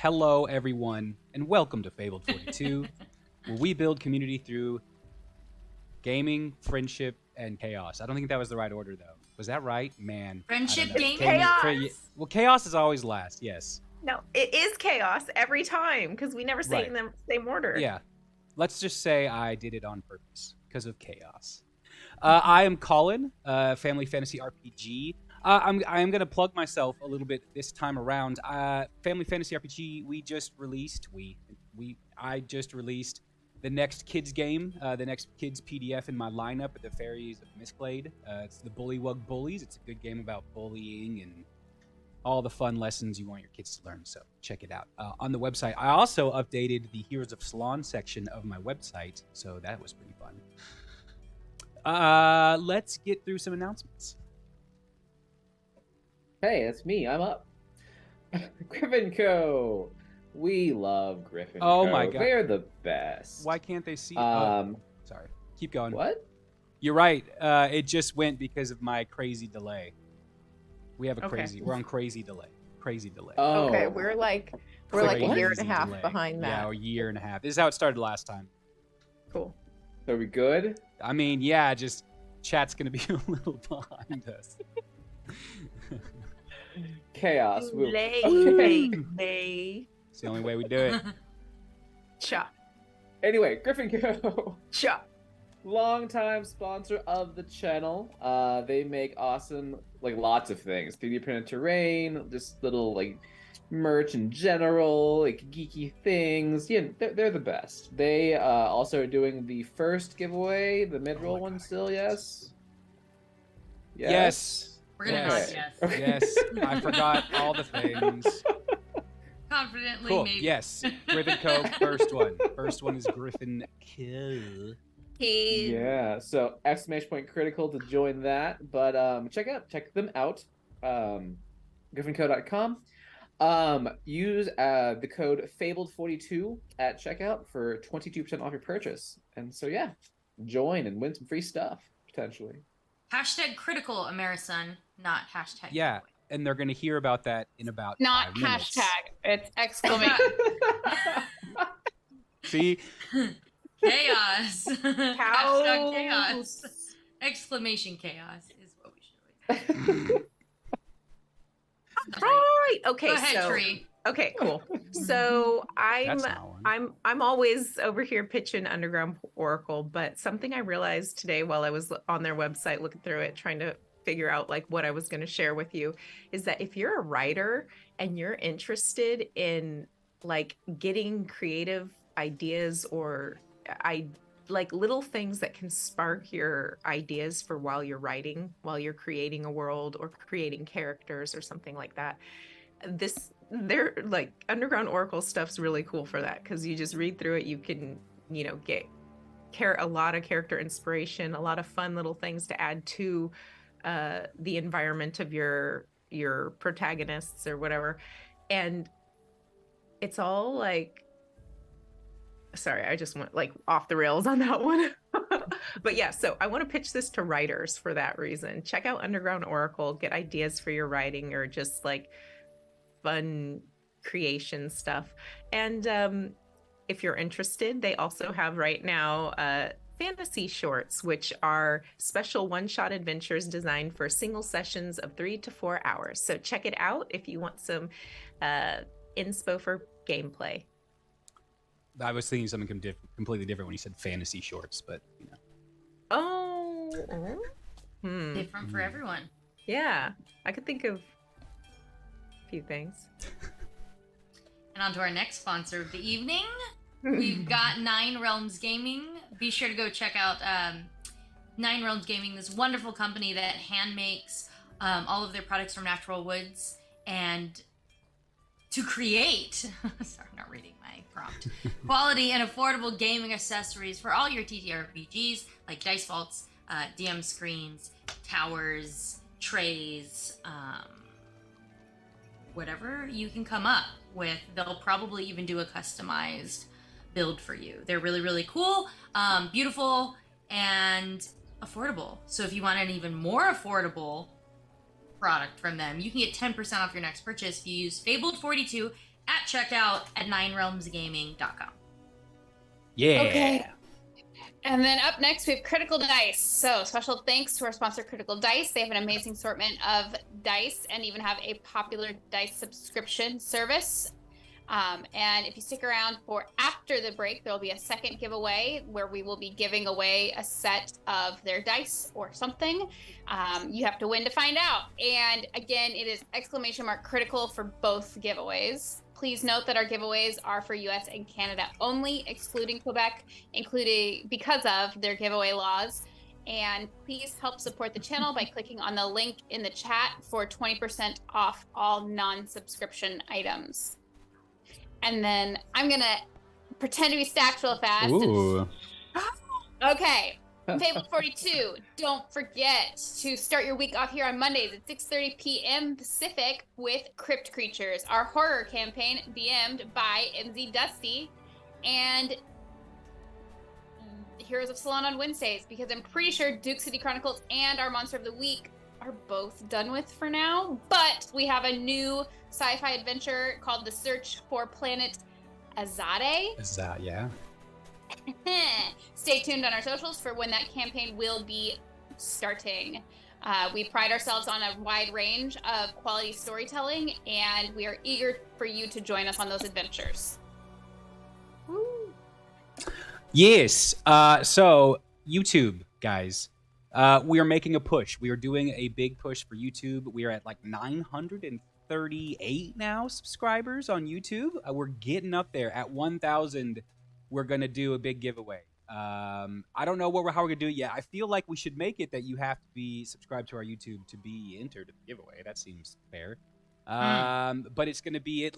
Hello, everyone, and welcome to Fabled 42, where we build community through gaming, friendship, and chaos. I don't think that was the right order, though. Was that right? Man. Friendship, gaming, chaos. Well, chaos is always last, yes. No, it is chaos every time because we never say it in the same order. Yeah. Let's just say I did it on purpose because of chaos. I am Colin, Family Fantasy RPG. I am going to plug myself a little bit this time around. Family Fantasy RPG, I just released the next kids game, the next kids PDF in my lineup at the Fairies of Mistglade. It's the Bullywug Bullies. It's a good game about bullying and all the fun lessons you want your kids to learn. So check it out on the website. I also updated the Heroes of Salon section of my website, so that was pretty fun. Let's get through some announcements. Hey, it's me. I'm up. Griffin Co. We love Griffin Co. Oh my god, they're the best. Why can't they see? Sorry, keep going. What? You're right. It just went because of my crazy delay. We have a we're on crazy delay. Crazy delay. Oh. Okay, we're like a year and a half delay. behind that. Yeah, a year and a half. This is how it started last time. Cool. Are we good? I mean, yeah, just chat's gonna be a little behind us. Chaos. It's the only way we do it. Cha. Anyway, Griffin Co. Cha. Longtime sponsor of the channel. They make awesome, lots of things. 3D printed terrain, just little, merch in general, geeky things. Yeah, they're the best. They also are doing the first giveaway, the mid-roll one still, yes? Yes. We're gonna nod yes. Yes, I forgot all the things. Confidently, Cool. maybe. Yes, Griffin Co. First one. First one is Griffin Co. Yeah, so ! critical to join that. But check them out. griffinco.com. Use the code Fabled42 at checkout for 22% off your purchase. And so yeah, join and win some free stuff potentially. #critical, Amerison, not #. Yeah, and they're gonna hear about that in about not 5 minutes. hashtag. It's exclamation. See? Chaos. #chaos. Exclamation chaos is what we should always say. Right. Okay. Go ahead, Tree. Okay, cool. So I'm always over here pitching Underground Oracle, but something I realized today while I was on their website looking through it, trying to figure out what I was going to share with you, is that if you're a writer and you're interested in getting creative ideas or little things that can spark your ideas for while you're writing, while you're creating a world or creating characters or something like that, they're Underground Oracle stuff's really cool for that, because you just read through it, you can get a lot of character inspiration, a lot of fun little things to add to the environment of your protagonists or whatever. And it's all sorry, I just went off the rails on that one. But yeah, so I want to pitch this to writers for that reason. Check out Underground Oracle, get ideas for your writing or just fun creation stuff. And if you're interested, they also have right now fantasy shorts, which are special one-shot adventures designed for single sessions of 3 to 4 hours. So check it out if you want some inspo for gameplay. I was thinking something completely different when you said fantasy shorts, but Oh. Different for everyone. Yeah, I could think of a few things. And on to our next sponsor of the evening. We've got 9 Realms Gaming. Be sure to go check out 9 Realms Gaming, this wonderful company that hand makes all of their products from natural woods and to create, sorry, not reading my prompt, quality and affordable gaming accessories for all your TTRPGs, like dice vaults, DM screens, towers, trays, whatever you can come up with. They'll probably even do a customized build for you. They're really, really cool, beautiful, and affordable. So if you want an even more affordable product from them, you can get 10% off your next purchase if you use Fabled42 at checkout at ninerealmsgaming.com. Yeah. Okay. And then up next, we have Critical Dice. So special thanks to our sponsor, Critical Dice. They have an amazing assortment of dice and even have a popular dice subscription service. And if you stick around for after the break, there'll be a second giveaway where we will be giving away a set of their dice or something. You have to win to find out. And again, it is !critical for both giveaways. Please note that our giveaways are for US and Canada only, excluding Quebec, including because of their giveaway laws. And please help support the channel by clicking on the link in the chat for 20% off all non-subscription items. And then I'm going to pretend to be stacked real fast. Ooh. Okay. Fable 42. Don't forget to start your week off here on Mondays at 6:30 p.m. Pacific with Crypt Creatures, our horror campaign DM'd by MZ Dusty, and Heroes of Salon on Wednesdays, because I'm pretty sure Duke City Chronicles and our Monster of the Week are both done with for now. But we have a new sci-fi adventure called The Search for Planet Azade. Is that, yeah? Stay tuned on our socials for when that campaign will be starting. We pride ourselves on a wide range of quality storytelling, and we are eager for you to join us on those adventures. Woo. Yes. So YouTube, guys, we are making a push. We are doing a big push for YouTube. We are at like 938 now subscribers on YouTube. We're getting up there. At 1,000, we're gonna do a big giveaway. I don't know how we're gonna do it yet. I feel like we should make it that you have to be subscribed to our YouTube to be entered in the giveaway. That seems fair. But it's going to be at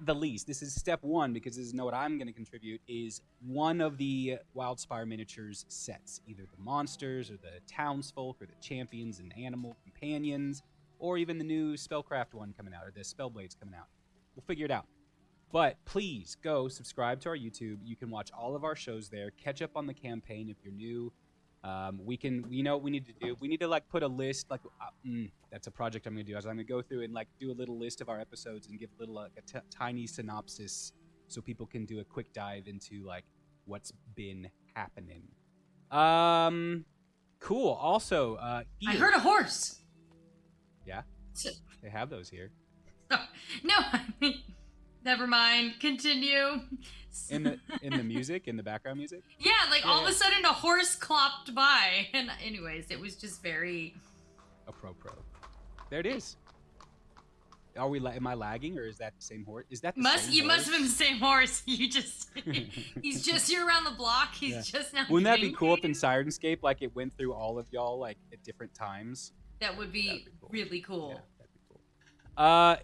the least, this is step one, because this is what I'm going to contribute, is one of the Wildspire miniatures sets, either the monsters or the townsfolk or the champions and animal companions, or even the new spellcraft one coming out, or the spellblades coming out. We'll figure it out. But please go subscribe to our YouTube. You can watch all of our shows there. Catch up on the campaign if you're new. We know what we need to do. We need to like put a list, like that's a project I'm gonna do. I'm gonna go through and like do a little list of our episodes and give a little tiny synopsis so people can do a quick dive into like what's been happening. Cool. Also, here. I heard a horse. Yeah, they have those here. No, never mind. Continue. In the music, in the background music. Yeah, like all of a sudden a horse clopped by, and anyways, it was just very. A pro. There it is. Are we? Am I lagging, or is that the same horse? Is that the same You horse? must have been the same horse. You just. He's just here around the block. He's just now. Wouldn't that be cool if in Sirenscape, like it went through all of y'all like at different times? That would be cool. really cool. Yeah, that'd be cool.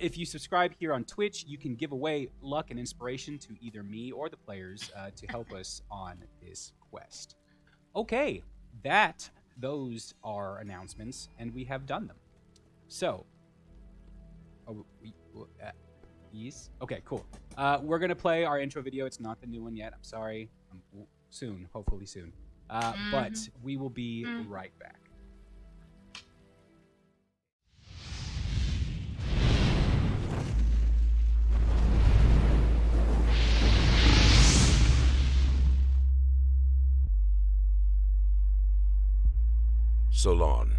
If you subscribe here on Twitch, you can give away luck and inspiration to either me or the players to help us on this quest. Okay, those are announcements, and we have done them. So, yes? Okay, cool. We're going to play our intro video. It's not the new one yet. I'm sorry. Soon, hopefully soon. But we will be right back. Salon,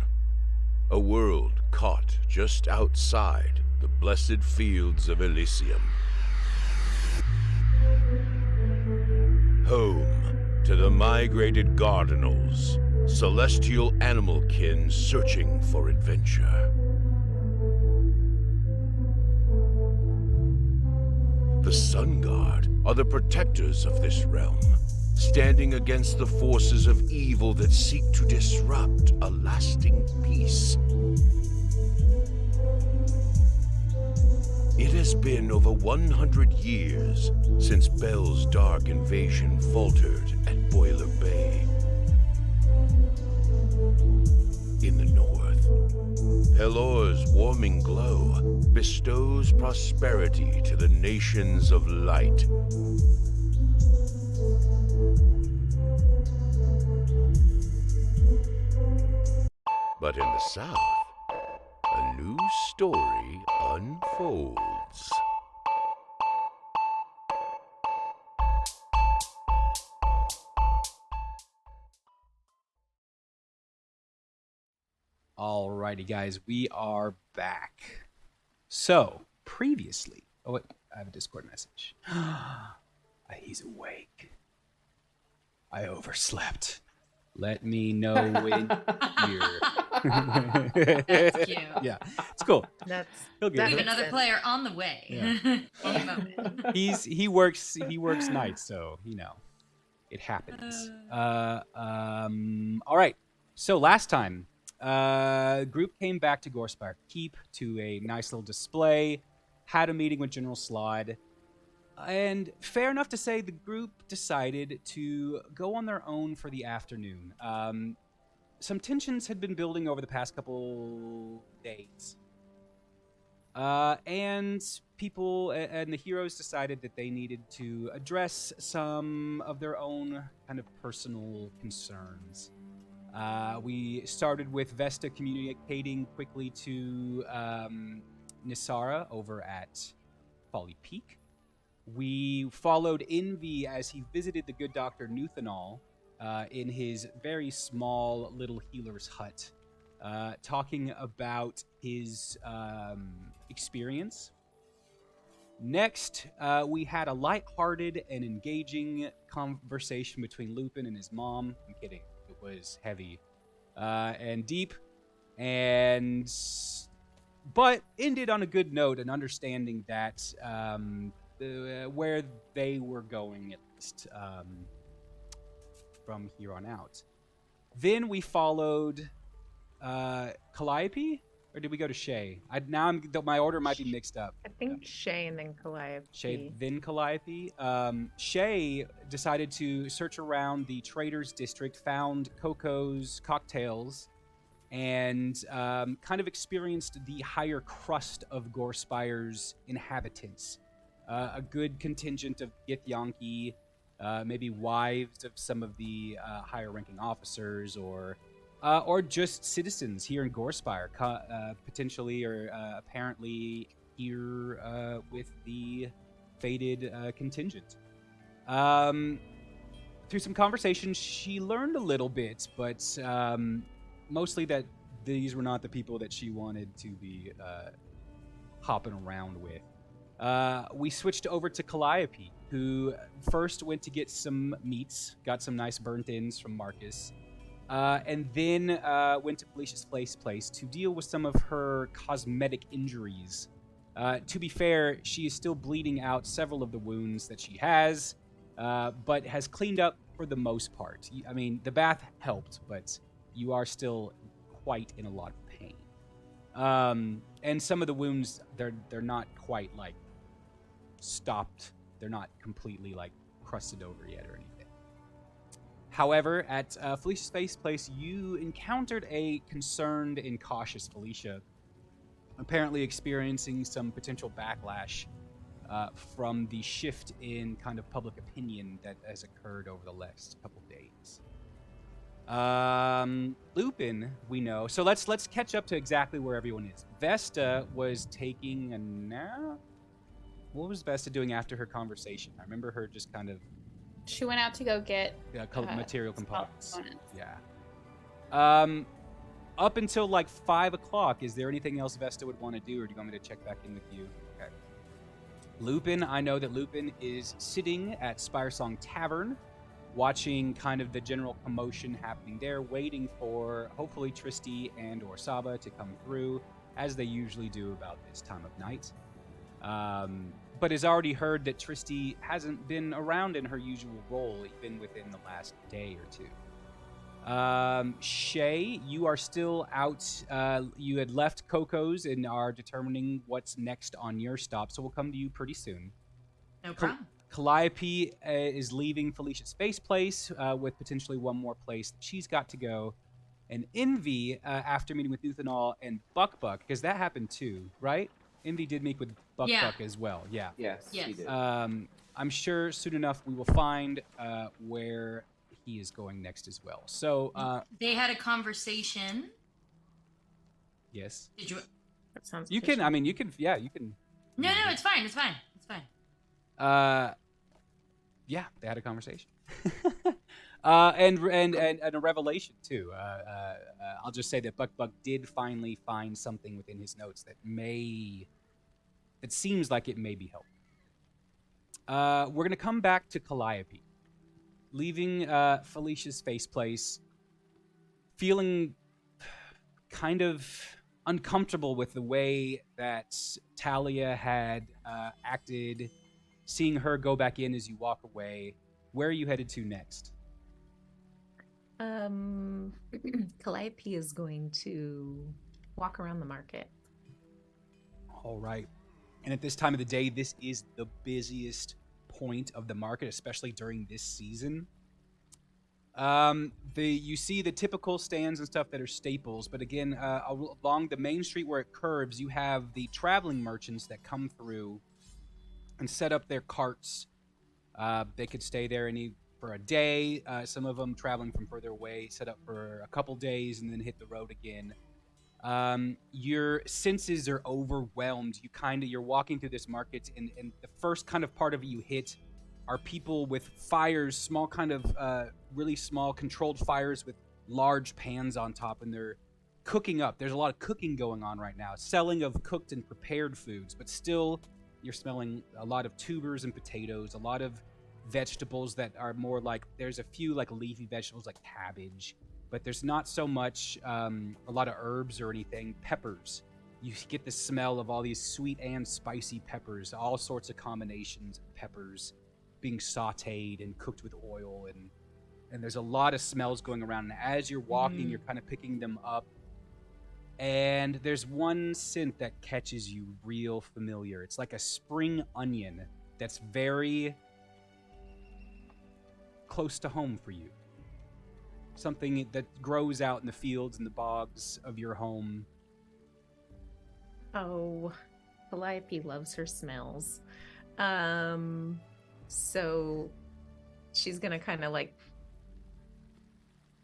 a world caught just outside the blessed fields of Elysium. Home to the migrated Gardenals, celestial animal kin searching for adventure. The Sun Guard are the protectors of this realm, standing against the forces of evil that seek to disrupt a lasting peace. It has been over 100 years since Bell's dark invasion faltered at Boiler Bay. In the north, Pelor's warming glow bestows prosperity to the nations of light. But in the south, a new story unfolds. Alrighty, guys, we are back. So, previously... Oh, wait, I have a Discord message. He's awake. I overslept. Let me know when you're... That's cute. Yeah, it's cool. He'll get We have it. another player on the way. Yeah. Any moment. He works nights, so it happens. All right. So last time, group came back to Gorespire Keep to a nice little display, had a meeting with General Slod, and fair enough to say the group decided to go on their own for the afternoon. Some tensions had been building over the past couple days. And people and the heroes decided that they needed to address some of their own kind of personal concerns. We started with Vesta communicating quickly to Nisara over at Folly Peak. We followed Envy as he visited the good Dr. Nuthanoal in his very small little healer's hut, talking about his experience. Next, we had a lighthearted and engaging conversation between Lupin and his mom. I'm kidding. It was heavy and deep, but ended on a good note, and understanding that where they were going, at least from here on out. Then we followed Calliope, or did we go to Shey? My order might be mixed up. I think Shey and then Calliope. Shey, then Calliope. Shey decided to search around the Traders District, found Coco's cocktails, and kind of experienced the higher crust of Gorespire's inhabitants. A good contingent of Githyanki, maybe wives of some of the higher-ranking officers, or just citizens here in Gorespire, potentially or apparently here with the fated contingent. Through some conversations, she learned a little bit, but mostly that these were not the people that she wanted to be hopping around with. We switched over to Calliope, who first went to get some meats, got some nice burnt-ins from Marcus, and then went to Felicia's place to deal with some of her cosmetic injuries. To be fair, she is still bleeding out several of the wounds that she has, but has cleaned up for the most part. I mean, the bath helped, but you are still quite in a lot of pain. And some of the wounds, they're not quite, like, stopped. They're not completely, like, crusted over yet or anything. However, at Felicia's place, you encountered a concerned and cautious Felicia, apparently experiencing some potential backlash from the shift in kind of public opinion that has occurred over the last couple days. Lupin, we know. So let's catch up to exactly where everyone is. Vesta was taking a nap. What was Vesta doing after her conversation? I remember her just kind of... She went out to go get material components. Yeah. Up until like 5 o'clock, is there anything else Vesta would want to do, or do you want me to check back in with you? Okay. Lupin, I know that Lupin is sitting at Spiresong Tavern, watching kind of the general commotion happening there, waiting for hopefully Tristy and or Saba to come through, as they usually do about this time of night. But has already heard that Tristy hasn't been around in her usual role, even within the last day or two. Shey, you are still out. You had left Coco's and are determining what's next on your stop, so we'll come to you pretty soon. No problem. Calliope is leaving Felicia's Space Place with potentially one more place that she's got to go. And Envy, after meeting with Nuthanoal and Buck, because that happened too, right? Envy did meet with Buck as well. Yeah. Yes, he did. I'm sure soon enough we will find where he is going next as well. So they had a conversation. Yes. Did you? That sounds. You can. I mean, you can. Yeah, you can. No, it's fine. It's fine. Yeah, they had a conversation. And a revelation too. I'll just say that Buck did finally find something within his notes that seems like it may be helpful. We're gonna come back to Calliope, leaving Felicia's face place, feeling kind of uncomfortable with the way that Talia had acted, seeing her go back in as you walk away. Where are you headed to next? Calliope is going to walk around the market. All right. And at this time of the day, this is the busiest point of the market, especially during this season. You see the typical stands and stuff that are staples, but again, along the main street where it curves, you have the traveling merchants that come through and set up their carts. They could stay there for a day. Some of them traveling from further away, set up for a couple days and then hit the road again. Your senses are overwhelmed. You're walking through this market, and the first kind of part of it you hit are people with fires, small kind of really small controlled fires with large pans on top, and they're cooking up. There's a lot of cooking going on right now, selling of cooked and prepared foods, but still you're smelling a lot of tubers and potatoes, a lot of vegetables that are more like, there's a few like leafy vegetables like cabbage, but there's not so much a lot of herbs or anything. Peppers. You get the smell of all these sweet and spicy peppers, all sorts of combinations of peppers being sauteed and cooked with oil, and there's a lot of smells going around. And as you're walking, you're kind of picking them up, and there's one scent that catches you real familiar. It's like a spring onion that's very close to home for you. Something that grows out in the fields and the bogs of your home. Oh, Calliope loves her smells. So she's gonna kind of like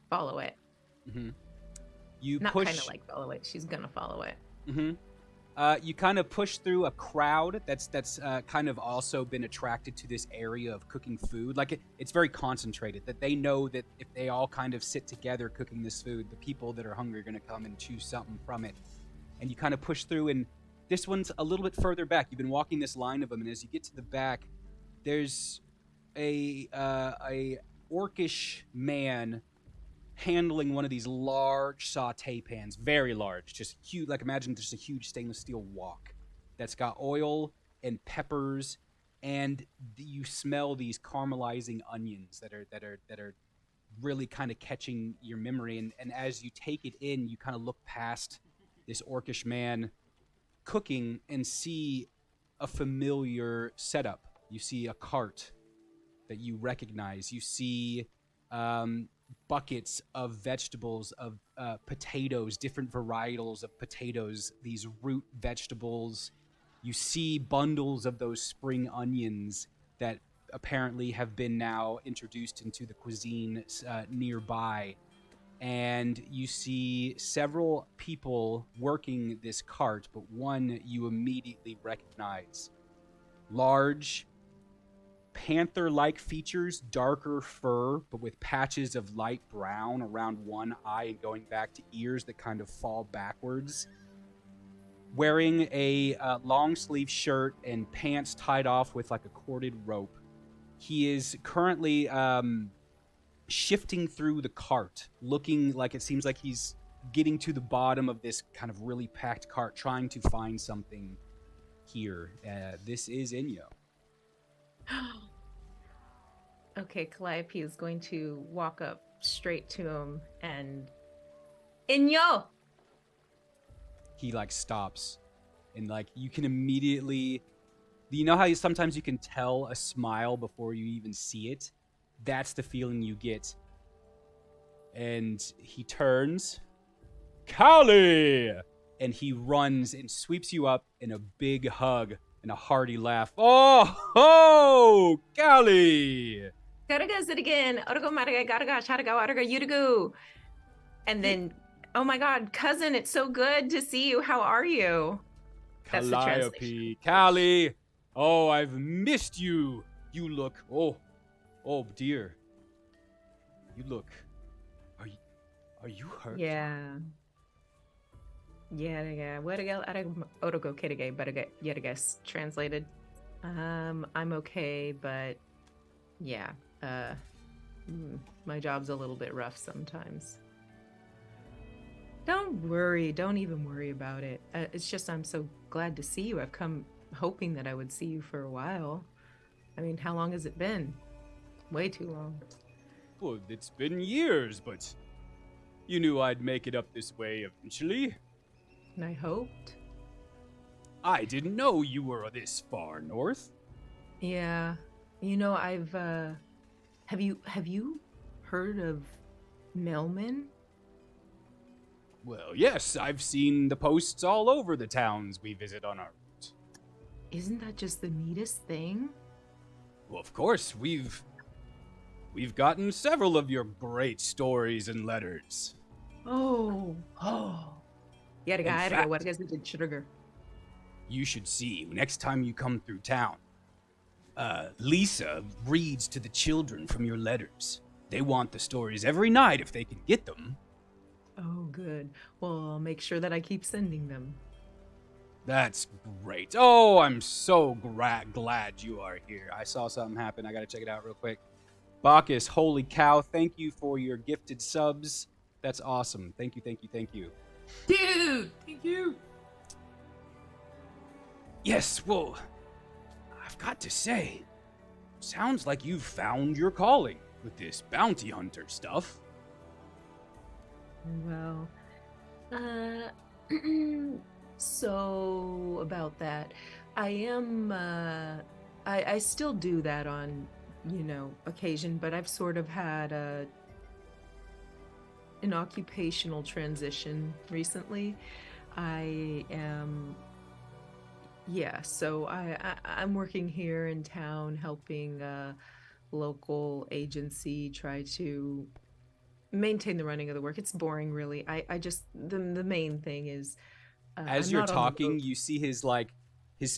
follow it. Mm-hmm. You Not push. kind of like follow it. She's gonna follow it. Mm-hmm. You kind of push through a crowd that's kind of also been attracted to this area of cooking food. Like it's very concentrated. That they know that if they all kind of sit together cooking this food, the people that are hungry are going to come and choose something from it. And you kind of push through, and this one's a little bit further back. You've been walking this line of them, and as you get to the back, there's a orcish man handling one of these large saute pans, very large, just huge. Like imagine just a huge stainless steel wok that's got oil and peppers, and you smell these caramelizing onions that are really kind of catching your memory. And as you take it in, you kind of look past this orcish man cooking and see a familiar setup. You see a cart that you recognize. You see buckets of vegetables, of potatoes, different varietals of potatoes, these root vegetables. You see bundles of those spring onions that apparently have been now introduced into the cuisine nearby. And you see several people working this cart, but one you immediately recognize. Large, panther-like features, darker fur, but with patches of light brown around one eye and going back to ears that kind of fall backwards. Wearing a long-sleeve shirt and pants tied off with like a corded rope. He is currently shifting through the cart, looking like it seems like he's getting to the bottom of this kind of really packed cart, trying to find something here. This is Inyo. Okay, Calliope is going to walk up straight to him and Inyo. He like stops, and like you can immediately, you know how sometimes you can tell a smile before you even see it? That's the feeling you get. And he turns, Callie! And he runs and sweeps you up in a big hug and a hearty laugh. Oh, Callie! Gotta sit again. Otago Maraga, gotta Chataga, Otaga, Yudagu. And then, oh my God, cousin, it's so good to see you. How are you? That's the Calliope, Callie! Oh, I've missed you. You look, oh dear. You look. Are you hurt? Yeah. Where Orogo Kirige, but I guess translated. I'm okay, but yeah. My job's a little bit rough sometimes. Don't worry. Don't even worry about it. It's just I'm so glad to see you. I've come hoping that I would see you for a while. I mean, how long has it been? Way too long. Well, it's been years, but you knew I'd make it up this way eventually. And I hoped. I didn't know you were this far north. Yeah. I've have you heard of mailmen? Well, yes, I've seen the posts all over the towns we visit on our route. Isn't that just the neatest thing? Well, of course, we've gotten several of your great stories and letters. Oh. fact- What is it? Sugar. You should see next time you come through town. Lisa reads to the children from your letters. They want the stories every night if they can get them. Oh, good. Well, I'll make sure that I keep sending them. That's great. Oh, I'm so glad you are here. I saw something happen. I gotta check it out real quick. Bacchus, holy cow, thank you for your gifted subs. That's awesome. Thank you. Dude, thank you. Yes, well, I've got to say, sounds like you've found your calling with this bounty hunter stuff. Well, so about that, I am, I still do that on, occasion, but I've sort of had an occupational transition recently. So I'm working here in town helping a local agency try to maintain the running of the work. It's boring, really. I just the main thing is As I'm you're not on the talking, road. you see his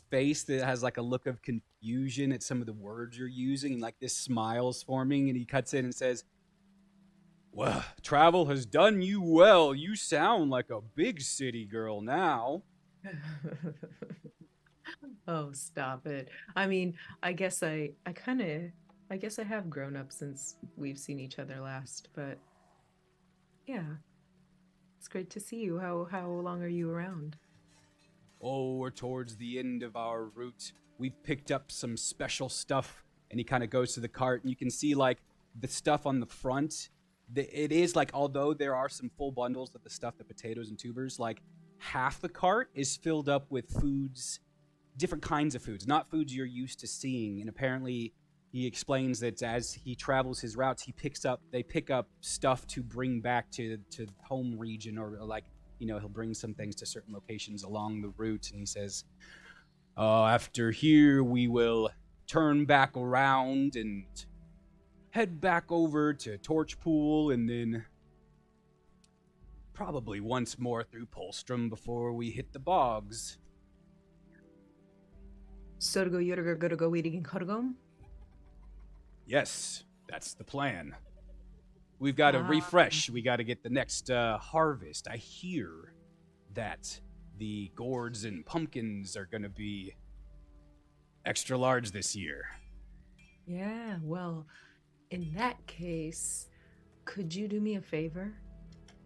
face that has like a look of confusion at some of the words you're using, and like this smile's forming, and he cuts in and says, "Well, travel has done you well. You sound like a big city girl now." Oh, stop it. I mean, I guess I have grown up since we've seen each other last, but yeah. It's great to see you. How long are you around? Oh, we're towards the end of our route. We've picked up some special stuff. And he kind of goes to the cart, and you can see like the stuff on the front. It is like, although there are some full bundles of the stuff, the potatoes and tubers, like half the cart is filled up with foods, different kinds of foods, not foods you're used to seeing. And apparently he explains that as he travels his routes, they pick up stuff to bring back to home region, or like, he'll bring some things to certain locations along the route. And he says, after here, we will turn back around and head back over to Torchpool, and then probably once more through Polstrom before we hit the bogs. Sorgo Yorgo Gorgo Eating Korgom? Yes, that's the plan. We've got to refresh. We got to get the next harvest. I hear that the gourds and pumpkins are going to be extra large this year. Yeah, well, in that case, could you do me a favor?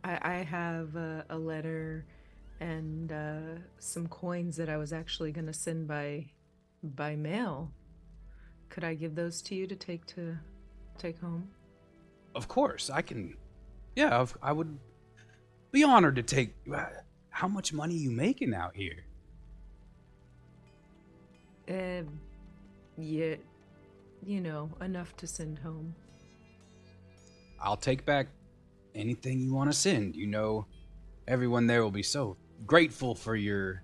I have a letter and some coins that I was actually going to send by mail. Could I give those to you to take home? Of course, I can. Yeah, I would be honored to take. How much money you making out here? Yeah, enough to send home. I'll take back anything you want to send. Everyone there will be so grateful for your...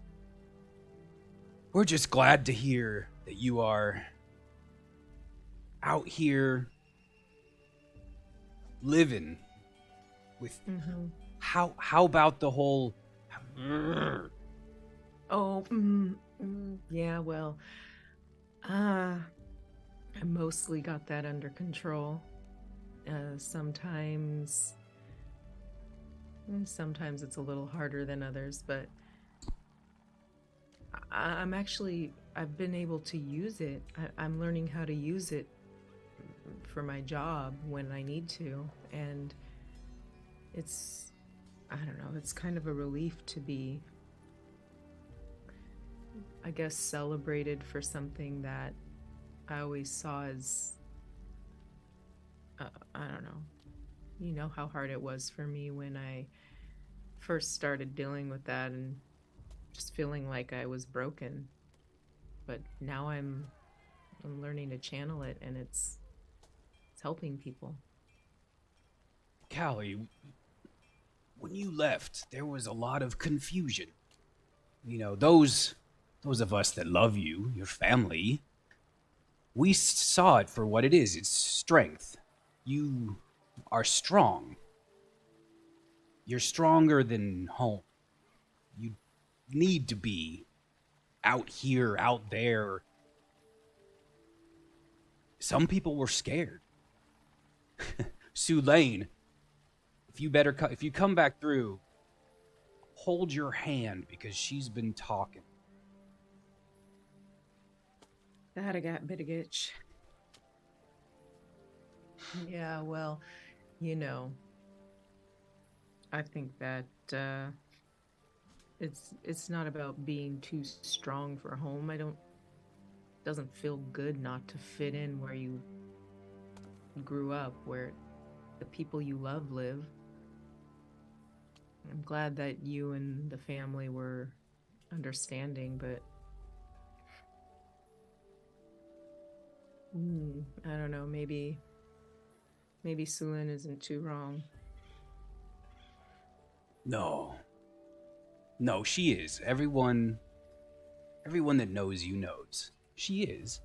We're just glad to hear that you are out here living with... Mm-hmm. How about the whole... Oh, yeah, well, I mostly got that under control. Sometimes it's a little harder than others, but I've been able to use it. I'm learning how to use it for my job when I need to, and I don't know, it's kind of a relief to be, I guess, celebrated for something that I always saw as, I don't know. You know how hard it was for me when I first started dealing with that and just feeling like I was broken. But now I'm learning to channel it, and it's helping people. Callie, when you left, there was a lot of confusion. You know, those of us that love you, your family, we saw it for what it is. It's strength. You are strong. You're stronger than home. You need to be out here, out there. Some people were scared. Sue Lane, if you come back through, hold your hand because she's been talking. That I got bit of itch. Yeah, well, you know, I think that it's not about being too strong for home. Doesn't feel good not to fit in where you grew up, where the people you love live. I'm glad that you and the family were understanding, but I don't know, maybe Sulin isn't too wrong. No, she is. Everyone that knows you knows. She is.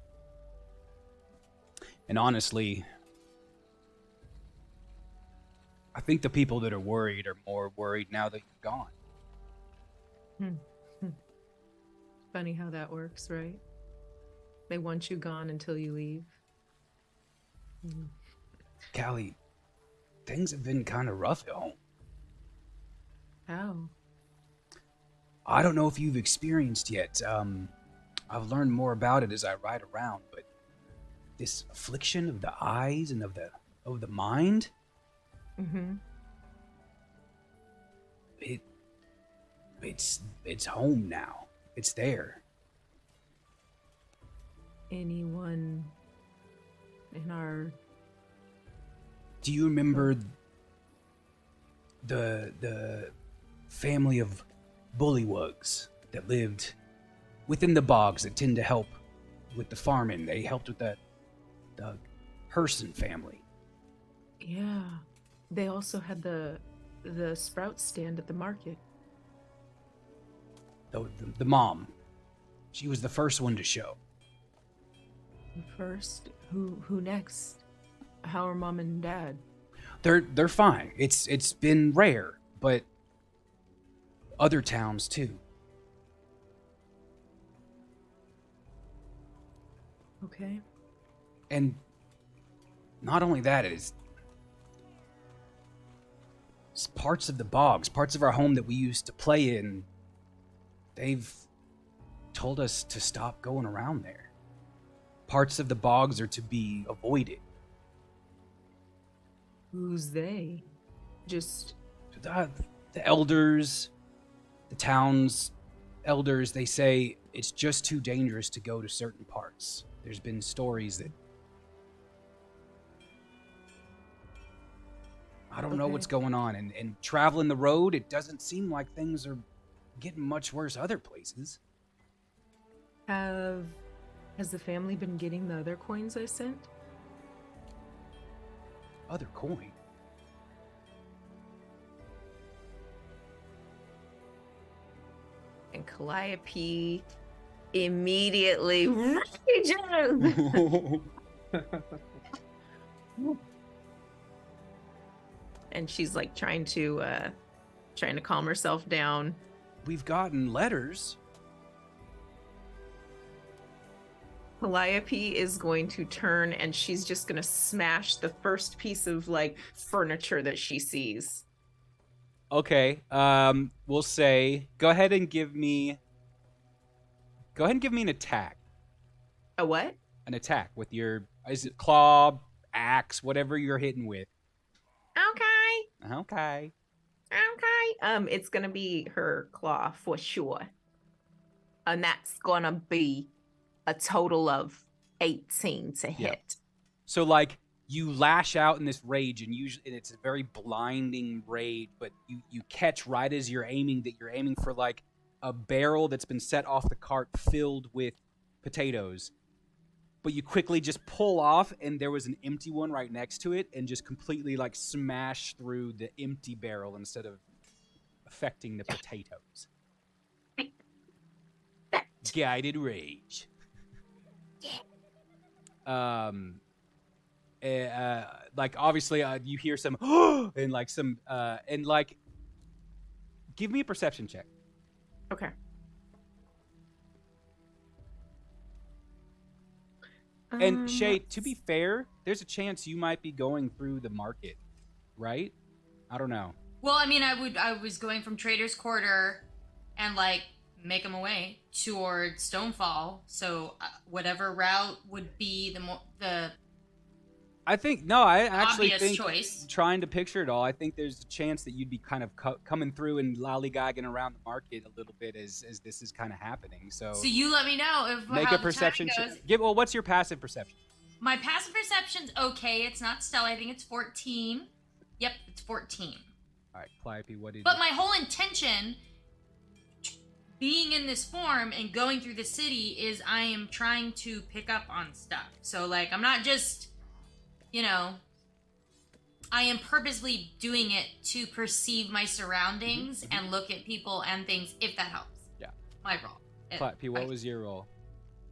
And honestly, I think the people that are worried are more worried now that you're gone. Funny how that works, right? They want you gone until you leave. Callie, things have been kind of rough at home. How? I don't know if you've experienced yet. I've learned more about it as I ride around, but this affliction of the eyes and of the mind, it's home now. It's there. Anyone in our... Do you remember the family of bullywugs that lived within the bogs that tend to help with the farming? They helped with the Herson family. Yeah. They also had the sprout stand at the market. The mom. She was the first one to show. The first? Who next? How are mom and dad? They're fine. It's been rare, but other towns too. Okay. And not only that, it's parts of the bogs, parts of our home that we used to play in, they've told us to stop going around there. Parts of the bogs are to be avoided. Who's they? Just... The elders, the town's elders, they say it's just too dangerous to go to certain parts. There's been stories that... I don't know what's going on. And traveling the road, it doesn't seem like things are getting much worse other places. Has the family been getting the other coins I sent? Other coin? And Calliope immediately rages. And she's like trying to calm herself down. We've gotten letters. Calliope is going to turn and she's just going to smash the first piece of like furniture that she sees. Okay. We'll say go ahead and give me an attack. A what? An attack with your is it claw, axe, whatever you're hitting with. Okay. Okay. It's going to be her claw for sure. And that's going to be a total of 18 to hit. Yeah. So like you lash out in this rage, and it's a very blinding rage, but you catch right as you're aiming for like a barrel that's been set off the cart filled with potatoes. But you quickly just pull off, and there was an empty one right next to it, and just completely like smash through the empty barrel instead of affecting the potatoes. Guided rage. Like obviously you hear some and like some and like give me a perception check. Okay. And Shey, to be fair, there's a chance you might be going through the market, right? I don't know. Well, I mean, I was going from Trader's Quarter and like make them away towards Stonefall. So whatever route would be the I think no. I actually think choice. Trying to picture it all, I think there's a chance that you'd be kind of coming through and lollygagging around the market a little bit as this is kind of happening. So you let me know if make how a perception check. Well, what's your passive perception? My passive perception's okay. It's not stellar. I think it's 14. Yep, it's 14. All right, Calliope, what did? But my whole intention, being in this form and going through the city, is I am trying to pick up on stuff. So like, I'm not just. I am purposely doing it to perceive my surroundings and look at people and things, if that helps. Yeah. My roll. Calliope, what was your roll?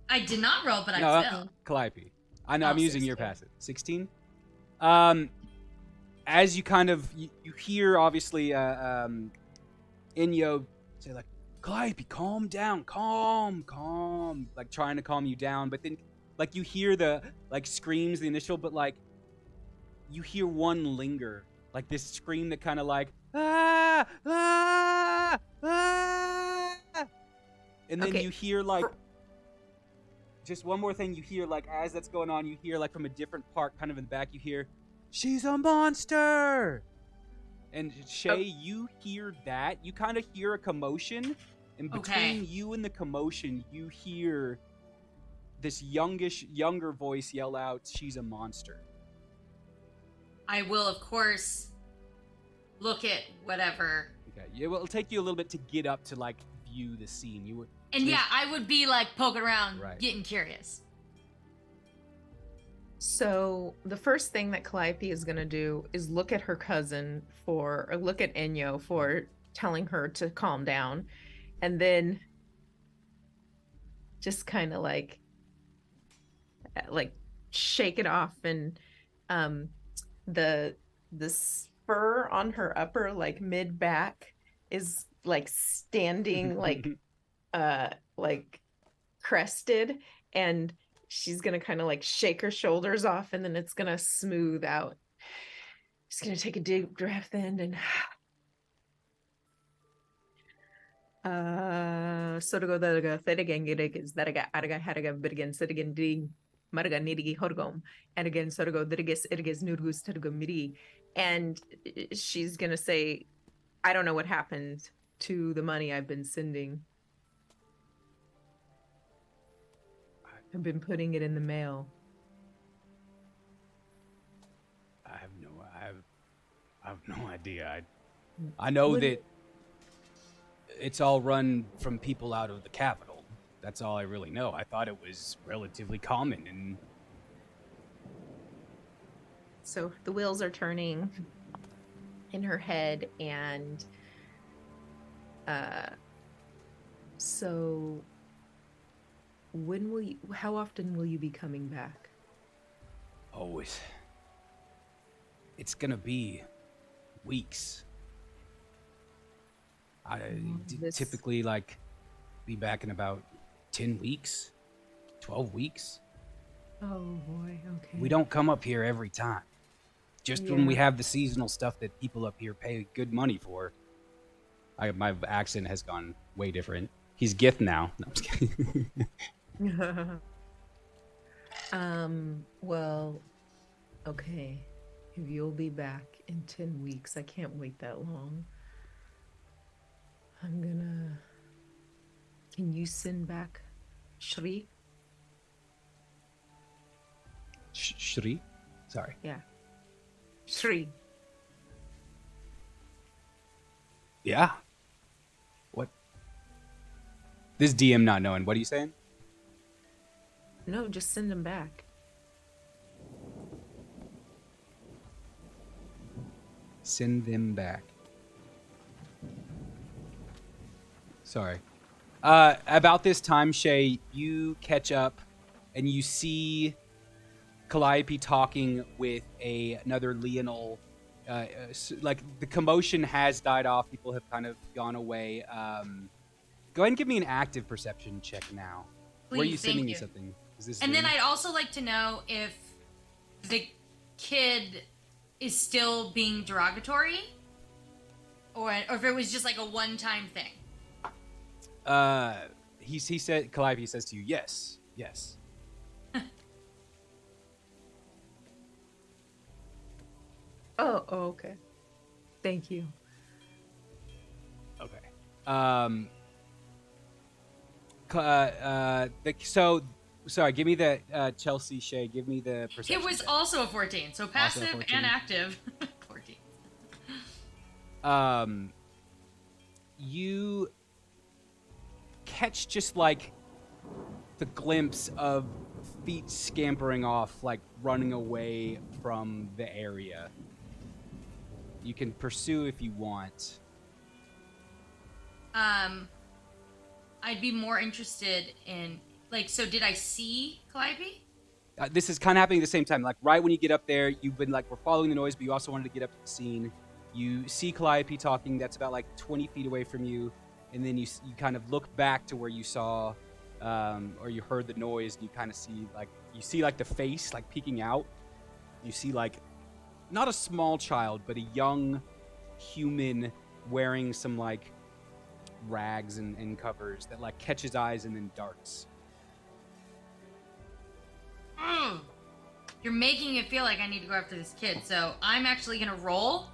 I did not roll, but I will. Calliope. I know I'm using 16. your passive. 16? As you kind of, you hear, obviously, Inyo say, like, Calliope, calm down, calm, like, trying to calm you down, but then, like, you hear the, like, screams, the initial, but, like, you hear one linger, like this scream that kind of like, ah, ah, ah. And then you hear like, just one more thing you hear, like as that's going on, you hear like from a different part, kind of in the back, you hear, she's a monster. And Shey, you hear that, you kind of hear a commotion, and between you and the commotion, you hear this younger voice yell out, she's a monster. I will, of course, look at whatever. Okay, yeah, well, it'll take you a little bit to get up to like view the scene. I would be like poking around, right, getting curious. So the first thing that Calliope is gonna do is look at her cousin look at Inyo for telling her to calm down, and then just kind of like shake it off, and the spur on her upper like mid back is like standing like crested, and she's gonna kind of like shake her shoulders off, and then it's gonna smooth out. Just gonna take a deep breath in and Sotogo Dalaga Thedigan Gidig Zadaga Adaga Hadaga Bidigan Sedigan Ding Maraga Nidigi Horgom, and again Sotogo Didigus Idigas Nurgus Tedgo Midi. And she's gonna say, I don't know what happened to the money I've been sending. I've been putting it in the mail. I have no idea. I know that it's all run from people out of the capital. That's all I really know. I thought it was relatively common, and so the wheels are turning in her head, and so how often will you be coming back? Oh, it's gonna be weeks. I typically like be back in about 10 weeks. 12 weeks? Oh boy, okay. We don't come up here every time. Just when we have the seasonal stuff that people up here pay good money for. My accent has gone way different. He's Gith now. No, I'm just kidding. Well, okay. If you'll be back in 10 weeks, I can't wait that long. Can you send back Shri? Shri? Sorry. Yeah. Shri. Yeah. What? This DM not knowing. What are you saying? No, just send him back. Send them back. Sorry. About this time, Shey, you catch up and you see Calliope talking with another Leonel. Like the commotion has died off. People have kind of gone away. Go ahead and give me an active perception check now. Please, Where are you sending me you. something? Is this And Zoom? then I'd also like to know if the kid is still being derogatory, or if it was just like a one-time thing. He said, Calliope says to you, yes. Oh, okay. Thank you. Okay. Sorry, give me the Chelsea Shea. Give me the perception. It was check. also a 14, so passive 14. and active. 14. You catch just like the glimpse of feet scampering off, like running away from the area. You can pursue if you want. I'd be more interested in, like, so did I see Calliope? This is kind of happening at the same time. Like right when you get up there, you've been like, we're following the noise, but you also wanted to get up to the scene. You see Calliope talking. That's about like 20 feet away from you. And then you kind of look back to where you saw or you heard the noise. And you kind of see like the face like peeking out. You see like not a small child, but a young human wearing some like rags and covers that like catches eyes and then darts. You're making it feel like I need to go after this kid, so I'm actually gonna roll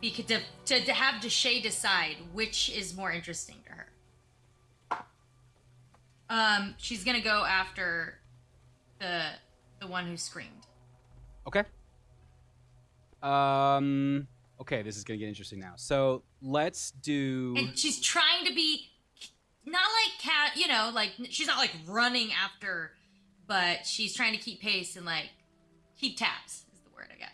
because to have Shey decide which is more interesting to her. She's gonna go after the one who screamed. Okay. Okay, this is gonna get interesting now. So let's do. And she's trying to be not like cat, like she's not like running after, but she's trying to keep pace and like keep tabs is the word, I guess.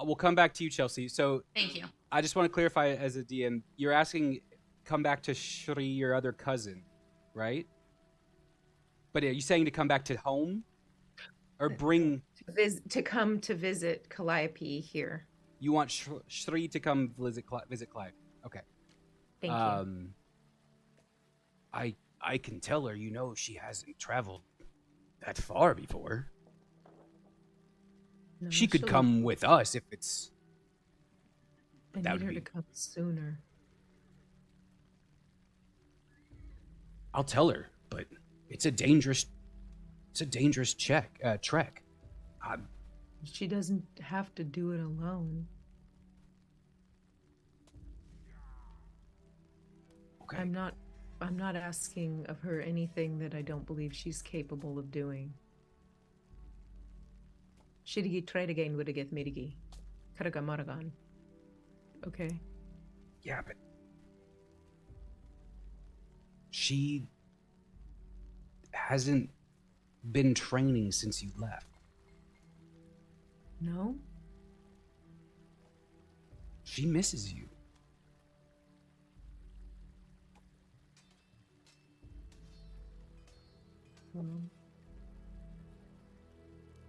We'll come back to you, Chelsea. So Thank you. I just want to clarify as a DM, you're asking come back to Shri, your other cousin, right? But are you saying to come back to home? Or bring... To come to visit Calliope here. You want Shri to come visit Clive. Okay. Thank you. I can tell her, she hasn't traveled that far before. No, She could come with us if it's... I need her to come sooner. I'll tell her, but it's a dangerous trek. She doesn't have to do it alone. Okay. I'm not asking of her anything that I don't believe she's capable of doing. Shirigi tried again with a get mirigi. Karaga maragan. Okay. Yeah, but she hasn't been training since you left. No? She misses you. Well,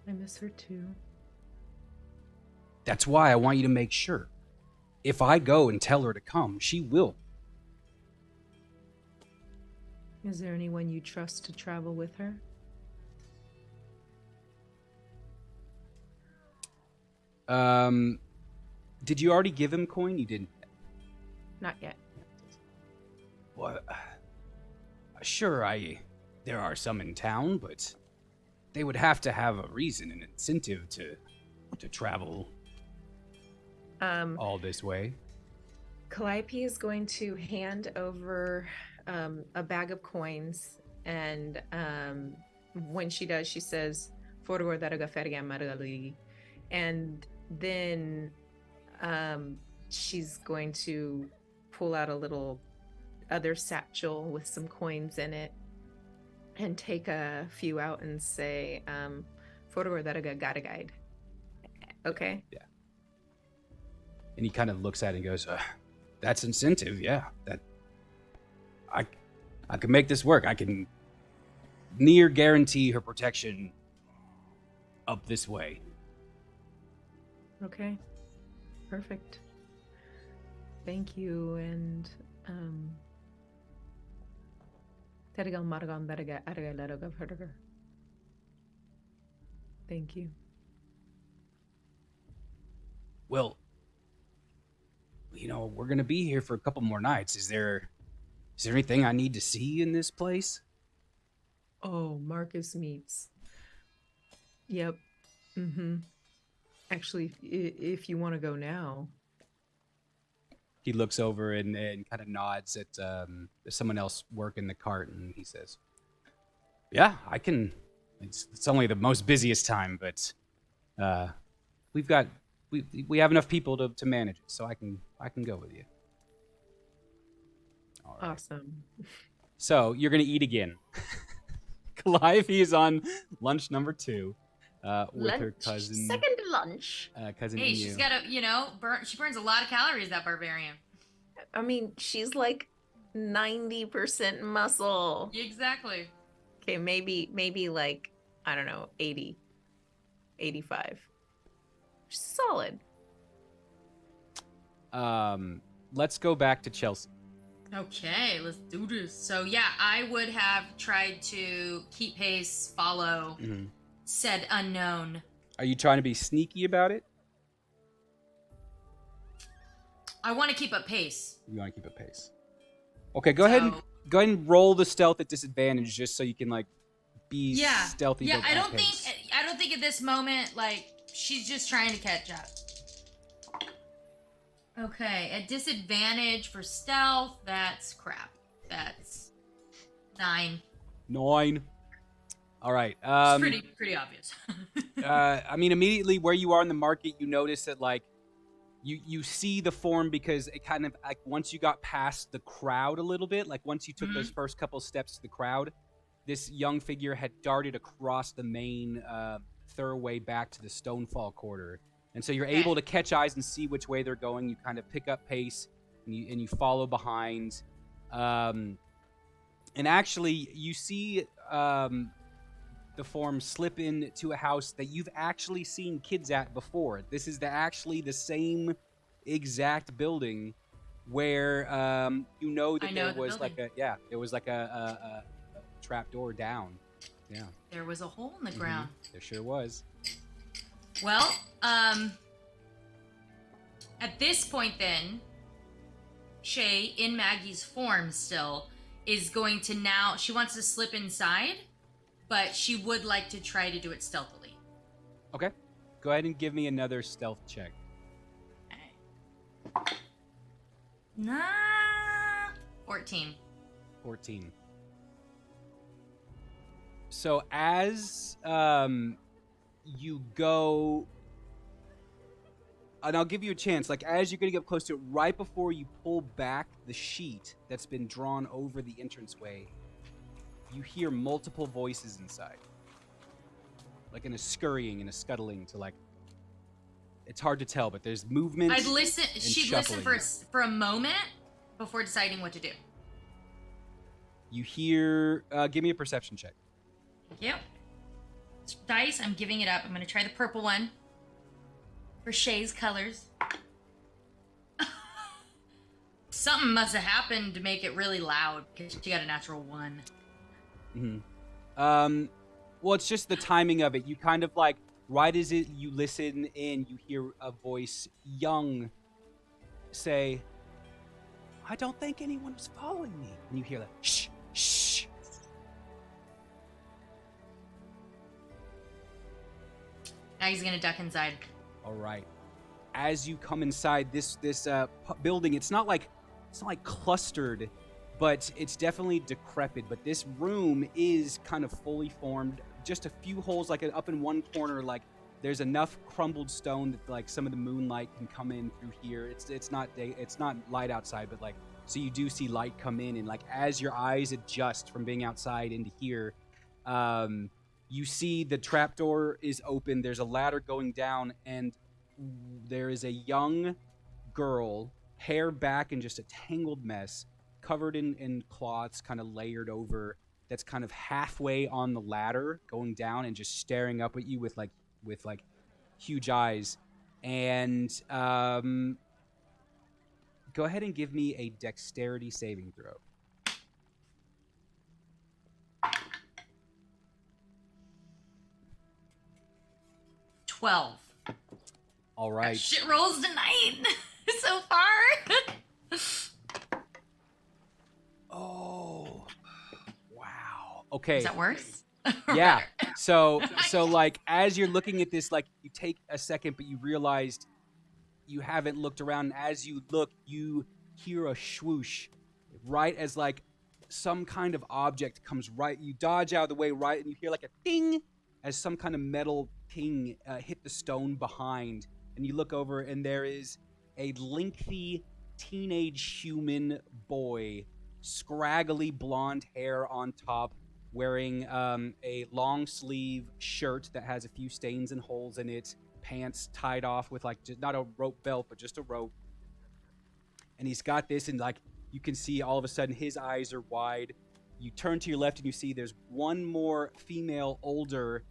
I miss her too. That's why I want you to make sure. If I go and tell her to come, she will. Is there anyone you trust to travel with her? Did you already give him coin? You didn't. Not yet. Well, sure, there are some in town, but they would have to have a reason, an incentive to travel all this way. Calliope is going to hand over a bag of coins, and when she does, she says, "Forward daraga feria margali," and then she's going to pull out a little other satchel with some coins in it and take a few out and say, "Forward daraga gotta guide." Okay. Yeah. And he kind of looks at it and goes, "That's incentive, yeah. That I can make this work. I can near guarantee her protection up this way." Okay. Perfect. Thank you, and thank you. Well, we're gonna be here for a couple more nights. Is there anything I need to see in this place? Oh, Marcus meets. Yep. Mm-hmm. Actually, if you want to go now. He looks over and kind of nods at someone else working the cart, and he says, "Yeah, I can. It's only the most busiest time, but we have enough people to manage it, so I can go with you." All right. Awesome. So you're gonna eat again. Calliope is on lunch number 2 with her cousin. Second lunch. Cousin Hey, Inu. she's got a, she burns a lot of calories, that barbarian. I mean, she's like 90% muscle. Exactly. Okay, maybe like, I don't know, 80, 85. Solid. Let's go back to Chelsea. Okay, let's do this. So yeah, I would have tried to keep pace, follow said unknown. Are you trying to be sneaky about it? I want to keep up pace. You want to keep a pace. Okay, go ahead and roll the stealth at disadvantage, just so you can be stealthy. Yeah, but I don't pace. think at this moment she's just trying to catch up. Okay, at disadvantage for stealth, that's crap. That's 9. 9. All right. It's pretty obvious. I mean, immediately where you are in the market, you notice that you see the form, because it kind of once you got past the crowd a little bit, once you took those first couple steps to the crowd, this young figure had darted across the main thoroughway back to the Stonefall quarter. And so you're able to catch eyes and see which way they're going. You kind of pick up pace and you follow behind. And actually, you see the form slip into a house that you've actually seen kids at before. This is actually the same exact building where that there was there was a trap door down. Yeah. There was a hole in the ground. There sure was. Well, at this point then, Shey, in Maggie's form still, is going to now, she wants to slip inside, but she would like to try to do it stealthily. Okay. Go ahead and give me another stealth check. Okay. 14. 14. So as you go, and I'll give you a chance, as you're going to get close to it, right before you pull back the sheet that's been drawn over the entranceway, you hear multiple voices inside. In a scurrying and a scuttling to it's hard to tell, but there's movement. I'd listen. She'd listen for a moment before deciding what to do. You hear, give me a perception check. Yep. Dice, I'm giving it up. I'm going to try the purple one for Shey's colors. Something must have happened to make it really loud because she got a natural 1. Well, it's just the timing of it. You kind of like, right as you listen in, you hear a voice, young, say, I don't think anyone was following me. And you hear that, shh, shh. Now he's gonna duck inside. All right. As you come inside this building, it's not like clustered, but it's definitely decrepit. But this room is kind of fully formed. Just a few holes, like up in one corner, like there's enough crumbled stone that like some of the moonlight can come in through here. It's not light outside, but like so you do see light come in, and like as your eyes adjust from being outside into here, you see the trapdoor is open. There's a ladder going down, and there is a young girl, hair back in just a tangled mess, covered in cloths, kind of layered over, that's kind of halfway on the ladder going down and just staring up at you with huge eyes. And go ahead and give me a dexterity saving throw. 12. All right. Shit rolls tonight so far. Oh, wow. Okay. Is that worse? Yeah. So like as you're looking at this, like you take a second, but you realized you haven't looked around. And as you look, you hear a swoosh, right as like some kind of object comes right. You dodge out of the way, right, and you hear like a ding as some kind of metal ping hit the stone behind. And you look over, and there is a lengthy teenage human boy, scraggly blonde hair on top, wearing a long sleeve shirt that has a few stains and holes in it, pants tied off with like just not a rope belt, but just a rope. And he's got this, and like you can see all of a sudden his eyes are wide. You turn to your left, and you see there's one more female, older,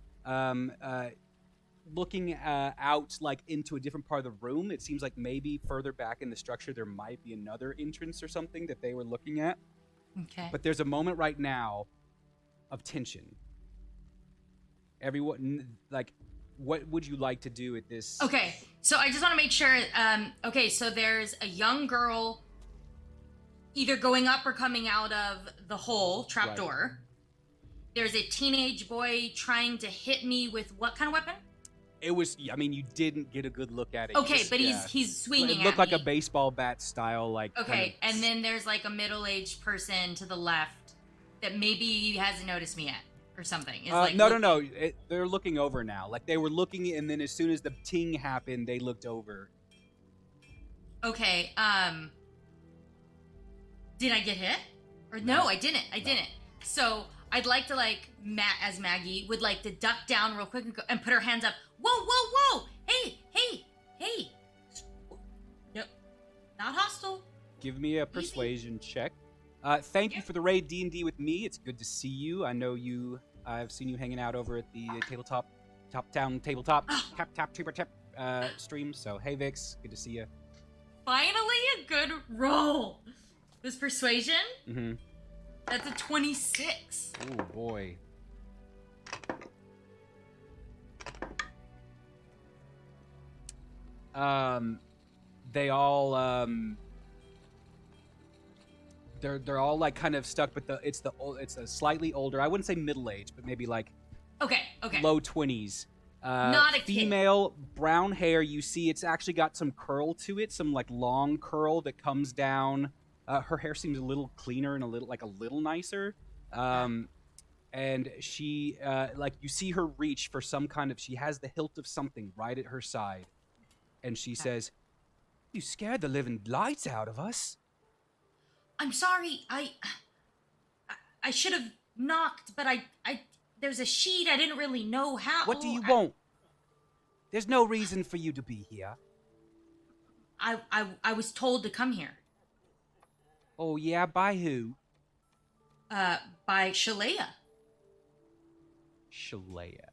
looking out like into a different part of the room. It seems like maybe further back in the structure there might be another entrance or something that they were looking at. Okay. But there's a moment right now of tension. Everyone, like, what would you like to do at this? Okay, so I just want to make sure. Okay, so there's a young girl either going up or coming out of the hole trapdoor. Right. There's a teenage boy trying to hit me with what kind of weapon? It was, I mean, you didn't get a good look at it. Okay, just, but he's swinging at me. It looked like a baseball bat style, like. Okay, kind of... and then there's like a middle-aged person to the left that maybe hasn't noticed me yet or something. Like no. They're looking over now. Like they were looking, and then as soon as the ting happened, they looked over. Okay. Did I get hit? Or no, I didn't. I didn't. So I'd like to as Maggie would like to duck down real quick and put her hands up. Whoa! Hey! Nope. Not hostile. Give me a persuasion check. Thank you for the raid D&D with me. It's good to see you. I know you. I've seen you hanging out over at the tabletop stream. So hey Vix, good to see you. Finally a good roll. This persuasion. Mm-hmm. That's a 26. Oh boy. They all they're all like kind of stuck, but it's a slightly older. I wouldn't say middle age, but maybe like okay, low 20s. Not a female, kid. Brown hair. You see, it's actually got some curl to it, some like long curl that comes down. Her hair seems a little cleaner and a little nicer. And she like you see her reach for some kind of. She has the hilt of something right at her side, and she says, "You scared the living lights out of us." I'm sorry. I should have knocked, but I there's a sheet. I didn't really know how. What do you want? There's no reason for you to be here. I was told to come here. Oh yeah, by who? By Shaleia. Shaleia.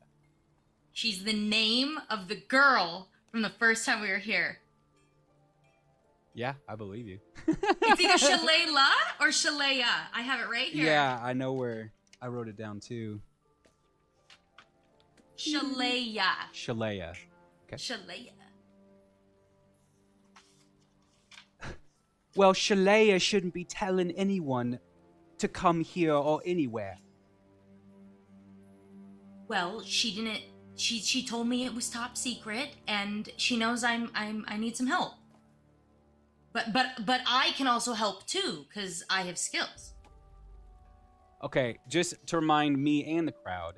She's the name of the girl from the first time we were here. Yeah, I believe you. It's either Shalayla or Shalaya. I have it right here. Yeah, I know where. I wrote it down too. Shalaya. Shalaya. Okay. Shalaya. Well, Shalaya shouldn't be telling anyone to come here or anywhere. Well, she didn't. She told me it was top secret, and she knows I need some help. But I can also help too, because I have skills. Okay, just to remind me and the crowd,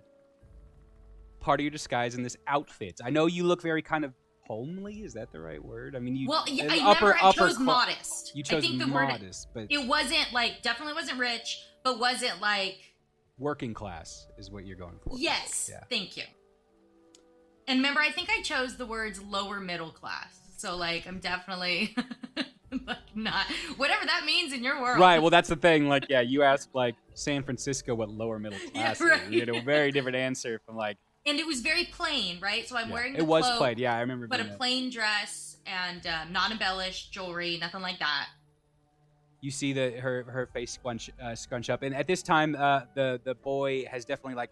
part of your disguise in this outfit. I know you look very kind of homely. Is that the right word? I mean, you. Well, yeah, I chose modest. You chose I think the modest, but it wasn't like definitely wasn't rich, but wasn't like working class is what you're going for. Yes, yeah. Thank you. And remember, I think I chose the words lower middle class. So like, I'm definitely like not whatever that means in your world. Right. Well, that's the thing. Like, yeah, you asked like San Francisco what lower middle class right. is. You get a very different answer from like. And it was very plain, right? So I'm wearing the it was cloak, plain. Yeah, I remember. But a plain dress and not embellished jewelry, nothing like that. You see that her face scrunch up, and at this time, the boy has definitely like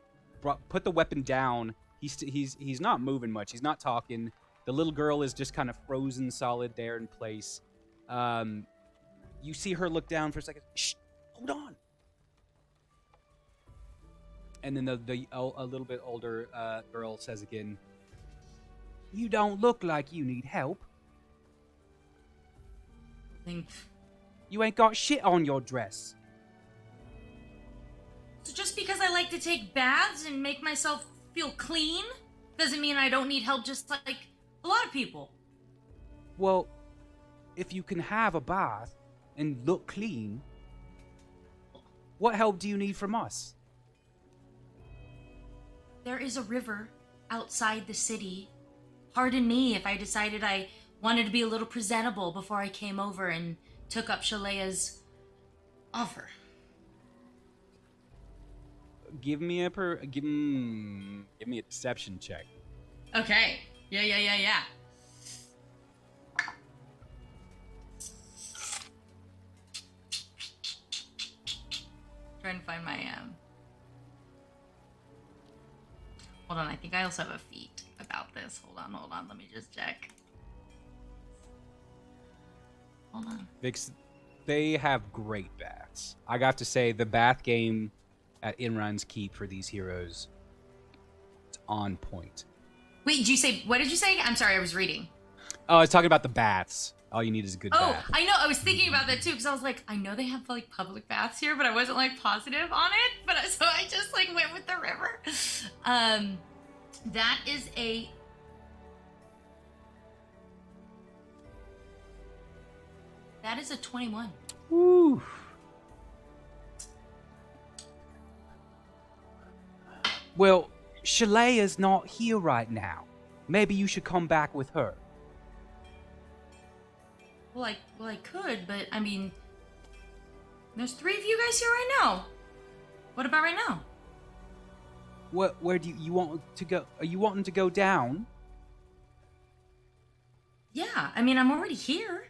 put the weapon down. He's not moving much. He's not talking. The little girl is just kind of frozen solid there in place. You see her look down for a second. Shh, hold on. And then a little bit older girl says again, "You don't look like you need help. You ain't got shit on your dress." So just because I like to take baths and make myself feel clean doesn't mean I don't need help, just like a lot of people. Well, if you can have a bath and look clean, what help do you need from us? There is a river outside the city. Pardon me if I decided I wanted to be a little presentable before I came over and took up Shalaya's offer. Give me a deception check. Okay. Yeah. Trying to find my Hold on, I think I also have a feat about this. Hold on, let me just check. Hold on. Vix, they have great baths. I got to say, the bath game at Imran's Keep for these heroes, it's on point. Wait, what did you say? I'm sorry, I was reading. Oh, I was talking about the baths. All you need is a good bath. Oh, I know. I was thinking about that too, because I was like, I know they have like public baths here, but I wasn't like positive on it. But so I just like went with the river. That is a. That is a 21. Woo. Well, Shalaya's not here right now. Maybe you should come back with her. Well, I could, but I mean, there's 3 of you guys here right now. What about right now? Where do you want to go? Are you wanting to go down? Yeah, I mean, I'm already here.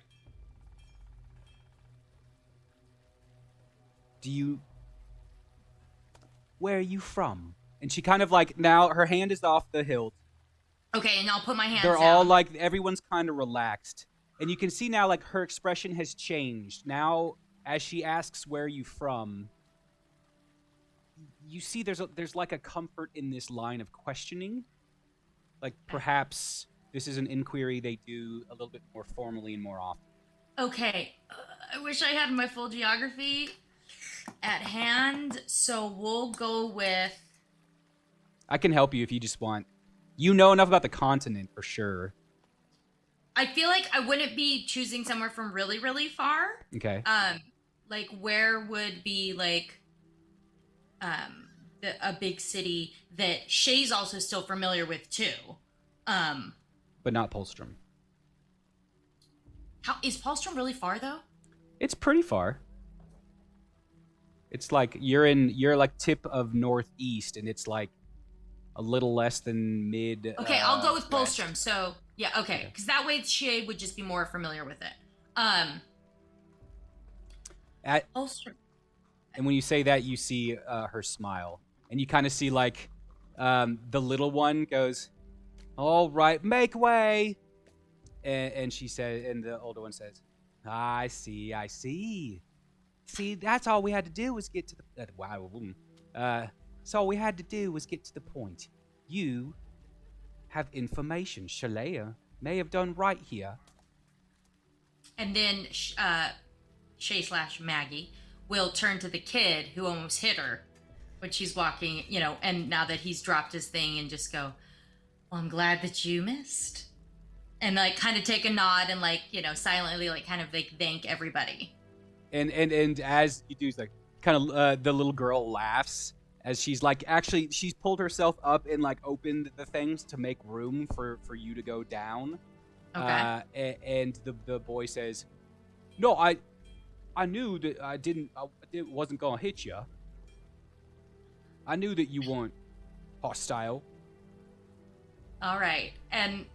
Where are you from? And she kind of like, now her hand is off the hilt. Okay, and I'll put my hands They're down. all like, everyone's kind of relaxed. And you can see now like her expression has changed. Now, as she asks, where are you from? You see there's like a comfort in this line of questioning. Like perhaps this is an inquiry they do a little bit more formally and more often. Okay, I wish I had my full geography at hand, so we'll go with... I can help you if you just want. You know enough about the continent for sure. I feel like I wouldn't be choosing somewhere from really, really far. Okay. Like where would be like a big city that Shey's also still familiar with too. But not Polstrom. How is Polstrom really far though? It's pretty far. It's like you're like tip of northeast, and it's like a little less than mid. Okay, I'll go with west. Polstrom. So yeah, okay, because that way Shey would just be more familiar with it. And when you say that, you see her smile, and you kind of see like the little one goes, "All right, make way," and she said, and the older one says, "I see. See, that's all we had to do was get to the that's all we had to do was get to the point. You have information. Shalea may have done right here." And then Shey/Maggie will turn to the kid who almost hit her when she's walking, and now that he's dropped his thing, and just go, "Well, I'm glad that you missed." And like kind of take a nod and like, silently like kind of like thank everybody. And as you do, like kind of the little girl laughs as she's like, actually she's pulled herself up and like opened the things to make room for you to go down. Okay. And the boy says, "No, I knew that I wasn't gonna hit you. I knew that you weren't hostile." All right. And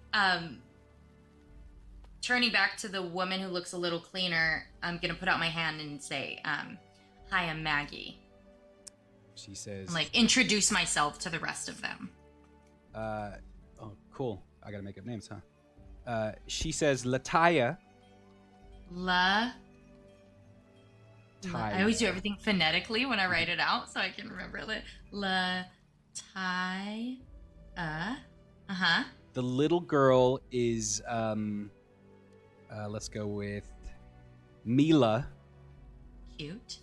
turning back to the woman who looks a little cleaner, I'm gonna put out my hand and say, "Hi, I'm Maggie." She says, and, like introduce myself to the rest of them. Oh, cool. I gotta make up names, huh? She says, "Lataya." I always do everything phonetically when I write it out, so I can remember it. The little girl is, let's go with Mila. Cute.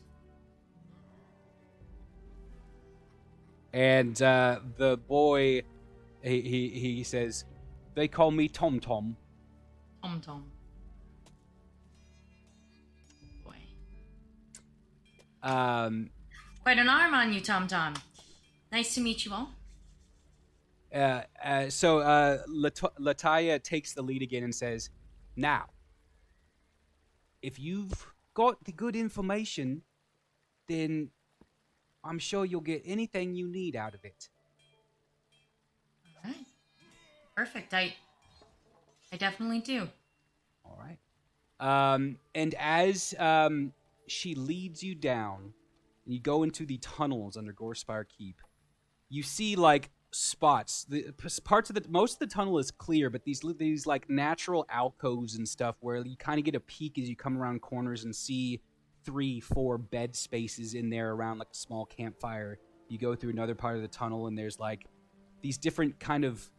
And the boy, he says, "They call me Tom Tom." Tom Tom. Boy. Quite an arm on you, Tom Tom. Nice to meet you all. So Lataya takes the lead again and says, "Now, if you've got the good information, then I'm sure you'll get anything you need out of it." All right. Perfect. I definitely do. All right. And as she leads you down, and you go into the tunnels under Gorespire Keep, you see like spots. Most of the tunnel is clear, but these like natural alcoves and stuff where you kind of get a peek as you come around corners and see 3-4 bed spaces in there around like a small campfire. You go through another part of the tunnel, and there's like these different kind of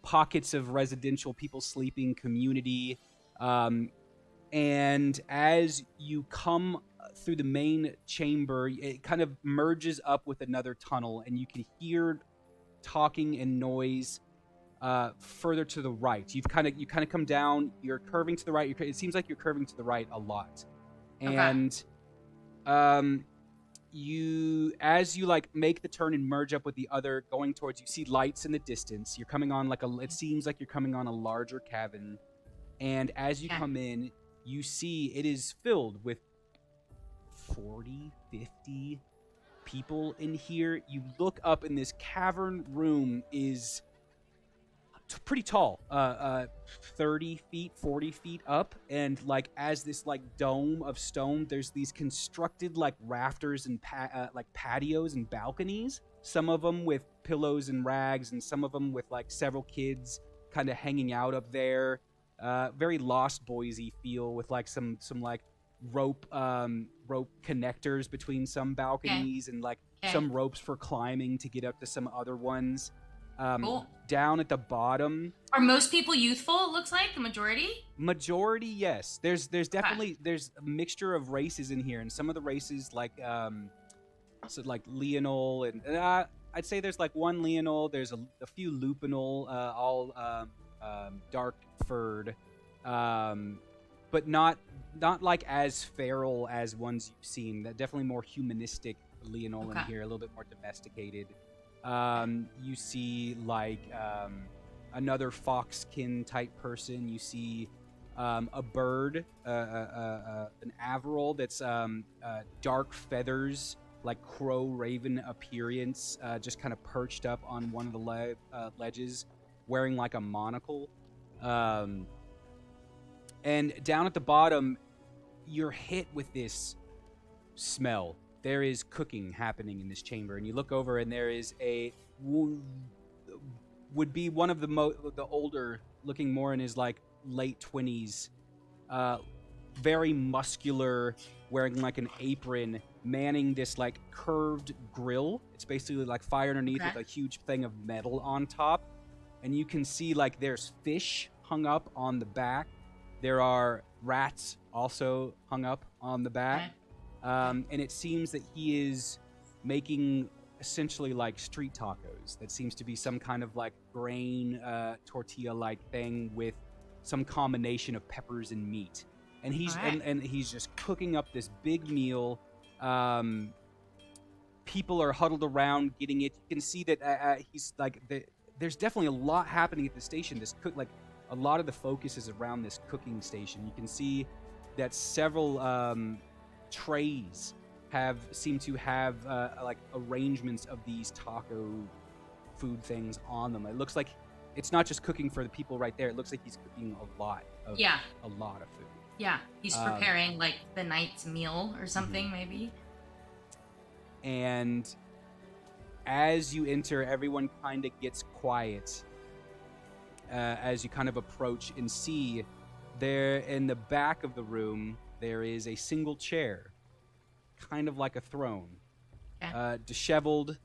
pockets of residential people sleeping community. And as you come through the main chamber, it kind of merges up with another tunnel, and you can hear talking and noise further to the right. You kind of come down. You're curving to the right. It seems like you're curving to the right a lot. And as you like make the turn and merge up with the other going towards, you see lights in the distance. You're coming on it seems like you're coming on a larger cabin. And as you come in, you see it is filled with 40, 50 people in here. You look up, and this cavern room is pretty tall, 30 feet, 40 feet up, and like as this like dome of stone, there's these constructed like rafters and like patios and balconies, some of them with pillows and rags, and some of them with like several kids kind of hanging out up there. Very Lost Boysy feel, with like some like rope connectors between some balconies, and like some ropes for climbing to get up to some other ones. Cool. Down at the bottom, are most people youthful? It looks like the majority. Yes. There's definitely there's a mixture of races in here, and some of the races like like Leonol, and I'd say there's like one Leonol. There's a few Lupinol, all dark furred, but not like as feral as ones you've seen. That definitely more humanistic Leonol in here, a little bit more domesticated. You see like another foxkin type person. You see a bird, an averil that's dark feathers, like crow raven appearance, just kind of perched up on one of the ledges, wearing like a monocle. And down at the bottom, you're hit with this smell. There is cooking happening in this chamber, and you look over, and there is would be one of the older, looking more in his like late 20s, very muscular, wearing like an apron, manning this like curved grill. It's basically like fire underneath with a huge thing of metal on top, and you can see like there's fish hung up on the back. There are rats also hung up on the back. And it seems that he is making essentially like street tacos. That seems to be some kind of like grain tortilla-like thing with some combination of peppers and meat. And he's and he's just cooking up this big meal. People are huddled around getting it. You can see that he's like there's definitely a lot happening at the station. This cook like a lot of the focus is around this cooking station. You can see that several trays seem to have like arrangements of these taco food things on them. It looks like it's not just cooking for the people right there. It looks like he's cooking a lot of food. Yeah, he's preparing like the night's meal or something, maybe. And as you enter, everyone kind of gets quiet as you kind of approach and see there in the back of the room, there is a single chair, kind of like a throne, disheveled,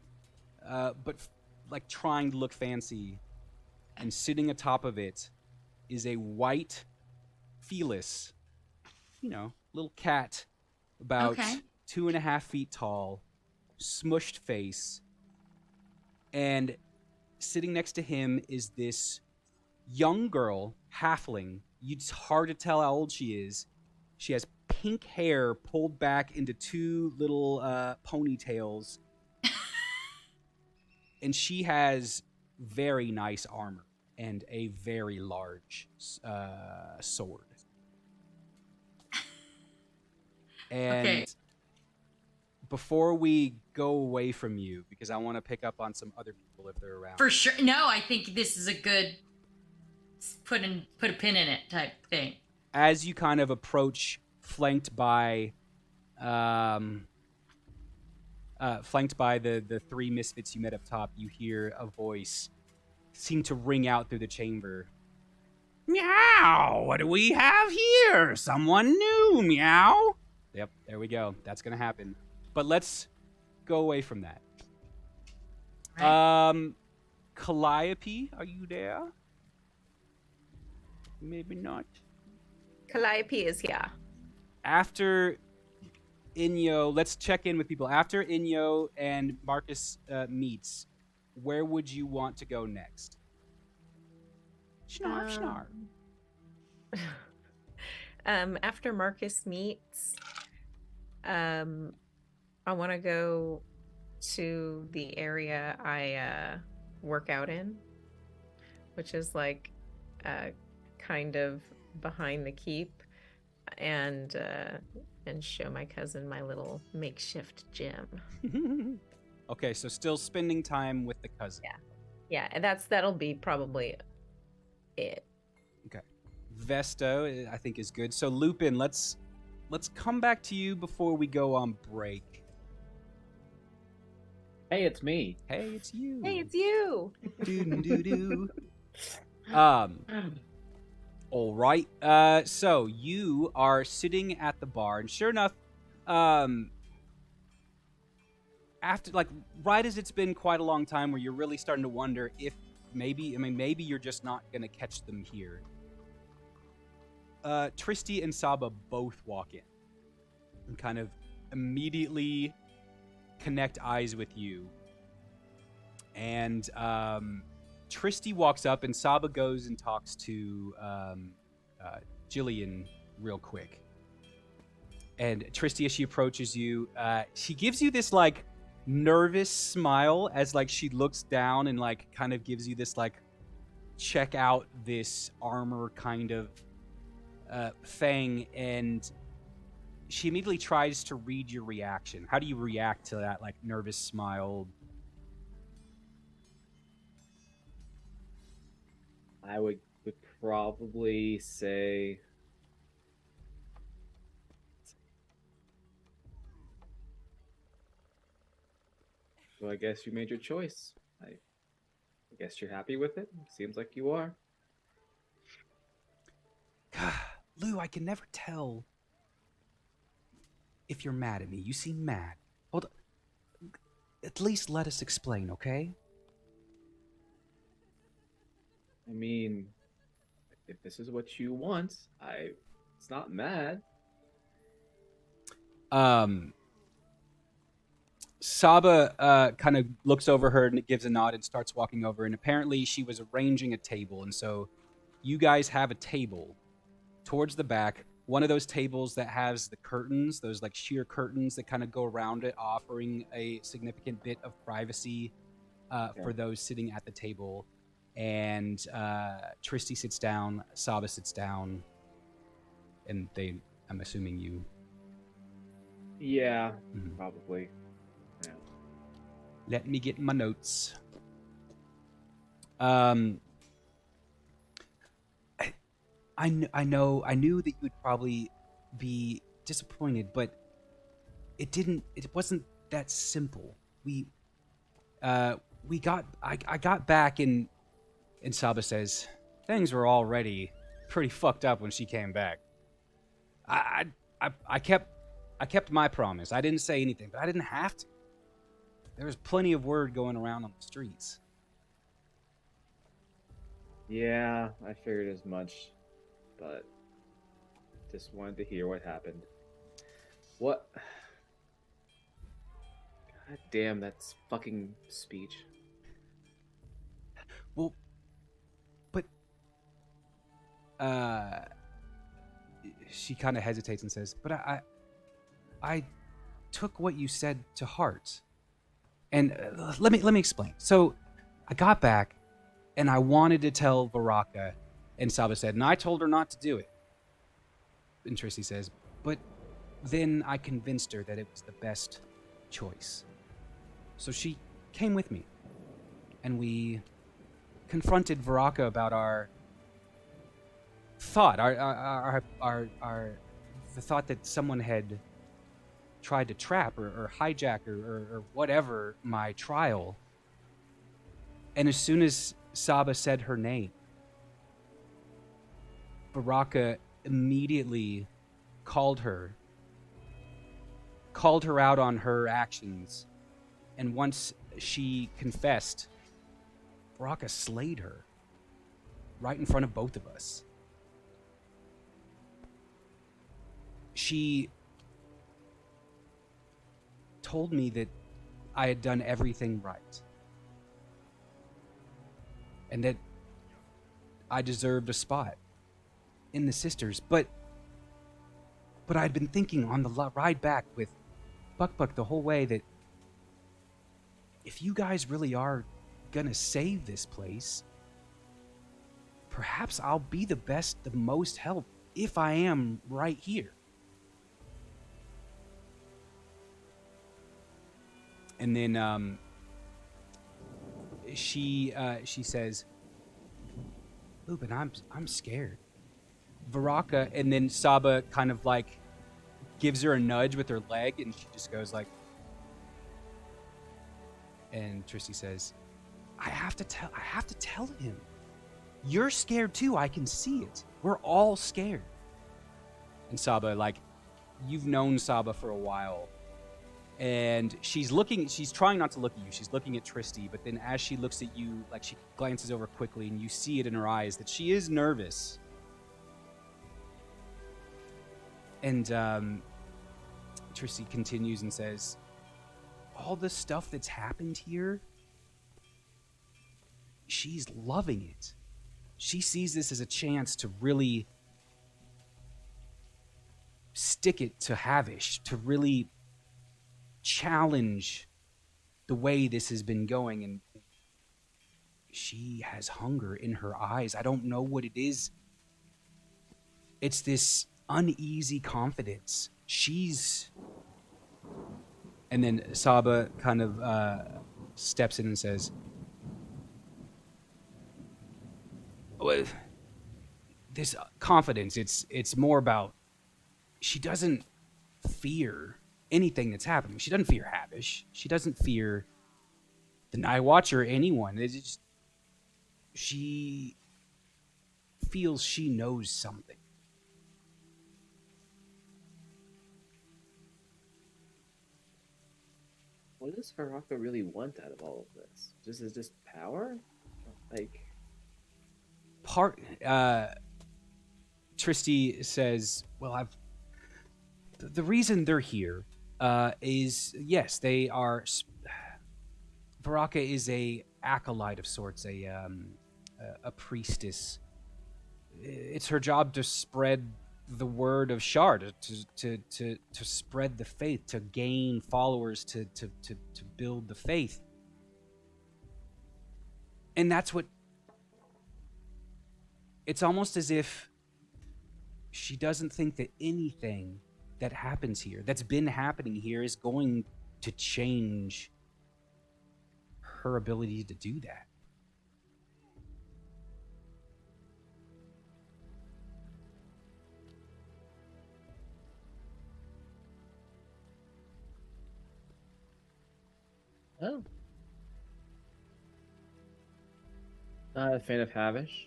but like trying to look fancy. And sitting atop of it is a white Felis, little cat, about 2.5 feet tall, smushed face. And sitting next to him is this young girl, halfling. It's hard to tell how old she is. She has pink hair pulled back into 2 little ponytails. And she has very nice armor and a very large sword. And before we go away from you, because I want to pick up on some other people if they're around. For sure. No, I think this is a good put a pin in it type thing. As you kind of approach, flanked by the 3 misfits you met up top, you hear a voice seem to ring out through the chamber. Meow! What do we have here? Someone new, meow! Yep, there we go. That's gonna happen. But let's go away from that. Right. Calliope, are you there? Maybe not. Calliope is here. After Inyo, let's check in with people. After Inyo and Marcus meets, where would you want to go next? Snarf. After Marcus meets, I want to go to the area I work out in, which is like kind of behind the keep, and show my cousin my little makeshift gym. Okay, so still spending time with the cousin. Yeah, and that'll be probably it. Okay. Vesto, I think, is good. So Lupin, let's come back to you before we go on break. Hey, it's me. Hey, it's you. Hey, it's you. Doo-doo-doo-doo. All right. So you are sitting at the bar, and sure enough, after right as it's been quite a long time, where you're really starting to wonder if maybe you're just not gonna catch them here. Tristy and Saba both walk in and kind of immediately connect eyes with you. And Tristy walks up, and Saba goes and talks to Jillian real quick. And Tristy, as she approaches you, she gives you this nervous smile as she looks down and kind of gives you this check out this armor kind of thing, and she immediately tries to read your reaction. How do you react to that nervous smile? I would probably say So I guess you made your choice. I guess you're happy with it. Seems like you are. Lou, I can never tell if you're mad at me. You seem mad. Hold on. At least let us explain, okay? I mean, if this is what you want, it's not mad. Saba kind of looks over her and gives a nod and starts walking over. And apparently she was arranging a table. And so you guys have a table towards the back. One of those tables that has the curtains, those like sheer curtains that kind of go around it, offering a significant bit of privacy for those sitting at the table. And Tristy sits down, Saba sits down, and I'm assuming you. Yeah, probably. Yeah. Let me get my notes. I knew that you would probably be disappointed, but it wasn't that simple. I got back and Saba says, things were already pretty fucked up when she came back. I kept my promise. I didn't say anything, but I didn't have to. There was plenty of word going around on the streets. Yeah, I figured as much, but just wanted to hear what happened. What? God damn, that's fucking speech. Well, but she kind of hesitates and says, "But I took what you said to heart." And let me explain. So I got back, and I wanted to tell Baraka, and Saba said, and I told her not to do it. And Tristy says, but then I convinced her that it was the best choice. So she came with me, and we confronted Baraka about our thought, the thought that someone had tried to trap or hijack or whatever my trial. And as soon as Saba said her name, Baraka immediately called her out on her actions. And once she confessed, Baraka slayed her right in front of both of us. She told me that I had done everything right. And that I deserved a spot in the Sisters. But I'd been thinking on the ride back with Buck the whole way that if you guys really are gonna save this place, perhaps I'll be the most help if I am right here. And then she says, Lupin, I'm scared. Baraka, and then Saba kind of like gives her a nudge with her leg, and she just goes like, and Tristy says, I have to tell him. You're scared too, I can see it. We're all scared. And Saba, like, you've known Saba for a while. And she's trying not to look at you. She's looking at Tristy, but then as she looks at you, like she glances over quickly and you see it in her eyes that she is nervous. And Tristy continues and says, all the stuff that's happened here, she's loving it. She sees this as a chance to really stick it to Havish, to really challenge the way this has been going, and she has hunger in her eyes. I don't know what it is. It's this uneasy confidence. And then Saba kind of steps in and says, well, this confidence, it's more about she doesn't fear anything that's happening. She doesn't fear Havish. She doesn't fear the Night Watcher or anyone. It's just, she feels she knows something. What does Baraka really want out of all of this? Just power? Like, Tristy says, well, the reason they're here is, yes, they are. Baraka is a acolyte of sorts, a priestess. It's her job to spread the word of Shar, to spread the faith, to gain followers, to build the faith. And that's what... It's almost as if she doesn't think that anything that happens here, that's been happening here, is going to change her ability to do that. oh. Not a fan of Havish.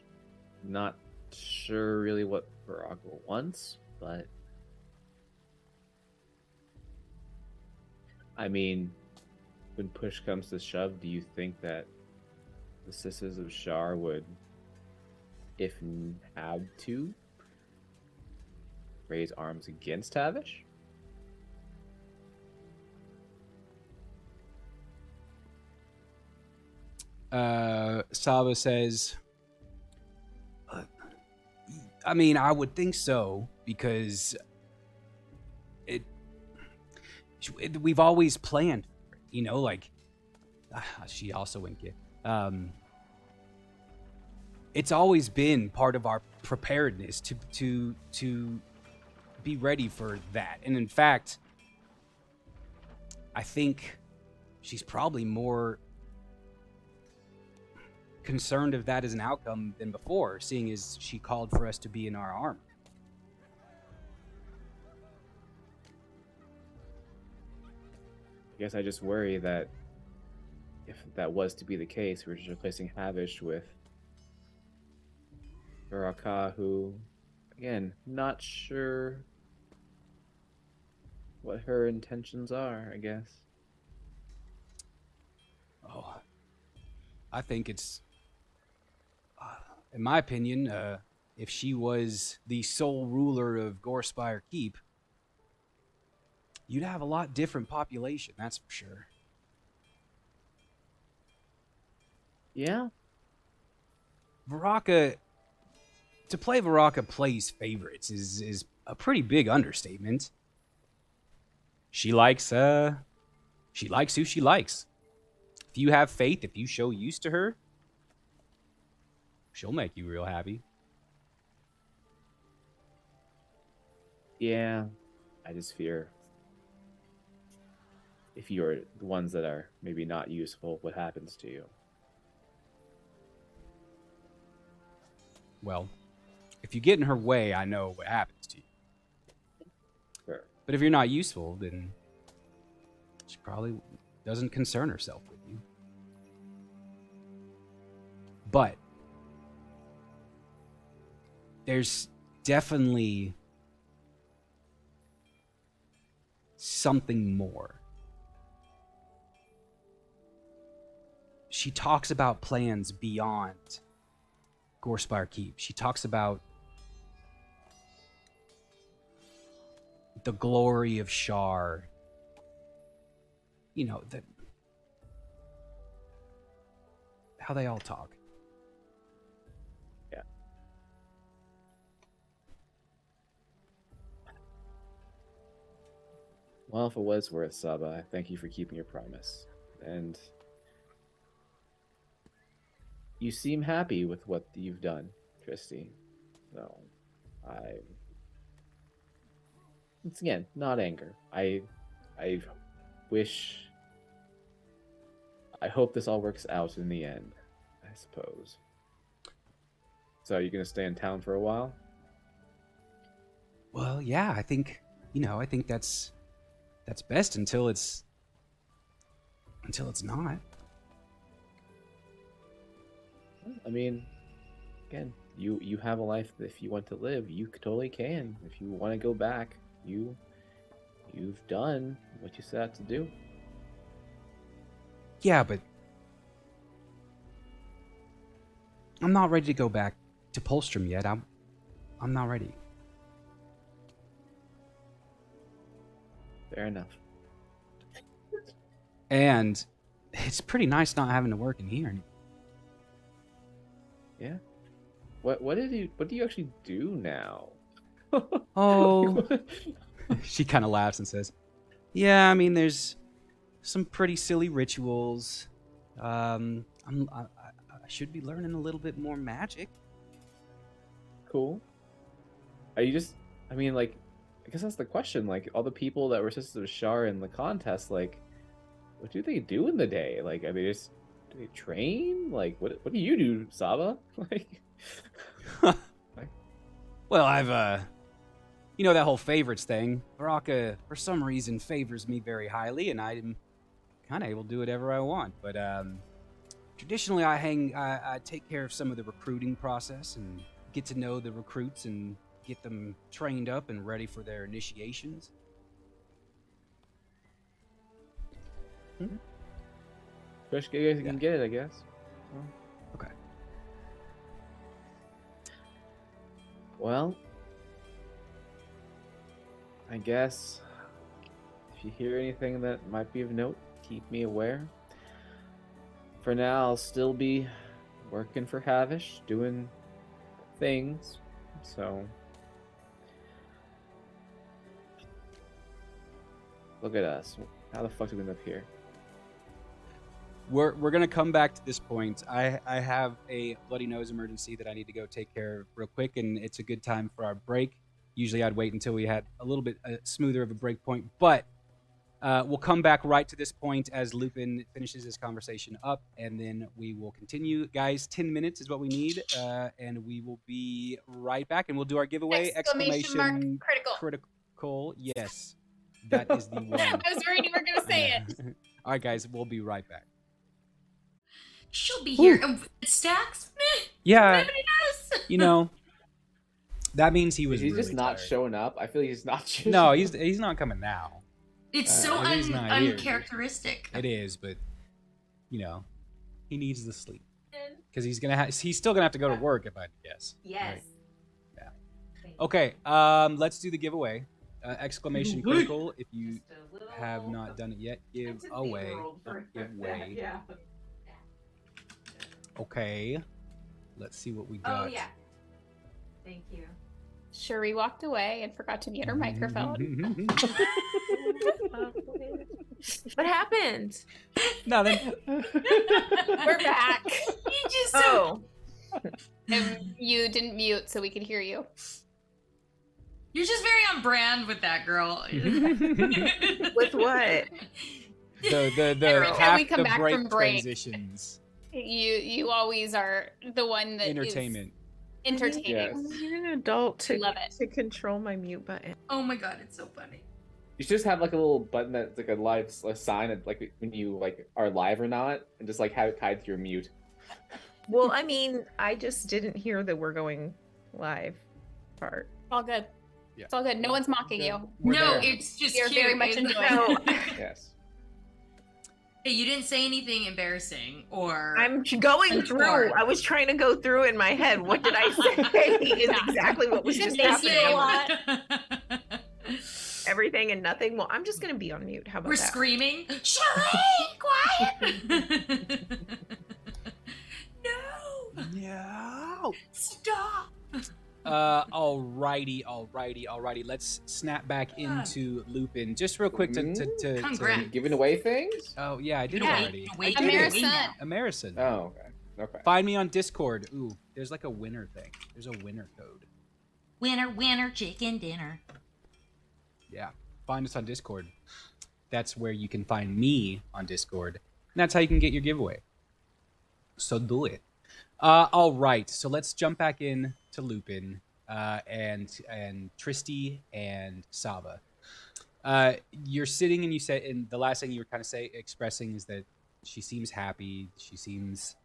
Not sure really what Baraka wants, but I mean, when push comes to shove, do you think that the Sisters of Shar would, if had to, raise arms against Havish? Saba says, I mean, I would think so, because we've always planned, you know, like, she also went get, it's always been part of our preparedness to be ready for that. And in fact, I think she's probably more concerned of that as an outcome than before, seeing as she called for us to be in our armor. I guess I just worry that if that was to be the case, we're just replacing Havish with Baraka, who, again, not sure what her intentions are, I guess. Oh, I think it's, in my opinion, if she was the sole ruler of Gorespire Keep, you'd have a lot different population, that's for sure. Yeah? Baraka, to play Baraka plays favorites is a pretty big understatement. She likes who she likes. If you have faith, if you show use to her, she'll make you real happy. Yeah. I just fear if you're the ones that are maybe not useful, what happens to you? Well, if you get in her way, I know what happens to you. Sure. But if you're not useful, then she probably doesn't concern herself with you. But there's definitely something more. She talks about plans beyond Gorespire Keep. She talks about the glory of Shar. You know, how they all talk. Yeah. Well, for what it's worth, Saba, thank you for keeping your promise. And you seem happy with what you've done, Tristy. So, once again, not anger. I wish... I hope this all works out in the end, I suppose. So, you're going to stay in town for a while? Well, yeah, I think that's best until it's not. I mean, again, you have a life that if you want to live, you totally can. If you want to go back, you've done what you set out to do. Yeah, but I'm not ready to go back to Polstrom yet. I'm not ready. Fair enough. And it's pretty nice not having to work in here anymore. Yeah. What do you actually do now? Oh. She kind of laughs and says, "Yeah, I mean, there's some pretty silly rituals. I should be learning a little bit more magic." Cool. Are you just? I mean, like, I guess that's the question. Like, all the people that were sisters of Shar in the contest, like, what do they do in the day? Like, do they train? Like, what do you do, Saba? Like, Well, I've you know that whole favorites thing. Baraka, for some reason, favors me very highly, and I'm kind of able to do whatever I want. But traditionally, I take care of some of the recruiting process and get to know the recruits and get them trained up and ready for their initiations. best you guys can get it, I guess. Okay. Well, I guess if you hear anything that might be of note, keep me aware. For now, I'll still be working for Havish, doing things. So, look at us. How the fuck did we end up here? We're gonna come back to this point. I have a bloody nose emergency that I need to go take care of real quick, and it's a good time for our break. Usually I'd wait until we had a little bit smoother of a break point, but we'll come back right to this point as Lupin finishes his conversation up, and then we will continue. Guys, 10 minutes is what we need, and we will be right back, and we'll do our giveaway. Exclamation mark, critical. Critical, yes. That is the one. I was worried you were going to say it. All right, guys, we'll be right back. She'll be here. Stacks? Yeah, you know, that means he was Is he really just not tired. showing up? I feel like he's not showing No, up. he's not coming now. It's so he's not here. uncharacteristic. It is, but you know, he needs the sleep because he's still gonna have to go to work if I had to guess. Yes. Right? Yeah. Okay. Let's do the giveaway. Exclamation critical if you have not done it yet. Give away. Give away. Yeah. Okay. Let's see what we got. Oh yeah. Thank you. Shuri walked away and forgot to mute her microphone. What happened? Nothing. We're back. You just And you didn't mute so we could hear you. You're just very on brand with that girl. With what? The Every time half we come the back break from break. transitions. You always are the one that Entertainment. is entertaining. Yes. You're an adult to Love it. to control my mute button. Oh my god, it's so funny. You should just have like a little button that's like a sign of, like when you like are live or not, and just like have it tied to your mute. Well, I mean, I just didn't hear that we're going live part. All good. Yeah. It's all good. No one's mocking you. We're no, there. it's just You're cute. very much It's- enjoying it. Yes. Hey, you didn't say anything embarrassing or I'm going through. I was trying to go through in my head. What did I say? Is exactly what was just Thank you a happening. lot. Everything and nothing. Well, I'm just gonna be on mute. How about We're that? screaming. Shuri, quiet. No, No. stop. Alrighty. Let's snap back into Lupin just real quick to Congrats. Giving away things? Oh yeah, I did Yeah. it already. Wait, American. American. Oh, okay. Okay. Find me on Discord. Ooh, there's like a winner thing. There's a winner code. Winner, chicken dinner. Yeah. Find us on Discord. That's where you can find me on Discord. And that's how you can get your giveaway. So do it. All right. So let's jump back in to Lupin and Tristy and Saba. You're sitting and you say, and the last thing you were kind of expressing is that she seems happy. She seems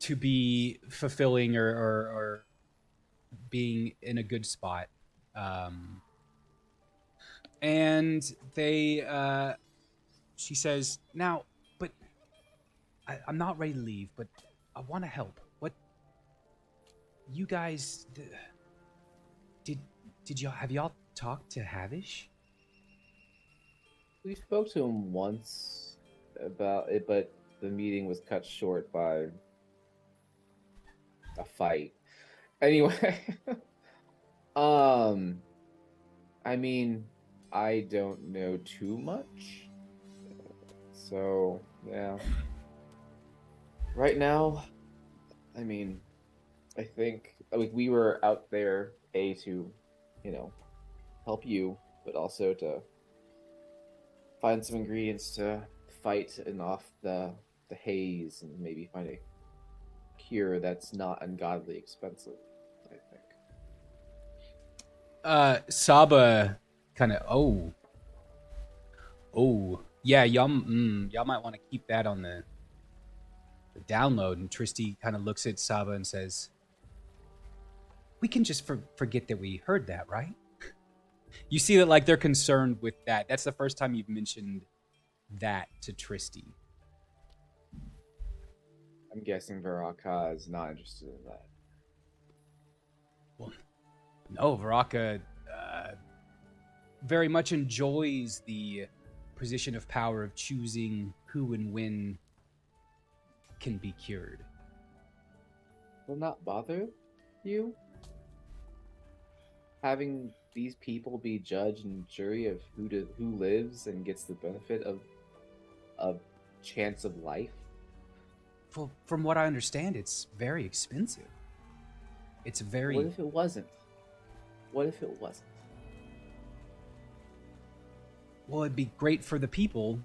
to be fulfilling or being in a good spot. And she says, now, but I'm not ready to leave, but I want to help. What, you guys, have y'all talked to Havish? We spoke to him once about it, but the meeting was cut short by a fight. Anyway, I mean, I don't know too much. So, yeah. Right now, I mean, I think we were out there to, help you, but also to find some ingredients to fight and off the haze and maybe find a cure that's not ungodly expensive, I think. Saba kind of, yeah, y'all might want to keep that on the download. And Tristy kind of looks at Saba and says, we can just forget that we heard that, right? You see that like they're concerned with that. That's the first time you've mentioned that to Tristy. I'm guessing Varaka is not interested in that. Well, no, Varaka very much enjoys the position of power of choosing who and when can be cured. Will not bother you having these people be judge and jury of who lives and gets the benefit of a chance of life? Well, from what I understand, it's very expensive. It's very... What if it wasn't? What if it wasn't? Well, it'd be great for the people.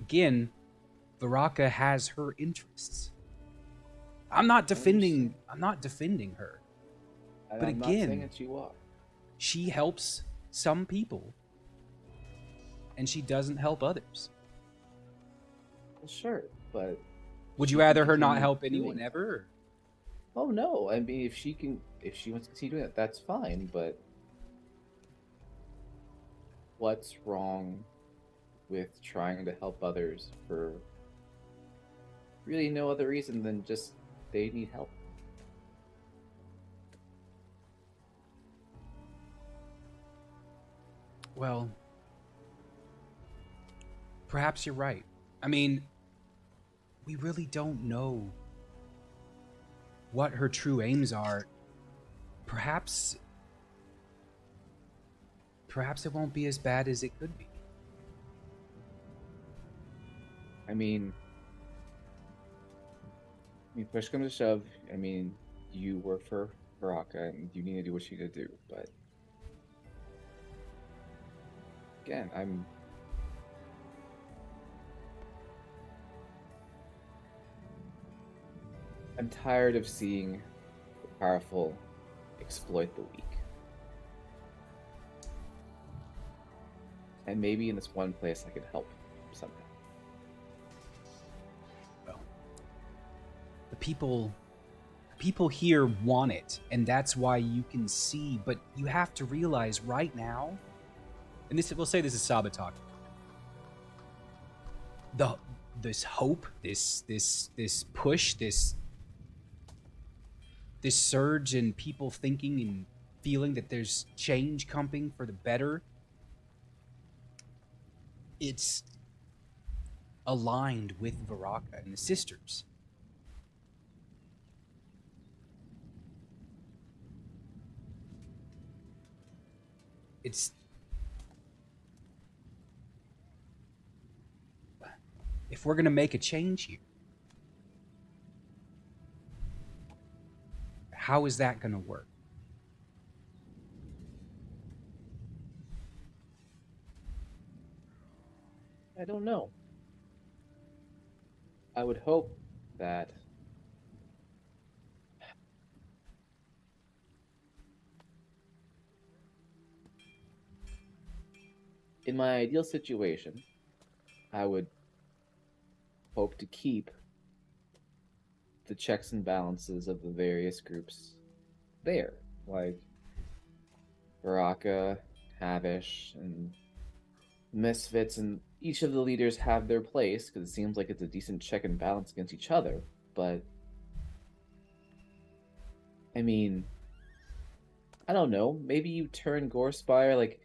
Again, Varaka has her interests. I'm not defending her. And But I'm again, not saying that you are. She helps some people, and she doesn't help others. Well, sure, but would she you can rather her not continue help doing anyone it. ever? Oh no! I mean, if she wants to continue doing it, that's fine. But what's wrong with trying to help others for really no other reason than just they need help? Well, perhaps you're right. I mean, we really don't know what her true aims are. Perhaps it won't be as bad as it could be. I mean, push comes to shove. I mean, you work for Baraka, and you need to do what you need to do. But again, I'm tired of seeing the powerful exploit the weak. And maybe in this one place I could help somehow. Well, the people here want it, and that's why you can see, but you have to realize right now, and we'll say this is Saba talk. This hope, this push, this surge in people thinking and feeling that there's change coming for the better, it's aligned with Varaka and the sisters. If we're going to make a change here, how is that going to work? I don't know. I would hope that in my ideal situation, I would hope to keep the checks and balances of the various groups there. Like Baraka, Havish, and Misfits, and each of the leaders have their place because it seems like it's a decent check and balance against each other. But I mean, I don't know. Maybe you turn Gorespire, like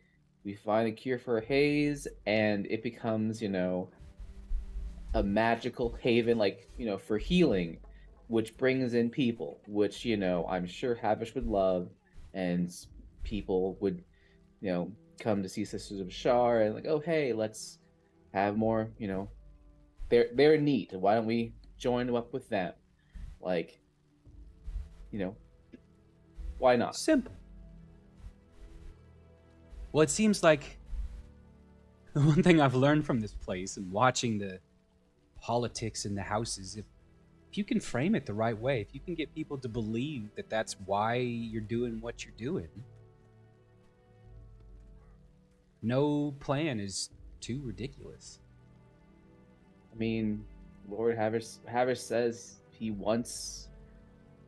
we find a cure for a haze, and it becomes, a magical haven, like, for healing, which brings in people, which, I'm sure Havish would love, and people would, come to see Sisters of Shar and like, oh hey, let's have more, they're neat. Why don't we join up with them? Like, why not? Simple. Well, it seems like the one thing I've learned from this place and watching the politics in the houses, if you can frame it the right way, if you can get people to believe that that's why you're doing what you're doing, no plan is too ridiculous. I mean, Lord Havish says he wants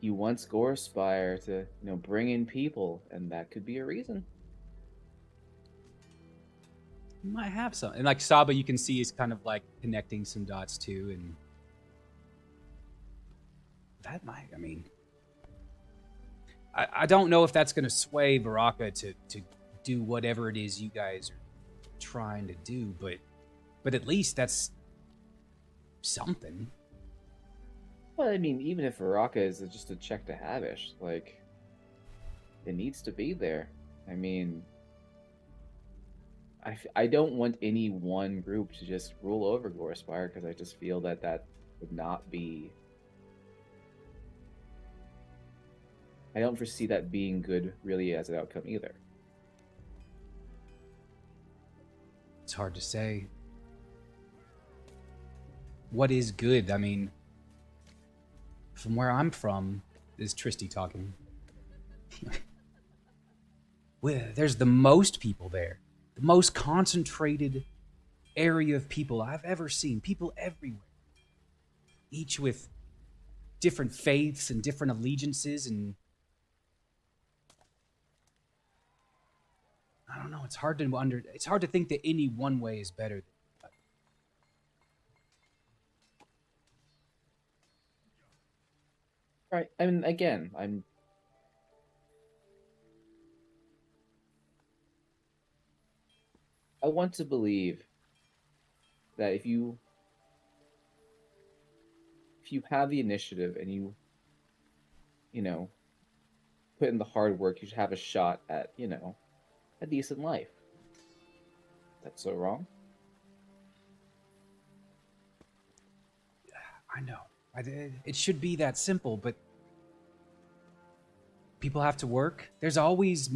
Gorespire to, bring in people, and that could be a reason. You might have some. And like Saba, you can see is kind of like connecting some dots too, and that might, I don't know if that's going to sway Baraka to do whatever it is you guys are trying to do, but at least that's something. Well, I mean, even if Baraka is just a check to Havish, like, it needs to be there. I mean, I don't want any one group to just rule over Gorespire, because I just feel that would not be... I don't foresee that being good, really, as an outcome either. It's hard to say. What is good? I mean, from where I'm from, is Tristy talking. Well, there's the most people there. The most concentrated area of people I've ever seen. People everywhere. Each with different faiths and different allegiances, and I don't know, it's hard to think that any one way is better than the other. Right. I mean, again, I want to believe that if you have the initiative and you put in the hard work, you should have a shot at, a decent life. That's so wrong. I know. It should be that simple, but people have to work. There's always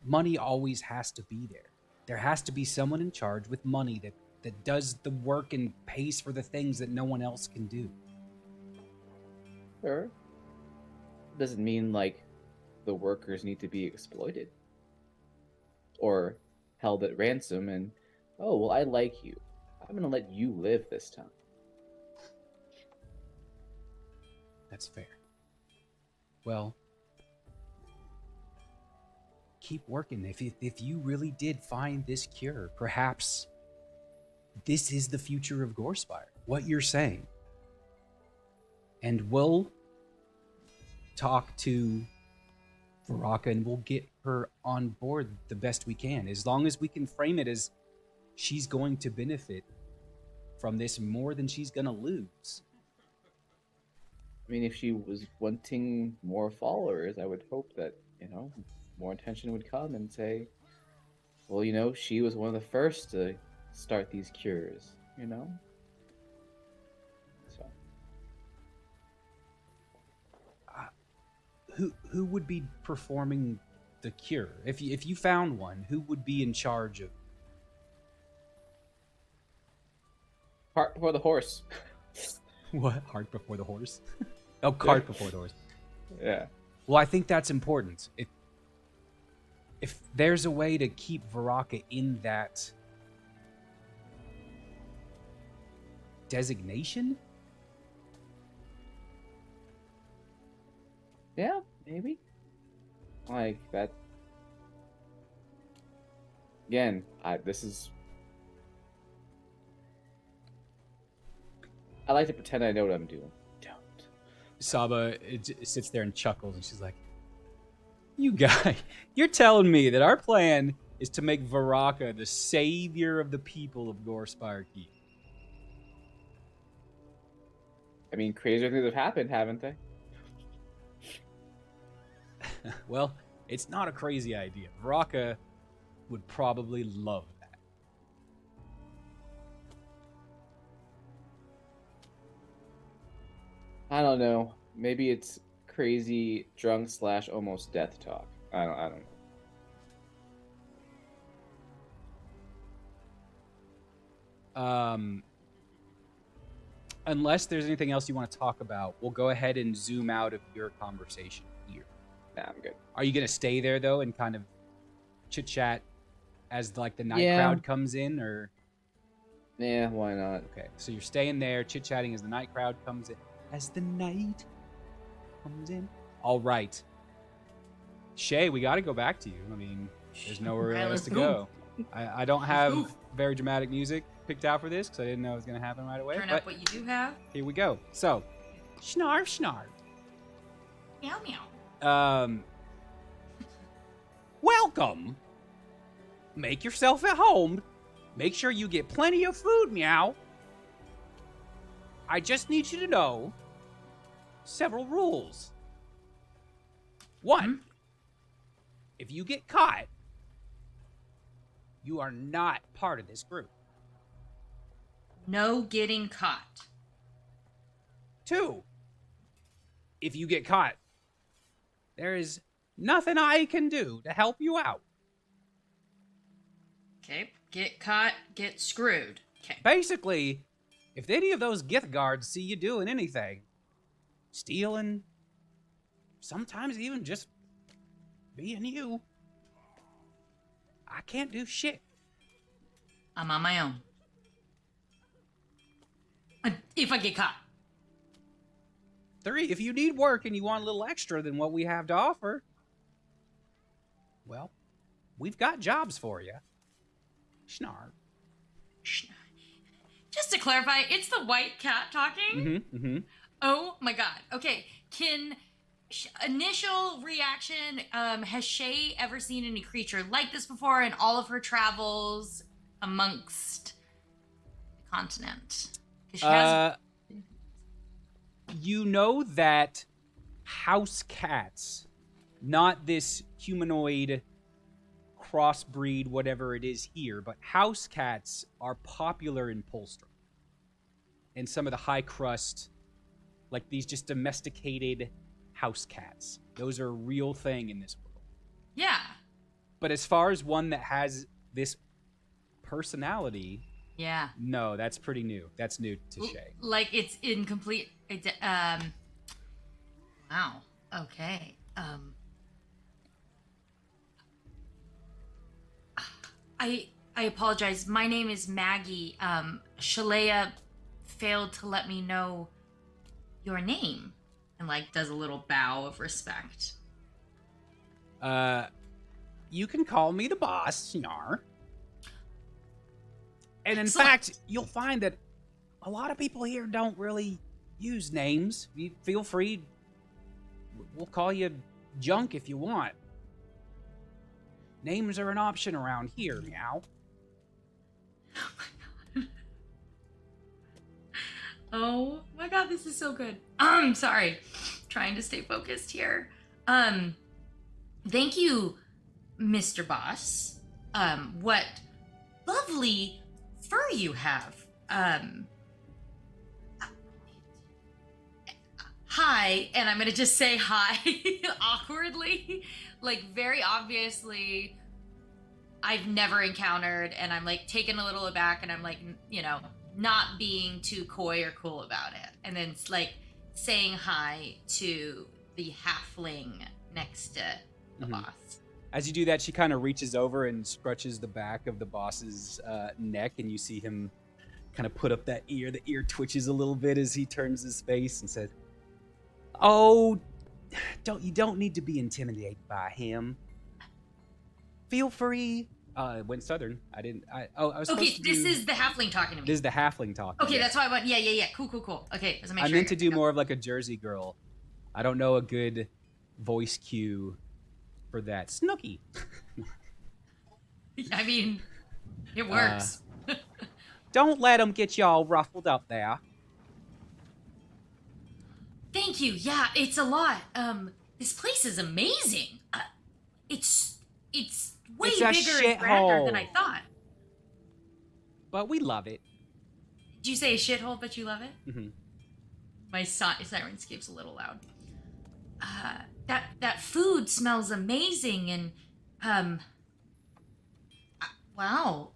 money always has to be there. There has to be someone in charge with money that does the work and pays for the things that no one else can do. Sure. Doesn't mean like the workers need to be exploited or held at ransom and, oh, well, I like you, I'm gonna let you live this time. That's fair. Well, keep working. If you really did find this cure, perhaps this is the future of Gorespire, what you're saying. And we'll talk to Baraka and we'll get her on board the best we can, as long as we can frame it as she's going to benefit from this more than she's going to lose. I mean, if she was wanting more followers, I would hope that, more attention would come and say, well, she was one of the first to start these cures, So. Who would be performing the cure? If you found one, who would be in charge of? Cart before the horse. What? Cart before the horse? Oh, cart before the horse. Yeah. Well, I think that's important. If there's a way to keep Baraka in that designation, Yeah, maybe. Like that. Again, I like to pretend I know what I'm doing. Don't. Saba sits there and chuckles, and she's like, "You guy, you're telling me that our plan is to make Varaka the savior of the people of Gorespire Keep?" I mean, crazier things have happened, haven't they? Well, it's not a crazy idea. Varaka would probably love that. I don't know. Maybe it's crazy drunk / almost death talk. I don't know. Unless there's anything else you want to talk about, we'll go ahead and zoom out of your conversation here. Nah, I'm good. Are you going to stay there, though, and kind of chit-chat as, like, the night Yeah. crowd comes in, or...? Yeah, why not? Okay, so you're staying there, chit-chatting as the night crowd comes in. As the night comes in? All right. Shey, we got to go back to you. I mean, there's nowhere else to go. I don't have very dramatic music picked out for this because I didn't know it was going to happen right away. Turn up what you do have. Here we go. So, snarf, snarf. Meow, meow. Welcome. Make yourself at home. Make sure you get plenty of food, meow. I just need you to know several rules. One, if you get caught, you are not part of this group. No getting caught. 2, if you get caught, there is nothing I can do to help you out. Okay. Get caught, get screwed. Okay. Basically, if any of those Gith guards see you doing anything, stealing, sometimes even just being you, I can't do shit. I'm on my own. If I get caught. 3, if you need work and you want a little extra than what we have to offer, well, we've got jobs for you. Snarf. Just to clarify, it's the white cat talking? Oh my god. Okay, initial reaction, has Shey ever seen any creature like this before in all of her travels amongst the continent? 'Cause she has... You know that house cats, not this humanoid crossbreed, whatever it is here, but house cats are popular in Polstrom. And some of the high crust, like these just domesticated house cats. Those are a real thing in this world. Yeah. But as far as one that has this personality, yeah, no, that's pretty new. That's new to Shey. Like it's incomplete. Wow. Okay. I apologize. My name is Maggie. Shalea failed to let me know your name, and like does a little bow of respect. You can call me the boss, Snar. And in Excellent. fact, you'll find that a lot of people here don't really use names. You feel free. We'll call you Junk if you want. Names are an option around here, meow. Oh my god, this is so good. Sorry. Trying to stay focused here. Thank you, Mr. Boss. What lovely fur you have. Hi, and I'm gonna just say hi awkwardly. Like, very obviously, I've never encountered, and I'm like taken a little aback, and I'm like, you know, not being too coy or cool about it. And then it's like saying hi to the halfling next to the boss. As you do that, she kind of reaches over and scratches the back of the boss's neck, and you see him kind of put up that ear. The ear twitches a little bit as he turns his face and says, "Oh, you don't need to be intimidated by him. Feel free. It went southern. I was supposed to this do... is the halfling talking to me. This is the halfling talking. Okay, that's why I went. Yeah. Cool. Okay, let's make sure. I meant to do more of like a Jersey girl. I don't know a good voice cue for that. Snooky. I mean, it works. Don't let them get y'all ruffled up there. Thank you. Yeah, it's a lot. This place is amazing. It's way It's a bigger and grander than I shithole. thought. But we love it. Did you say a shithole, but you love it? Mm-hmm. My Sirenscape's a little loud. That food smells amazing, and wow.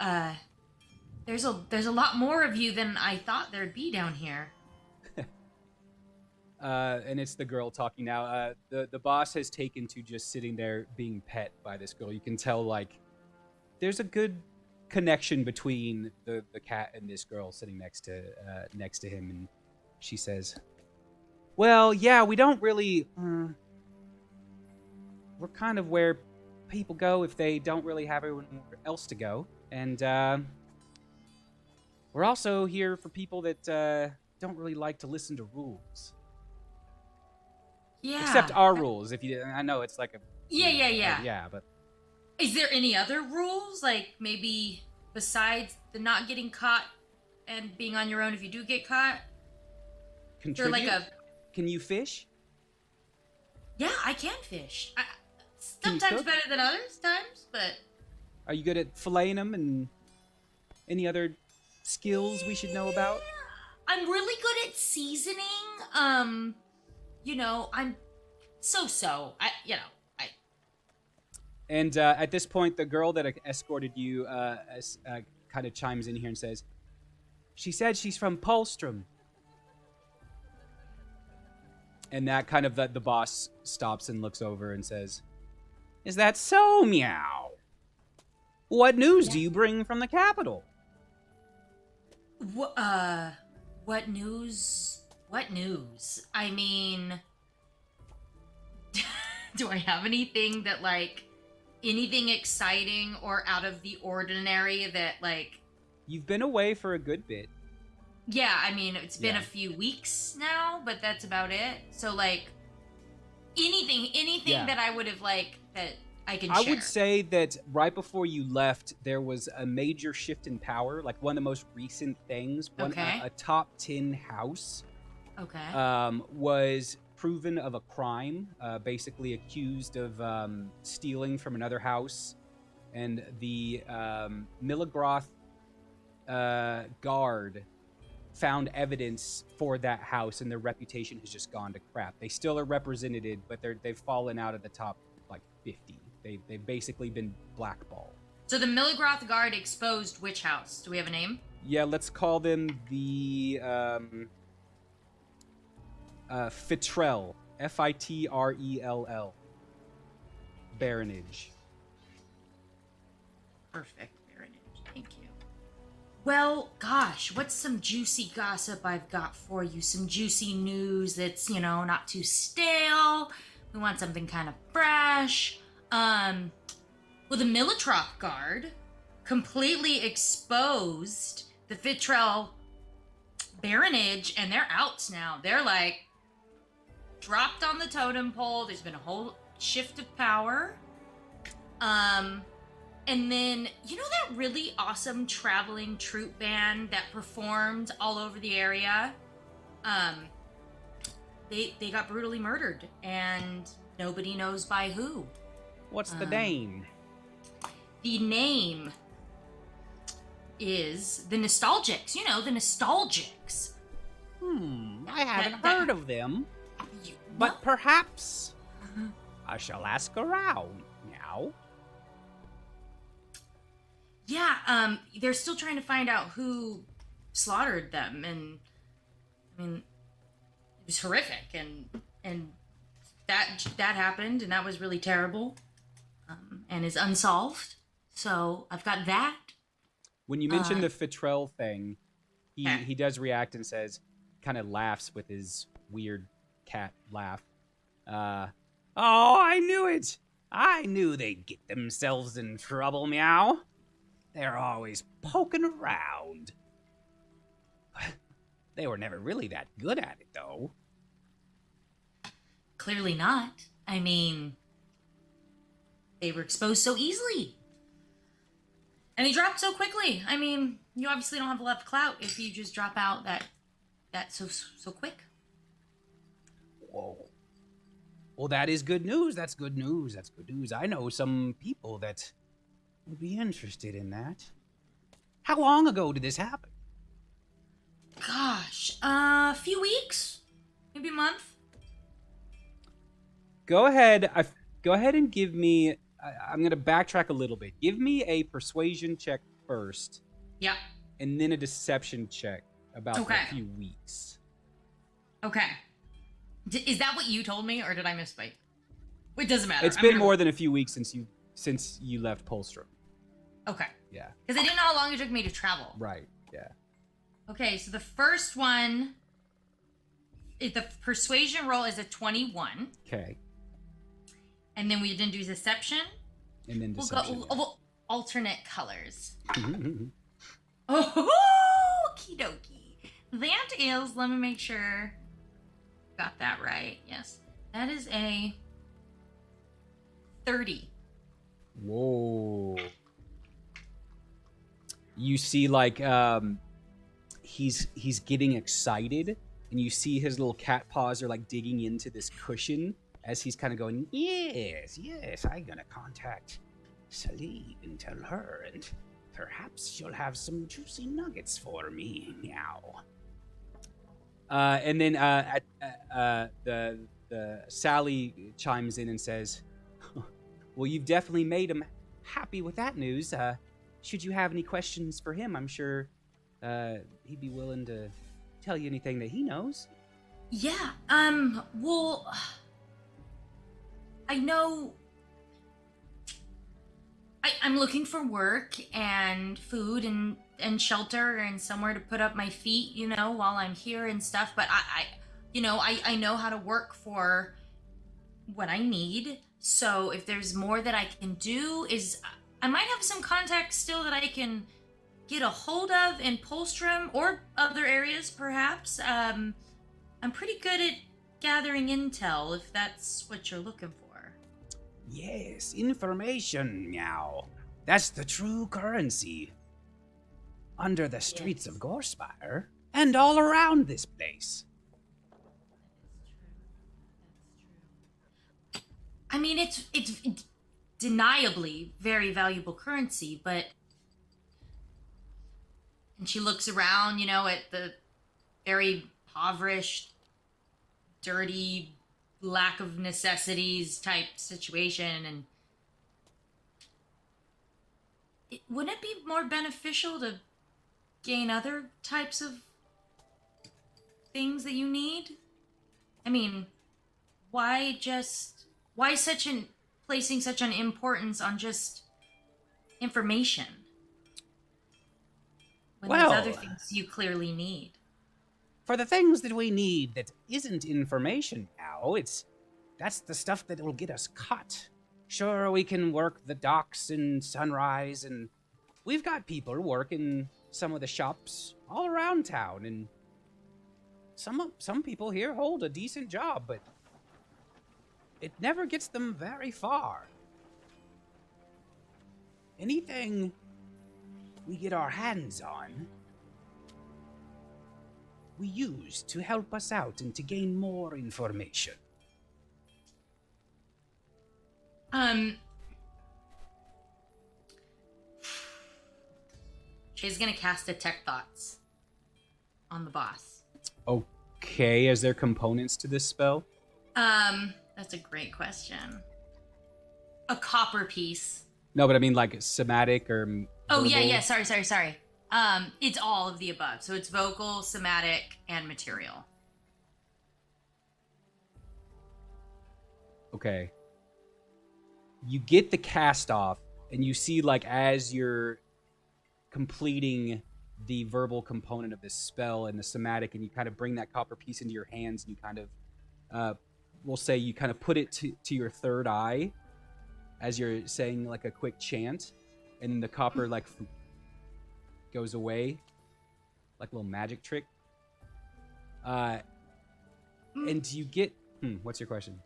There's a lot more of you than I thought there'd be down here. And it's the girl talking now. The boss has taken to just sitting there being pet by this girl. You can tell, like, there's a good connection between the cat and this girl sitting next to him. And she says, well, yeah, we don't really... we're kind of where people go if they don't really have anyone else to go. And we're also here for people that don't really like to listen to rules. Yeah. Except our rules. I know it's like a... Yeah. Yeah, but... Is there any other rules? Like, maybe besides the not getting caught and being on your own if you do get caught? Contribute? Like Can you fish? Yeah, I can fish. Can you Sometimes cook? better than others times, but... Are you good at filleting them and any other skills we should know about? I'm really good at seasoning. I'm so. And at this point, the girl that escorted you kind of chimes in here and says, she said she's from Polstrom. And that kind of the boss stops and looks over and says, is that so, meow? What news do you bring from the capital? What news? What news? I mean, do I have anything that, like, anything exciting or out of the ordinary that, like... You've been away for a good bit. Yeah, I mean, it's been a few weeks now, but that's about it. So, like, anything that I would have, like, that I can share. I would say that right before you left, there was a major shift in power, like one of the most recent things. A top 10 house was proven of a crime, basically accused of stealing from another house. And the Milligroth guard found evidence for that house, and their reputation has just gone to crap. They still are represented, but they've fallen out of the top, like, 50. They've basically been blackballed. So the Milligroth guard exposed which house? Do we have a name? Yeah, let's call them the Fitrell. Fitrell. Baronage. Perfect. Baronage. Thank you. Well, gosh, what's some juicy gossip I've got for you? Some juicy news that's, not too stale. We want something kind of fresh. Well, the Militrop guard completely exposed the Fitrell Baronage, and they're out now. They're, like, dropped on the totem pole. There's been a whole shift of power. And then, that really awesome traveling troupe band that performed all over the area? They got brutally murdered, and nobody knows by who. What's the name? The name is the Nostalgics. The Nostalgics. I haven't heard of them. But perhaps I shall ask around now. Yeah, they're still trying to find out who slaughtered them, and I mean, it was horrific, and that happened, and that was really terrible, and is unsolved. So I've got that. When you mention the Fitrell thing, he does react and says, kind of laughs with his weird cat laugh. Oh, I knew it. I knew they'd get themselves in trouble, Meow. They're always poking around. They were never really that good at it, though. Clearly not. I mean, they were exposed so easily. And they dropped so quickly. I mean, you obviously don't have a lot of clout if you just drop out that so quick. Whoa. Well, that is good news. That's good news. That's good news. I know some people that would be interested in that. How long ago did this happen? Gosh, a few weeks? Maybe a month? Go ahead. Go ahead and give me... I'm going to backtrack a little bit. Give me a persuasion check first. Yeah. And then a deception check about Okay. a few weeks. Okay. Is that what you told me, or did I misspeak? It doesn't matter. It's been more than a few weeks since you left Polstrom. Okay. Yeah. Because I didn't know how long it took me to travel. Right. Yeah. Okay, so the first one, the persuasion roll is a 21. Okay. And then we didn't do deception. And then deception. We'll alternate colors. Yeah. Oh, okie dokie. That is, let me make sure. Got that right. Yes. That is a 30. Whoa. You see, like, he's getting excited, and you see his little cat paws are like digging into this cushion as he's kind of going, yes, I'm gonna contact Celine and tell her, and perhaps she'll have some juicy nuggets for me. Meow. And then the Sally chimes in and says, well, you've definitely made him happy with that news. Should you have any questions for him, I'm sure he'd be willing to tell you anything that he knows. Yeah, well, I know I'm looking for work and food and shelter and somewhere to put up my feet, you know, while I'm here and stuff. But I know how to work for what I need. So if there's more that I can do, I might have some contacts still that I can get a hold of in Polstrom or other areas, perhaps. I'm pretty good at gathering intel, if that's what you're looking for. Yes, information, Meow. That's the true currency. Under the streets of Gorespire, and all around this place. I mean, it's deniably very valuable currency, but... And she looks around, you know, at the very impoverished, dirty, lack of necessities type situation, and wouldn't it be more beneficial to gain other types of things that you need? I mean, why placing such an importance on just information when there's other things you clearly need? For the things that we need that isn't information now, that's the stuff that will get us caught. Sure, we can work the docks in Sunrise, and we've got people working some of the shops all around town, and some people here hold a decent job, but it never gets them very far. Anything we get our hands on, we use to help us out and to gain more information. Shey's gonna cast Detect Thoughts on the boss. Okay, is there components to this spell? That's a great question. A copper piece. No, but I mean like somatic or Oh, verbal? yeah, sorry. It's all of the above. So it's vocal, somatic, and material. Okay. You get the cast off, and you see, like, as you're completing the verbal component of this spell and the somatic, and you kind of bring that copper piece into your hands, and you kind of we'll say you kind of put it to your third eye as you're saying like a quick chant, and then the copper like goes away, like a little magic trick. And you get what's your question?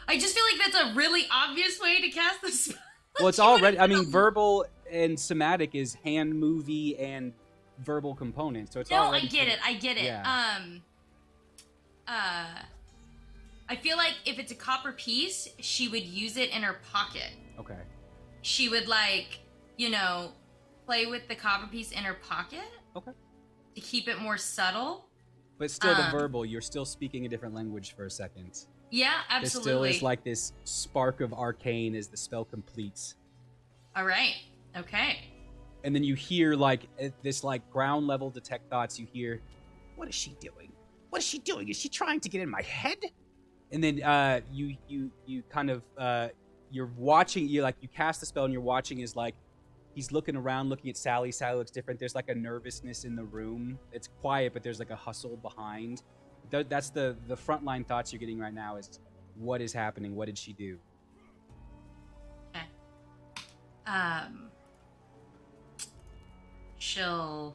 I just feel like that's a really obvious way to cast the spell. Well, it's already. I mean, verbal and somatic is hand movie and verbal components, so it's already. No, I get it. Yeah. I feel like if it's a copper piece, she would use it in her pocket. Okay. She would like, play with the copper piece in her pocket. Okay. To keep it more subtle. But still, the verbal, you're still speaking a different language for a second. Yeah, absolutely. There still is like this spark of arcane as the spell completes. All right. Okay. And then you hear like this like ground level detect thoughts. You hear, what is she doing? What is she doing? Is she trying to get in my head? And then you kind of you're watching. You cast the spell and you're watching is like he's looking around, looking at Sally. Sally looks different. There's like a nervousness in the room. It's quiet, but there's like a hustle behind. That's the frontline thoughts you're getting right now is what is happening? What did she do? Okay. She'll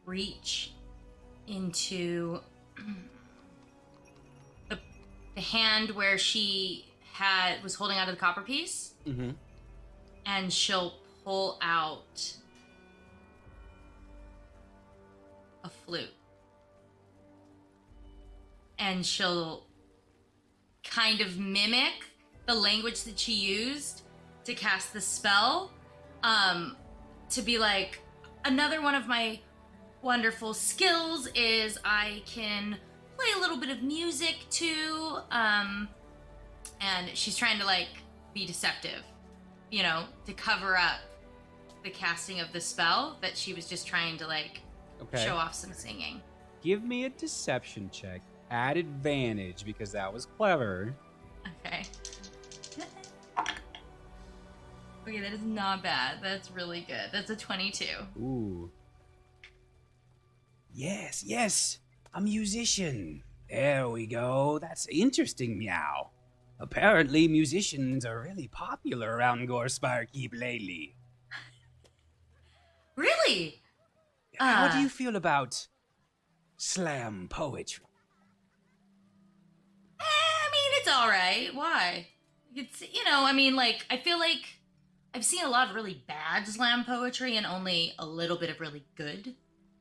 reach into the hand where she was holding out of the copper piece, and she'll pull out a flute, and she'll kind of mimic the language that she used to cast the spell, to be like, another one of my wonderful skills is I can play a little bit of music too, and she's trying to like be deceptive, to cover up the casting of the spell that she was just trying to like show off some singing. Give me a deception check at advantage because that was clever. Okay. Okay, that is not bad. That's really good. That's a 22. Ooh. Yes. A musician. There we go. That's interesting, Meow. Apparently, musicians are really popular around Gorespire Keep lately. Really? How do you feel about slam poetry? I mean, it's all right. Why? It's, I feel like I've seen a lot of really bad slam poetry and only a little bit of really good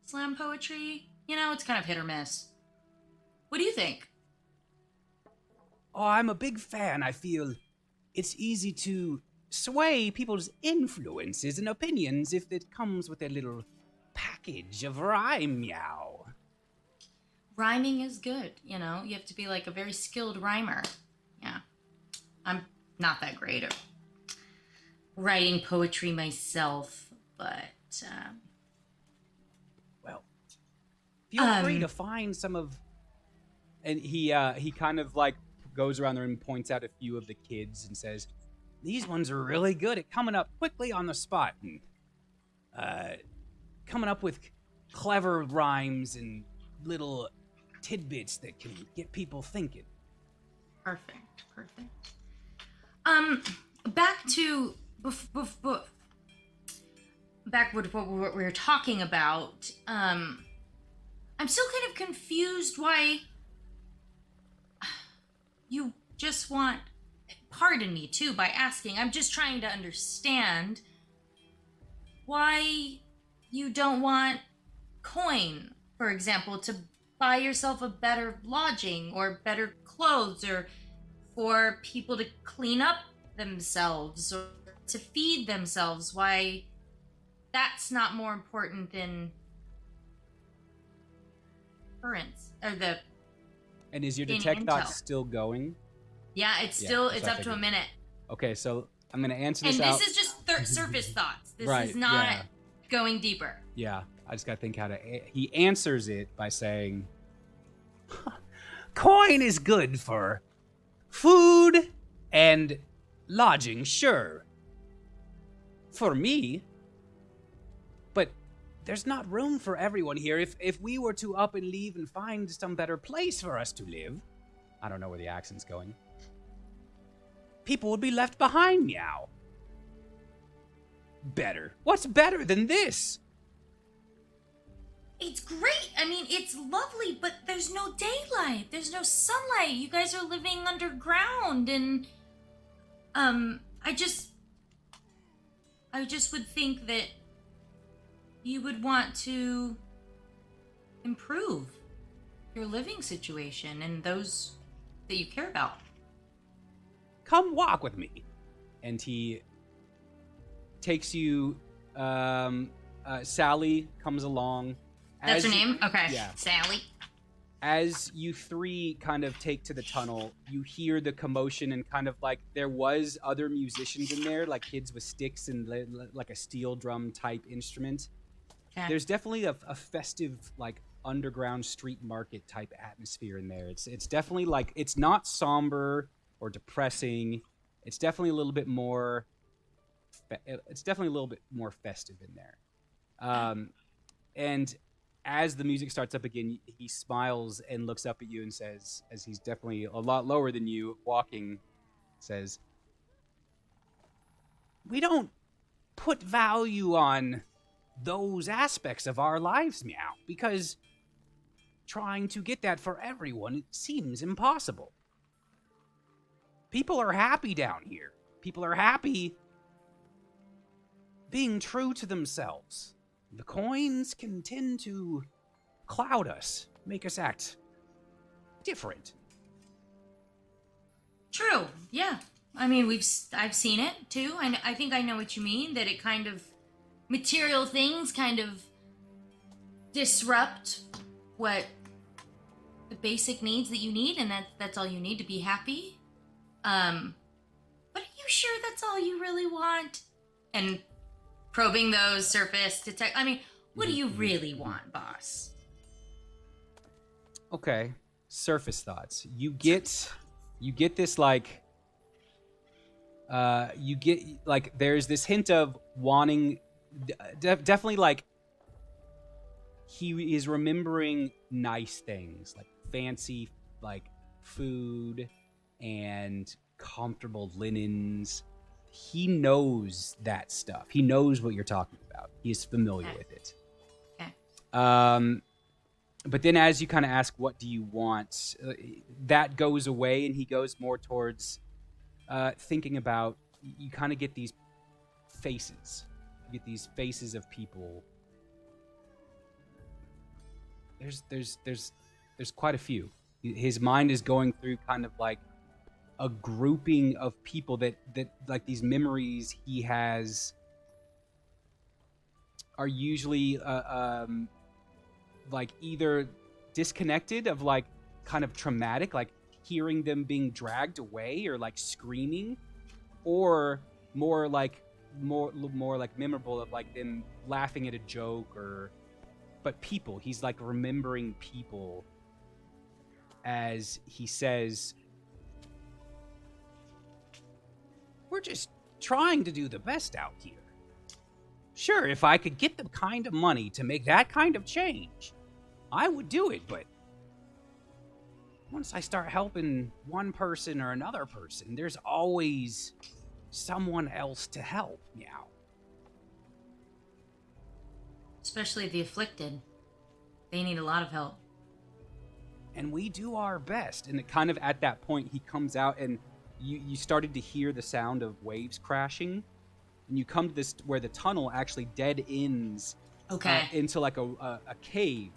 slam poetry. It's kind of hit or miss. What do you think? Oh, I'm a big fan. I feel it's easy to sway people's influences and opinions if it comes with a little package of rhyme, Meow. Rhyming is good, you have to be like a very skilled rhymer. Yeah. I'm not that great at writing poetry myself, but well, feel free to find some of. And he kind of like goes around the room and points out a few of the kids and says, these ones are really good at coming up quickly on the spot and coming up with clever rhymes and little tidbits that can get people thinking. Perfect. Back to back with what we were talking about. I'm still kind of confused why you just want. Pardon me too by asking. I'm just trying to understand why you don't want coin, for example, to buy yourself a better lodging or better clothes, or for people to clean up themselves or to feed themselves. Why that's not more important than currents or the. And is your detect thought still going? Yeah, it's up to a minute. Okay, so I'm gonna answer this out. And this is just surface thoughts. This right, is not going deeper. Yeah, I just gotta think how to. He answers it by saying, "Coin is good for food and lodging, sure. For me, but there's not room for everyone here. If we were to up and leave and find some better place for us to live, I don't know where the accent's going, people would be left behind, meow. Better. What's better than this? It's great. I mean, it's lovely, but there's no daylight. There's no sunlight. You guys are living underground, and I just would think that you would want to improve your living situation and those that you care about. Come walk with me. And he takes you, Sally comes along. That's her name? Okay. Yeah. Sally. As you three kind of take to the tunnel, you hear the commotion and kind of like there was other musicians in there, like kids with sticks and like a steel drum type instrument. Okay. There's definitely a festive, like underground street market type atmosphere in there. It's definitely like, it's not somber or depressing. It's definitely a little bit more. It's definitely a little bit more festive in there. And as the music starts up again, he smiles and looks up at you and says, as he's definitely a lot lower than you, walking, says, "We don't put value on those aspects of our lives, meow, because trying to get that for everyone, it seems impossible. People are happy down here. People are happy being true to themselves. The coins can tend to cloud us, make us act different." True. Yeah. I mean, I've seen it too. I think I know what you mean. That it kind of material things kind of disrupt what the basic needs that you need, and that's all you need to be happy. But are you sure that's all you really want? And probing those surface detect. I mean, what do you really want, boss? Okay, surface thoughts. You get this like, you get like there's this hint of wanting, definitely like he is remembering nice things like fancy like food and comfortable linens. He knows that stuff. He knows what you're talking about. He is familiar with it. Okay. But then as you kind of ask, what do you want? That goes away, and he goes more towards thinking about, you kind of get these faces. You get these faces of people. There's quite a few. His mind is going through kind of like a grouping of people that like these memories he has are usually like either disconnected of like kind of traumatic, like hearing them being dragged away or like screaming, or more like memorable of like them laughing at a joke, or but people, he's like remembering people as he says, "We're just trying to do the best out here. Sure, if I could get the kind of money to make that kind of change, I would do it, but once I start helping one person or another person, there's always someone else to help, meow." Especially the afflicted. They need a lot of help. And we do our best. And it kind of at that point, he comes out and you started to hear the sound of waves crashing. And you come to this where the tunnel actually dead ends into like a cave.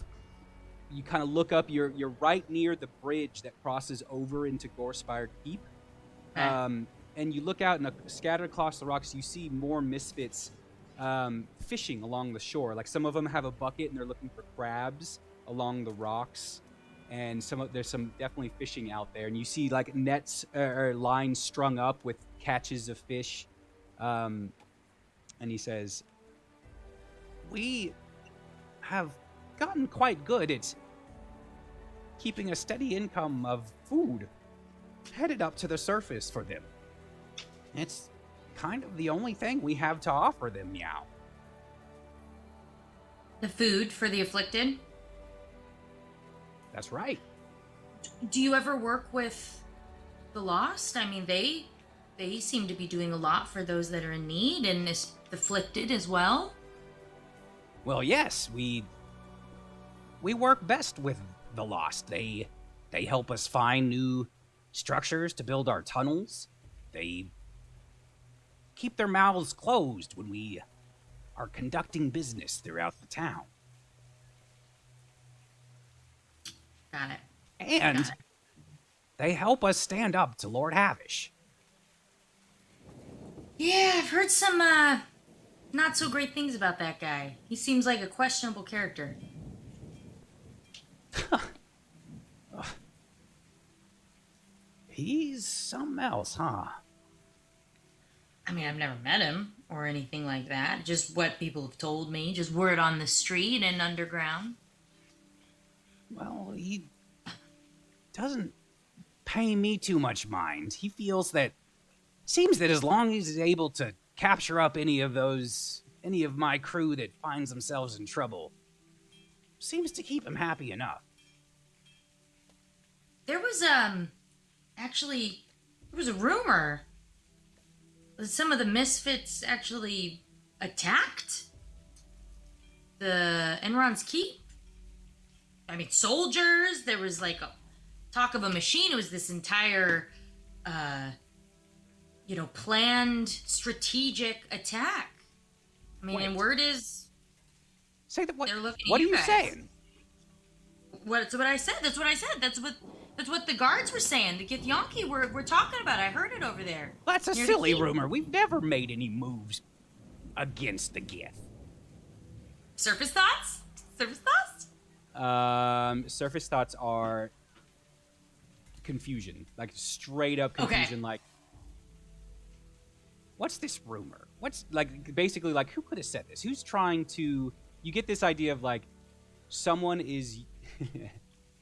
You kind of look up, you're right near the bridge that crosses over into Gorespire Keep. And you look out and scattered across the rocks, you see more misfits fishing along the shore. Like some of them have a bucket and they're looking for crabs along the rocks. And there's some definitely fishing out there. And you see like nets or lines strung up with catches of fish. And he says, "We have gotten quite good at keeping a steady income of food headed up to the surface for them. It's kind of the only thing we have to offer them, meow." The food for the afflicted? That's right. Do you ever work with the lost? I mean, they seem to be doing a lot for those that are in need and the afflicted as well. Well, yes, we work best with the lost. They help us find new structures to build our tunnels. They keep their mouths closed when we are conducting business throughout the town. Got it. And they help us stand up to Lord Havish. Yeah, I've heard some not so great things about that guy. He seems like a questionable character. He's something else, huh? I mean, I've never met him or anything like that. Just what people have told me. Just word on the street and underground. Well, he doesn't pay me too much mind. He feels that... Seems that as long as he's able to capture up any of my crew that finds themselves in trouble, seems to keep him happy enough. There was, actually, there was a rumor that some of the misfits actually attacked the Enron's Keep. I mean, soldiers, there was like a talk of a machine. It was this entire, planned strategic attack. I mean, and word is... Say that. What are what you saying? That's what I said. That's what I said. That's what the guards were saying. The Githyanki were talking about. I heard it over there. That's a silly rumor. We've never made any moves against the Gith. Surface thoughts? Surface thoughts? Surface thoughts are confusion. Like, straight up confusion. Okay. Like, what's this rumor? What's, like, basically, like, who could have said this? Who's trying to... You get this idea of, like, someone is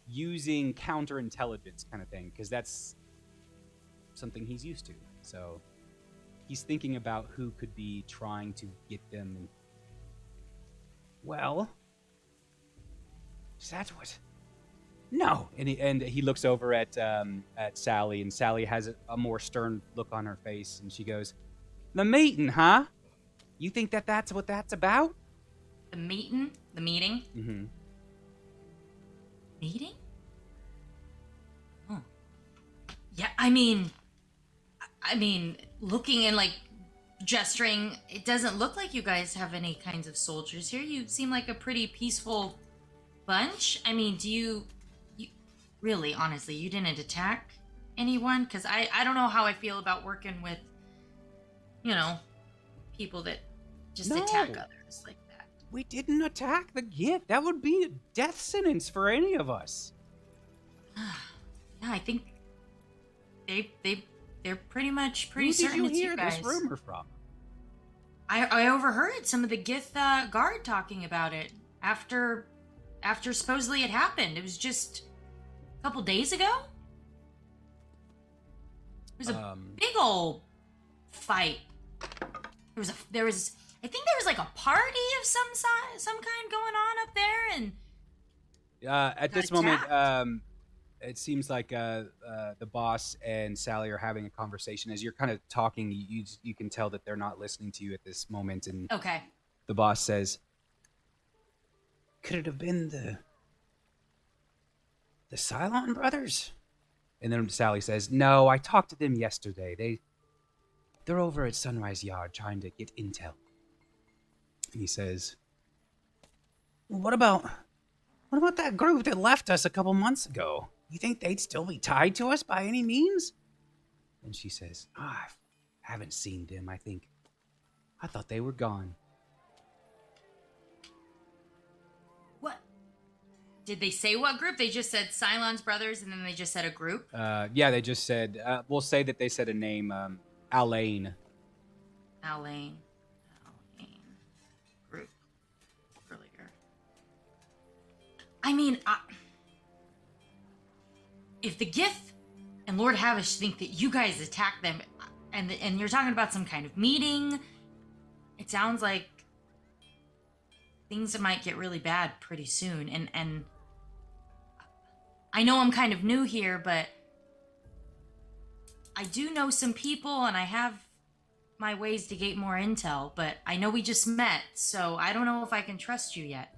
using counterintelligence kind of thing, because that's something he's used to. So he's thinking about who could be trying to get them. Well, is that what? No. And he looks over at Sally, and Sally has a more stern look on her face, and she goes, "The meeting, huh? You think that's what that's about?" The meeting? The meeting? Mm-hmm. Meeting? Oh. Yeah, I mean, looking and, like, gesturing, it doesn't look like you guys have any kinds of soldiers here. You seem like a pretty peaceful bunch. I mean, do you really, honestly, you didn't attack anyone? Because I don't know how I feel about working with, people that just attack others like that. We didn't attack the Gith. That would be a death sentence for any of us. Yeah, I think they're pretty certain Who did you it's hear you guys. this rumor from? I overheard some of the Gith guard talking about it after supposedly it happened. It was just a couple days ago. It was a big old fight. There was I think there was like a party of some kind going on up there, and at this moment, it seems like the boss and Sally are having a conversation. As you're kind of talking, you can tell that they're not listening to you at this moment. And okay, the boss says, "Could it have been the Cylon brothers?" And then Sally says, "No, I talked to them yesterday. They're over at Sunrise Yard trying to get intel." And he says, "Well, what about that group that left us a couple months ago? You think they'd still be tied to us by any means?" And she says, "I haven't seen them. I thought they were gone." what did they say? What group? They just said Cylon's brothers, and then they just said a group. Yeah, they just said. We'll say that they said a name, Alain. Alain group earlier. I mean, if the Gith and Lord Havish think that you guys attacked them, and you're talking about some kind of meeting, it sounds like things might get really bad pretty soon. And I know I'm kind of new here, but I do know some people and I have my ways to get more intel, but I know we just met, so I don't know if I can trust you yet.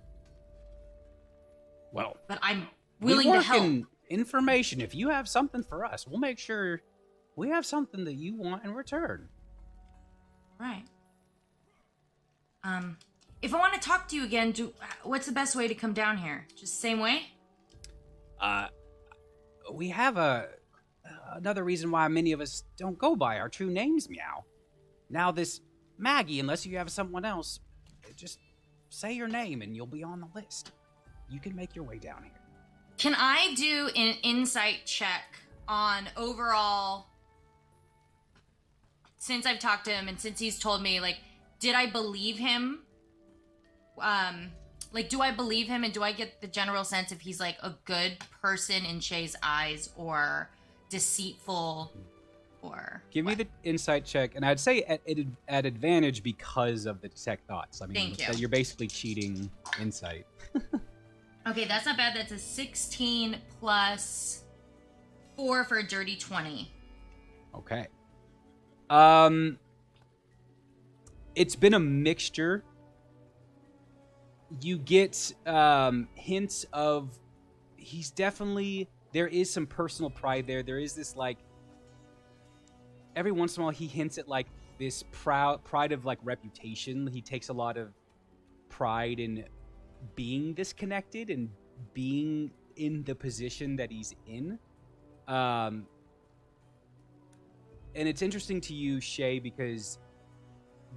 Well, but I'm willing to help. In information. If you have something for us, we'll make sure we have something that you want in return. Right. If I want to talk to you again, what's the best way to come down here? Just the same way? We have another reason why many of us don't go by our true names, Meow. Now this Maggie, unless you have someone else, just say your name and you'll be on the list. You can make your way down here. Can I do an insight check on overall, since I've talked to him and since he's told me, like, did I believe him? Do I believe him, and do I get the general sense if he's, like, a good person in Shey's eyes or deceitful or... Give me the insight check, and I'd say at advantage because of the detect thoughts. I mean, Thank you. You're basically cheating insight. Okay, that's not bad. That's a 16 plus 4 for a dirty 20. Okay. It's been a mixture. You get hints of he's definitely, there is some personal pride there. There is this, like, every once in a while he hints at, like, this pride of, like, reputation. He takes a lot of pride in being disconnected and being in the position that he's in. And it's interesting to you, Shey, because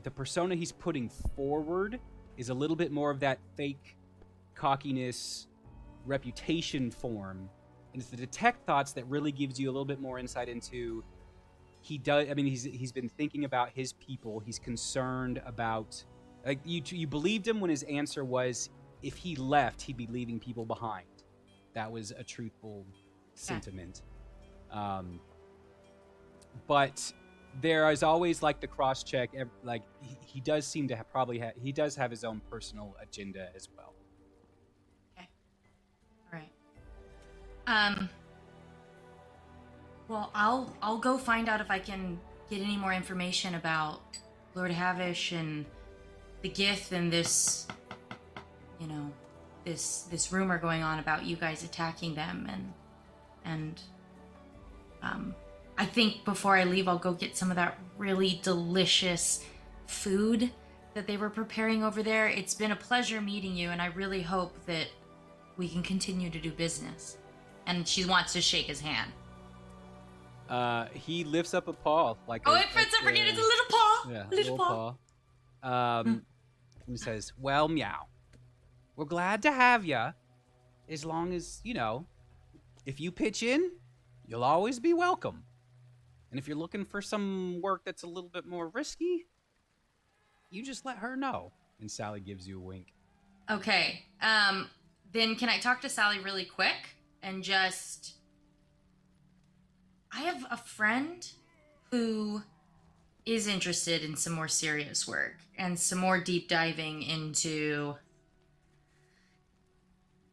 the persona he's putting forward is a little bit more of that fake cockiness reputation form. And it's the detect thoughts that really gives you a little bit more insight into he's been thinking about his people. He's concerned about, like, you believed him when his answer was if he left, he'd be leaving people behind. That was a truthful sentiment. But there is always, like, the cross check. Like, he does seem to he does have his own personal agenda as well. Okay. All right. Well, I'll go find out if I can get any more information about Lord Havish and the Gith and this, this rumor going on about you guys attacking them, and I think before I leave, I'll go get some of that really delicious food that they were preparing over there. It's been a pleasure meeting you, and I really hope that we can continue to do business. And she wants to shake his hand. He lifts up a paw, like, let's not forget it's a little paw. Yeah, little paw. And he says, "Well, Meow, we're glad to have you. As long as, if you pitch in, you'll always be welcome. And if you're looking for some work that's a little bit more risky, you just let her know." And Sally gives you a wink. Okay. Then can I talk to Sally really quick and just... I have a friend who is interested in some more serious work and some more deep diving into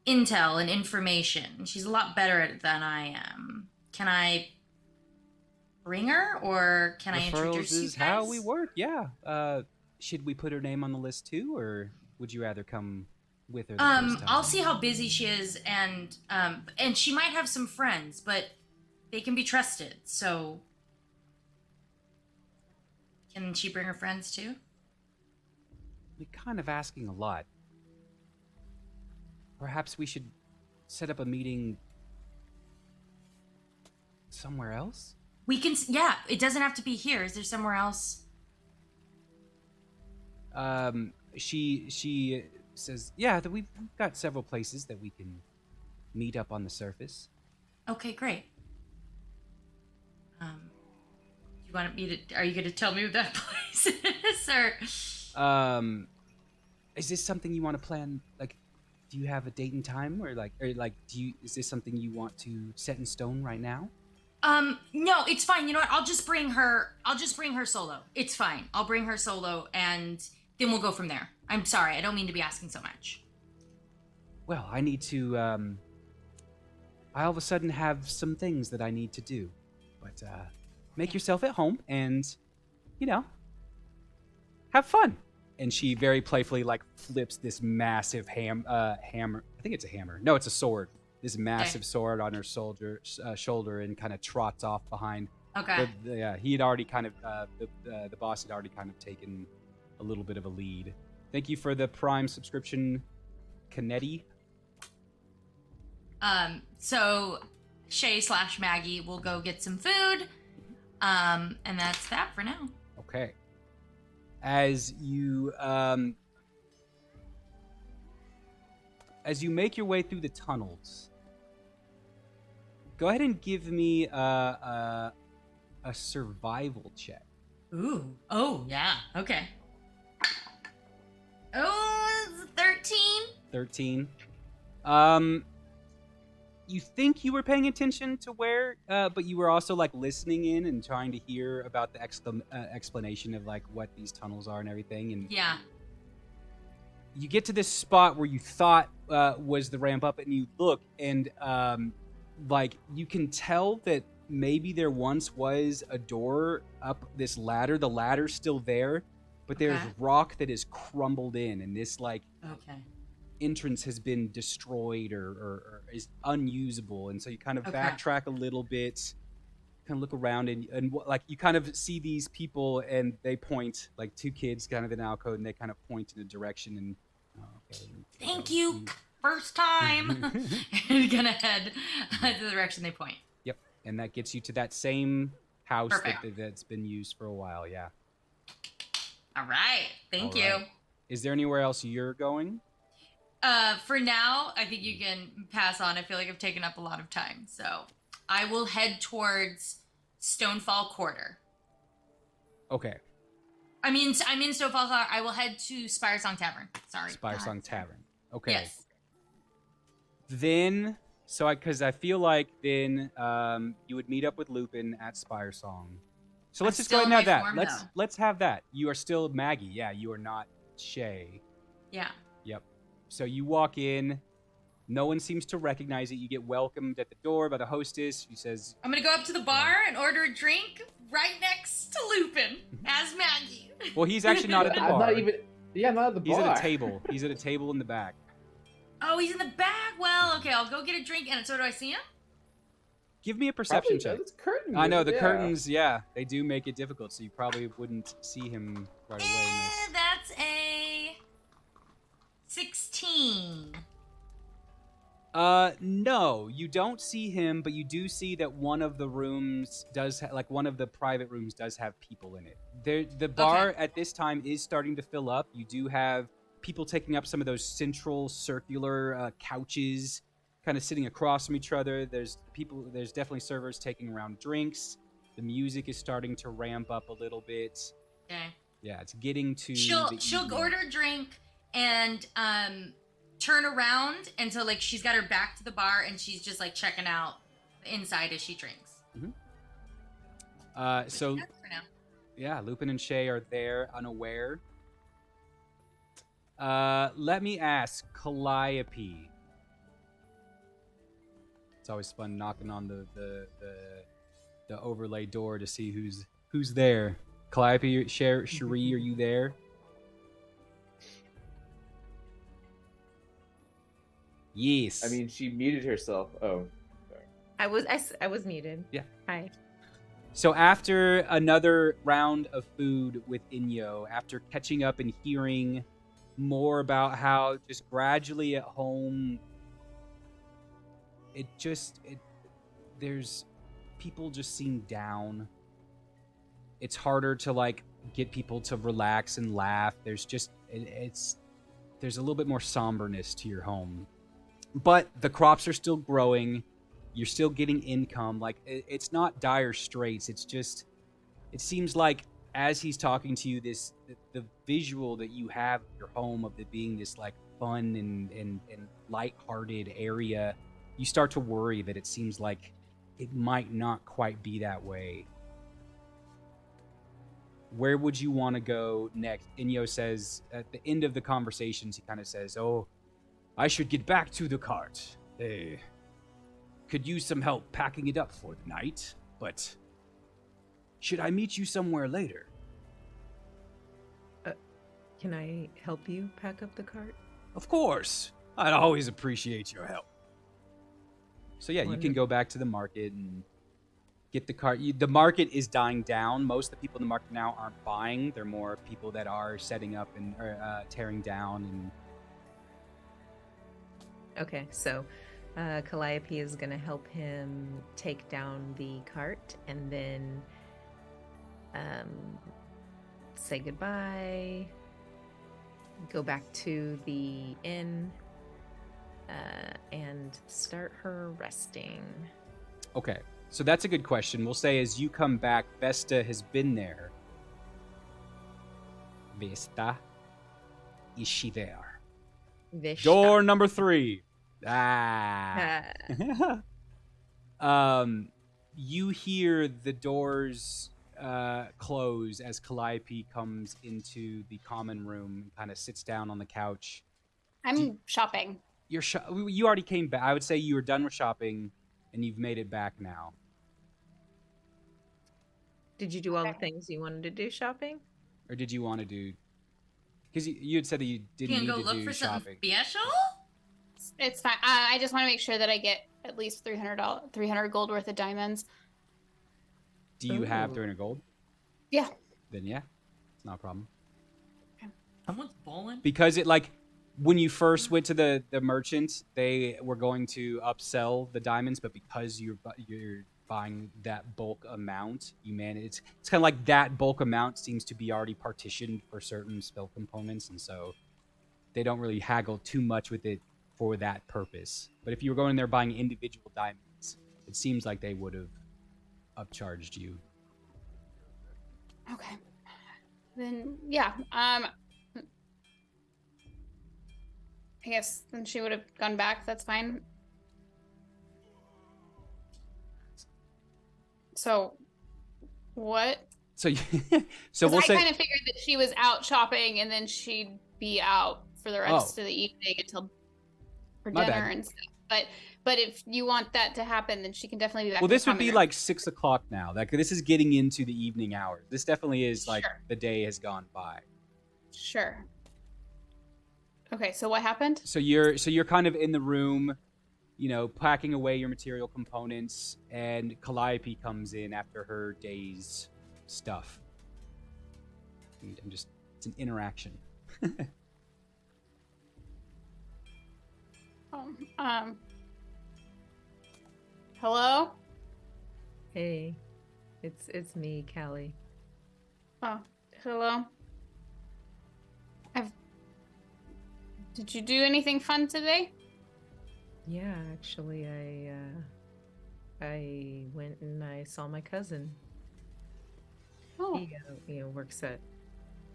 intel and information. She's a lot better at it than I am. Can I bring her, or can I introduce you guys? Is how we work, yeah. Should we put her name on the list too, or would you rather come with her the first time? I'll see how busy she is, and she might have some friends, but they can be trusted, so... Can she bring her friends too? You're kind of asking a lot. Perhaps we should set up a meeting somewhere else? We can, yeah, it doesn't have to be here. Is there somewhere else? She says, yeah, that we've got several places that we can meet up on the surface. Okay, great. You want me to, are you going to tell me what that place is, or? Is this something you want to plan, like, do you have a date and time, or is this something you want to set in stone right now? No, it's fine. You know what? I'll just bring her solo. It's fine. I'll bring her solo, and then we'll go from there. I'm sorry, I don't mean to be asking so much. Well, I need to, I all of a sudden have some things that I need to do. But, make yourself at home and, you know, have fun. And she very playfully, like, flips this massive hammer. I think it's a hammer. No, it's a sword. This massive sword on her shoulder and kind of trots off behind. Okay. He had already kind of, the boss had already kind of taken a little bit of a lead. Thank you for the Prime subscription, Canetti. So Shey/Maggie will go get some food. And that's that for now. Okay. As you make your way through the tunnels, go ahead and give me a survival check. Ooh. Oh, yeah. Okay. Oh, it's 13. 13. You think you were paying attention to where, but you were also like listening in and trying to hear about the explanation of like what these tunnels are and everything. And yeah, you get to this spot where you thought was the ramp up, and you look, and like you can tell that maybe there once was a door up this ladder. The ladder's still there, but there's rock that is crumbled in, and this like entrance has been destroyed or is unusable. And so you kind of backtrack a little bit, kind of look around, and like you kind of see these people, and they point, like two kids kind of in alcove, and they kind of point in a direction, and thank you, first time. And gonna head to the direction they point. Yep. And that gets you to that same house that's been used for a while. Yeah. All right. Thank you. Is there anywhere else you're going? For now, I think you can pass on. I feel like I've taken up a lot of time. So I will head towards Stonefall Quarter. Okay. I'm in Stonefall Quarter. I will head to Spire Song Tavern. Sorry. Spire Song Tavern. Okay. Yes. Then, because I feel like then you would meet up with Lupin at Spire Song. So let's just go ahead and have that. Let's have that. You are still Maggie. Yeah, you are not Shey. Yeah. Yep. So you walk in. No one seems to recognize it. You get welcomed at the door by the hostess, who says, I'm going to go up to the bar and order a drink right next to Lupin as Maggie. Well, he's actually not at the bar. I'm not at the bar. He's at a table. He's at a table in the back. Oh, he's in the back? Well, okay, I'll go get a drink. And so do I see him? Give me a perception check. Curtains. I know, the curtains, they do make it difficult, so you probably wouldn't see him right away. That's a 16. No, you don't see him, but you do see that one of the rooms one of the private rooms does have people in it. The bar at this time is starting to fill up. You do have people taking up some of those central circular couches, kind of sitting across from each other. There's definitely servers taking around drinks. The music is starting to ramp up a little bit. Okay. Yeah, it's getting to she'll order a drink and turn around, and so like she's got her back to the bar and she's just like checking out inside as she drinks. Mm-hmm. So yeah, Lupin and Shey are there, unaware. Let me ask, Calliope. It's always fun knocking on the overlay door to see who's there. Calliope, Cherie, are you there? Yes. I mean, she muted herself. Oh, sorry. I was muted. Yeah. Hi. So after another round of food with Inyo, after catching up and hearing more about how just gradually at home, there's people just seem down. It's harder to like get people to relax and laugh. There's a little bit more somberness to your home. But the crops are still growing. You're still getting income. Like, it's not dire straits. It's just, it seems like as he's talking to you, the visual that you have of your home, of it being this like fun and lighthearted area, you start to worry that it seems like it might not quite be that way. where would you want to go next? Inyo says at the end of the conversations, he kind of says, "Oh, I should get back to the cart. They could use some help packing it up for the night, but should I meet you somewhere later?" Can I help you pack up the cart? Of course. I'd always appreciate your help. So yeah, you can go back to the market and get the cart. The market is dying down. Most of the people in the market now aren't buying. They're more people that are setting up and tearing down. And okay, so Calliope is going to help him take down the cart and then say goodbye, go back to the inn, and start her resting. Okay, so that's a good question. We'll say as you come back, Vesta has been there. Vesta, is she there? Vishta. Door number 3. You hear the doors close as Calliope comes into the common room and kind of sits down on the couch. I'm shopping. You already came back. I would say you were done with shopping and you've made it back now. Did you do all the things you wanted to do shopping? Or did you want to do... Because you had said that you didn't need to do shopping. Can go look for something special? It's fine. I just want to make sure that I get at least $300 gold worth of diamonds. Do you have 300 gold? Yeah. Then yeah, it's not a problem. Someone's bowling? Because it when you first went to the merchant, they were going to upsell the diamonds, but because you're buying that bulk amount, you manage. It's kind of like that bulk amount seems to be already partitioned for certain spell components, and so they don't really haggle too much with it for that purpose. But if you were going there buying individual diamonds, it seems like they would have upcharged you. Okay. Then yeah. I guess then she would have gone back. That's fine. So, what? So we'll I say. I kind of figured that she was out shopping and then she'd be out for the rest of the evening until for My dinner bad. and stuff. But if you want that to happen, then she can definitely be back. Well, in the this would common be room. like 6 o'clock now. This is getting into the evening hours. This definitely is like Sure. the day has gone by. Sure. Okay, so what happened? So you're kind of in the room, packing away your material components, and Calliope comes in after her day's stuff. It's an interaction. Hello? Hey, it's me, Callie. Oh, hello. Did you do anything fun today? Yeah, actually, I went and I saw my cousin. Oh. He works at,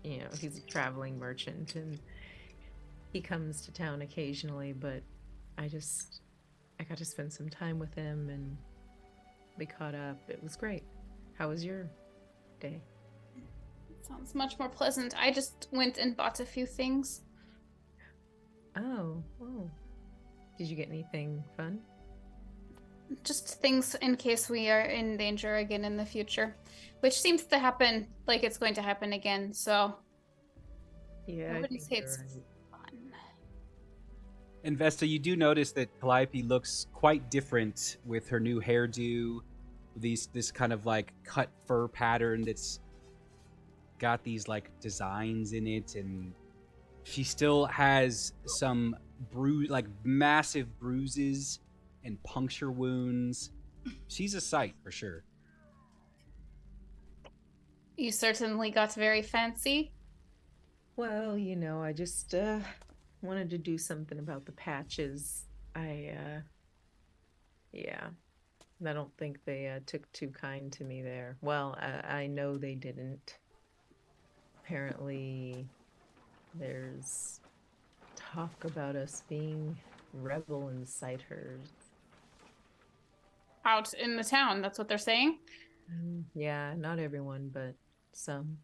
he's a traveling merchant and he comes to town occasionally, but I got to spend some time with him and we caught up. It was great. How was your day? Sounds much more pleasant. I just went and bought a few things. Oh. Did you get anything fun? Just things in case we are in danger again in the future, which seems to happen like it's going to happen again, so Yeah, I I wouldn't think say you're it's right. fun. And Vesta, you do notice that Calliope looks quite different with her new hairdo, this kind of like cut fur pattern that's got these like designs in it, and she still has some massive bruises and puncture wounds. She's a sight for sure. You certainly got very fancy. Well, I just wanted to do something about the patches. I don't think they took too kind to me there. Well, I know they didn't. Apparently, there's talk about us being rebel inciters. Out in the town, that's what they're saying. Yeah, not everyone, but some.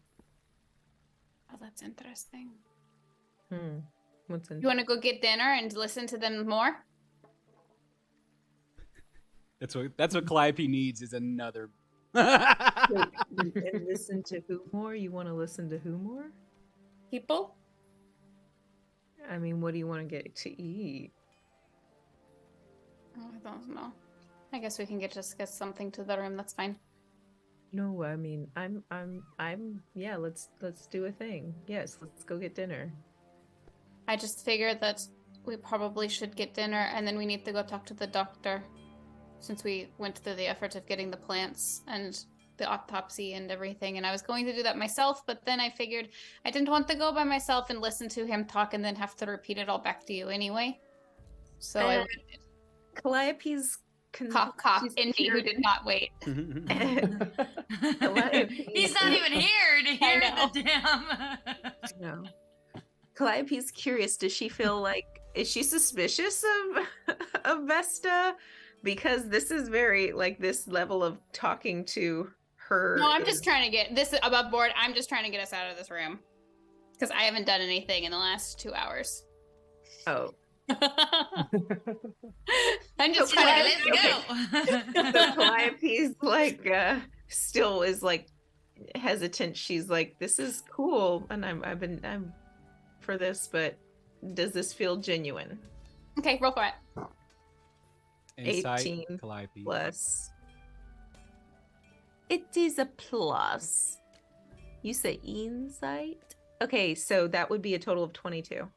Oh, that's interesting. What's in? You want to go get dinner and listen to them more? That's what Calliope needs is another. And listen to who more? You want to listen to who more? People? I mean, what do you want to get to eat? Oh, I don't know. I guess we can just get something to the room. That's fine. No, I mean, I'm. Yeah, let's do a thing. Yes, let's go get dinner. I just figured that we probably should get dinner, and then we need to go talk to the doctor, since we went through the effort of getting the plants and the autopsy and everything. And I was going to do that myself, but then I figured I didn't want to go by myself and listen to him talk and then have to repeat it all back to you anyway. So I waited. Calliope's Cough, cough, Indy, who did not wait. He's not even here to hear the damn. No. Calliope's curious. Does she feel like, is she suspicious of Vesta? Because this is very, like, this level of talking to her. No, I'm just trying to get this above board. I'm just trying to get us out of this room. Because I haven't done anything in the last 2 hours. Oh. I'm just trying to let's go. So Calliope's like still is like hesitant. She's like, this is cool and I'm for this, but does this feel genuine? Okay, roll for it. Insight, 18 Calliope. plus. It is a plus. You say insight? Okay, so that would be a total of 22.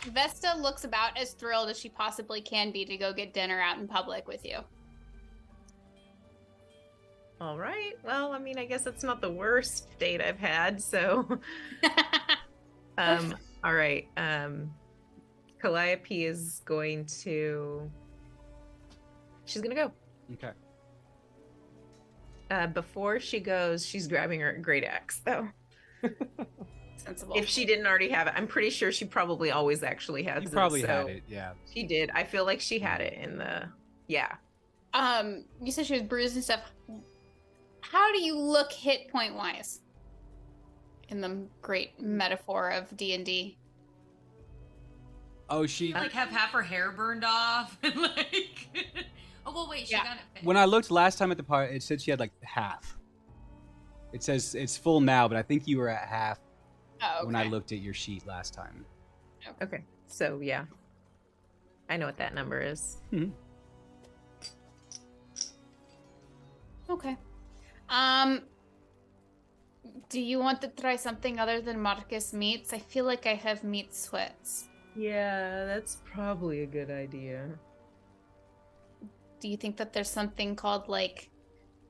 Vesta looks about as thrilled as she possibly can be to go get dinner out in public with you. All right. Well, I mean, I guess it's not the worst date I've had, so all right. Calliope is going to she's gonna go. Okay. Before she goes, she's grabbing her great axe though. Sensible. If she didn't already have it, I'm pretty sure she probably always actually has You it. probably so had it, yeah. She did. I feel like she had it in the You said she was bruised and stuff. How do you look hit point wise? In the great metaphor of D&D. Oh, she. Like have half her hair burned off. Like. Oh well, wait. She got it fixed. When I looked last time at the part, it said she had like half. It says it's full now, but I think you were at half when I looked at your sheet last time. Okay. So yeah, I know what that number is. Okay. Do you want to try something other than Marcus meats? I feel like I have meat sweats. Yeah, that's probably a good idea. Do you think that there's something called like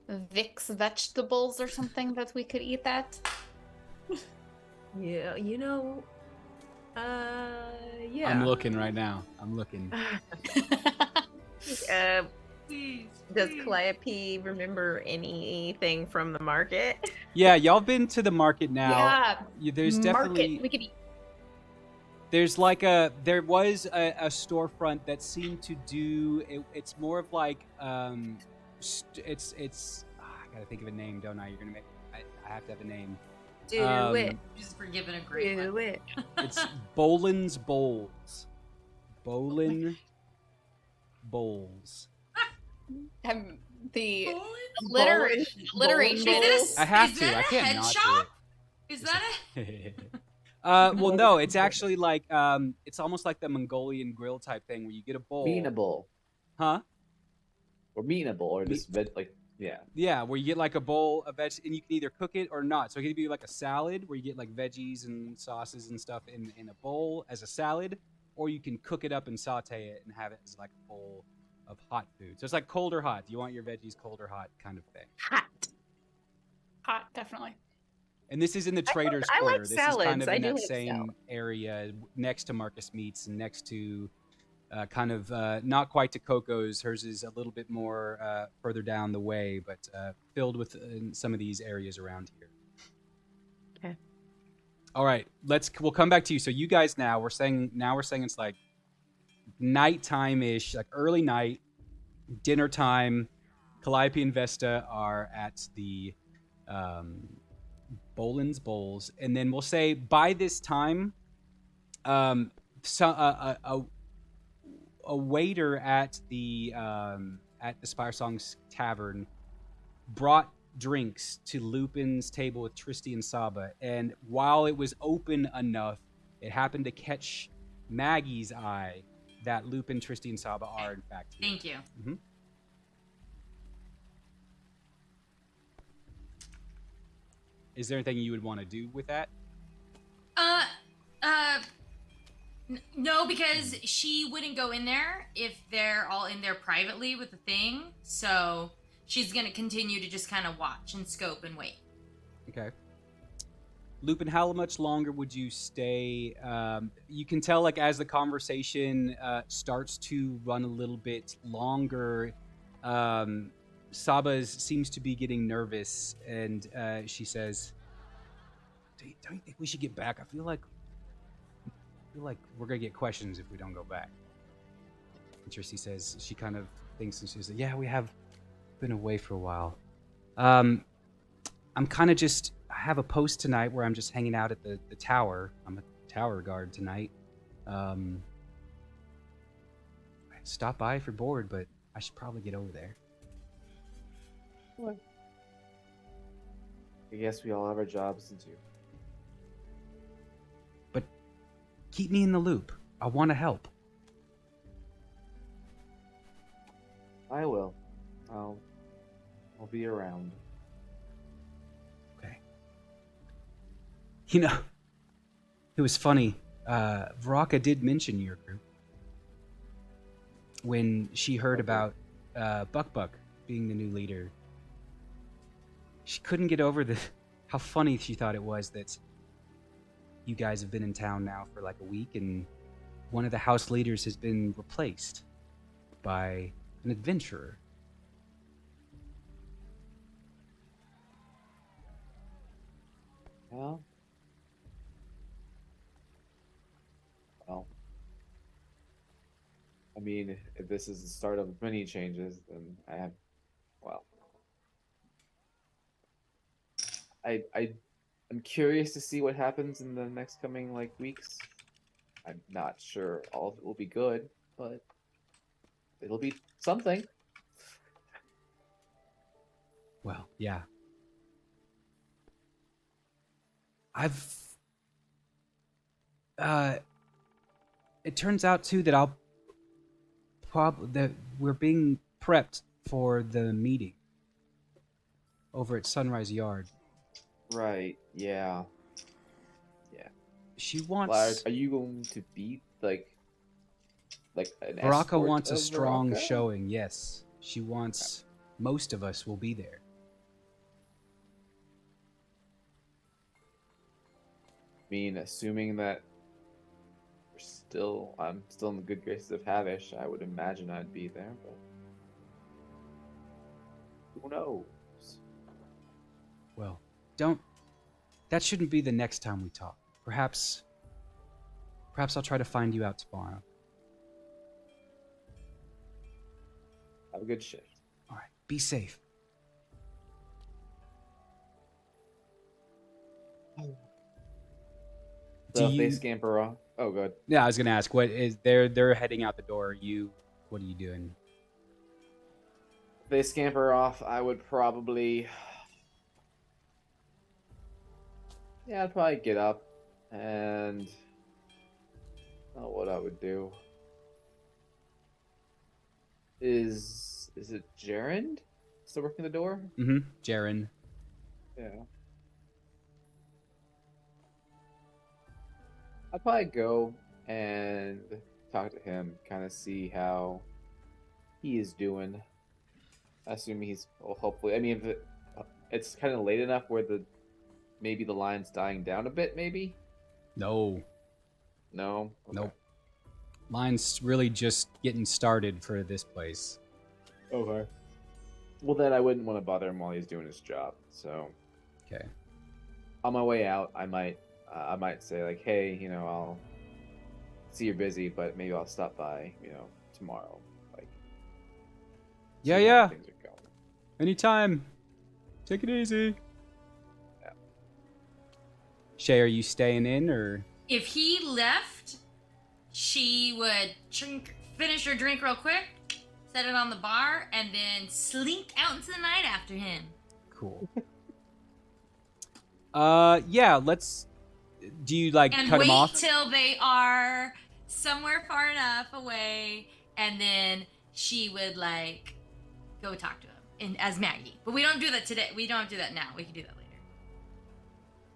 Vicks vegetables or something that we could eat that? Yeah, you know, yeah. I'm looking right now. I'm looking. Please, Does please. Calliope remember anything from the market? Yeah, y'all been to the market now. Yeah. There's definitely. We could eat. There was a storefront that seemed to do. It's more of like it's. I gotta think of a name, don't I? You're gonna make. I have to have a name. Do it. Just for giving a great Do one. it. It's Bolin's Bowls. Bolin Bowls. The Bowling? alliteration. Is I have is to. that I a can't head not shop? do Is that it. Well, no, it's actually like it's almost like the Mongolian grill type thing where you get a bowl. Meanable. Huh? Or meanable, or just yeah. Yeah, where you get like a bowl of veg, and you can either cook it or not. So it could be like a salad where you get like veggies and sauces and stuff in a bowl as a salad, or you can cook it up and saute it and have it as like a bowl of hot food. So it's like cold or hot. Do you want your veggies cold or hot kind of thing? Hot, definitely. And this is in the Trader's I like Quarter. This is kind salads. of I in do that like same salad. area next to Marcus Meats and next to kind of not quite to Coco's. Hers is a little bit more further down the way, but filled with some of these areas around here. Okay. All right, we'll come back to you. So you guys we're saying it's like nighttime-ish, like early night, dinner time. Calliope and Vesta are at the Bolin's Bowls, and then we'll say by this time, a waiter at the Spire Songs Tavern brought drinks to Lupin's table with Tristy and Saba, and while it was open enough, it happened to catch Maggie's eye that Lupin, Tristy, and Saba are in fact here. Thank you. Mm-hmm. Is there anything you would want to do with that? No, because she wouldn't go in there if they're all in there privately with the thing. So she's gonna continue to just kind of watch and scope and wait. Okay. Lupin, how much longer would you stay? You can tell, like, as the conversation starts to run a little bit longer, Saba seems to be getting nervous, and she says, "Don't you think we should get back? I feel like we're gonna get questions if we don't go back." And Tristy says, she kind of thinks, and she says, "Yeah, we have been away for a while. I'm kind of just, I have a post tonight where I'm just hanging out at the tower. I'm a tower guard tonight. Stop by if you're bored, but I should probably get over there." What? I guess we all have our jobs to do. But keep me in the loop. I want to help. I will. I'll be around. Okay. You know, it was funny. Vraka did mention your group when she heard about Buck being the new leader. She couldn't get over how funny she thought it was that you guys have been in town now for like a week, and one of the house leaders has been replaced by an adventurer. Well, I mean, if this is the start of many changes, then I'm curious to see what happens in the next coming weeks. I'm not sure all of it will be good, but it'll be something. Well, yeah. It turns out too that that we're being prepped for the meeting over at Sunrise Yard. Right, yeah. She wants... Lars, are you going to beat, like an Baraka escort wants a of strong Baraka? showing, yes. She wants... Most of us will be there. I mean, assuming that I'm still in the good graces of Havish, I would imagine I'd be there, but who knows? Well, that shouldn't be the next time we talk. Perhaps I'll try to find you out tomorrow. Have a good shift. All right, be safe. So if they scamper off, oh good. Yeah, I was gonna ask, what is they're heading out the door. What are you doing? If they scamper off, I would probably, I'd probably get up and, what I would do is it Jaren still working the door? Mm-hmm. Jaren. Yeah. I'd probably go and talk to him, kind of see how he is doing. I assume he's, well, hopefully. I mean, if it's kind of late enough where maybe the line's dying down a bit, maybe? No. No? Okay. Nope. Line's really just getting started for this place. Okay. Well, then I wouldn't want to bother him while he's doing his job, so... Okay. On my way out, I might say, like, hey, I'll see you're busy, but maybe I'll stop by, tomorrow. Like, see how Yeah. things are going. Anytime. Take it easy. Shey, are you staying in or? If he left, she would finish her drink real quick, set it on the bar, and then slink out into the night after him. Cool. Yeah, let's. Do you cut him off? And wait till they are somewhere far enough away, and then she would go talk to him as Maggie. But we don't do that today. We don't have to do that now. We can do that later.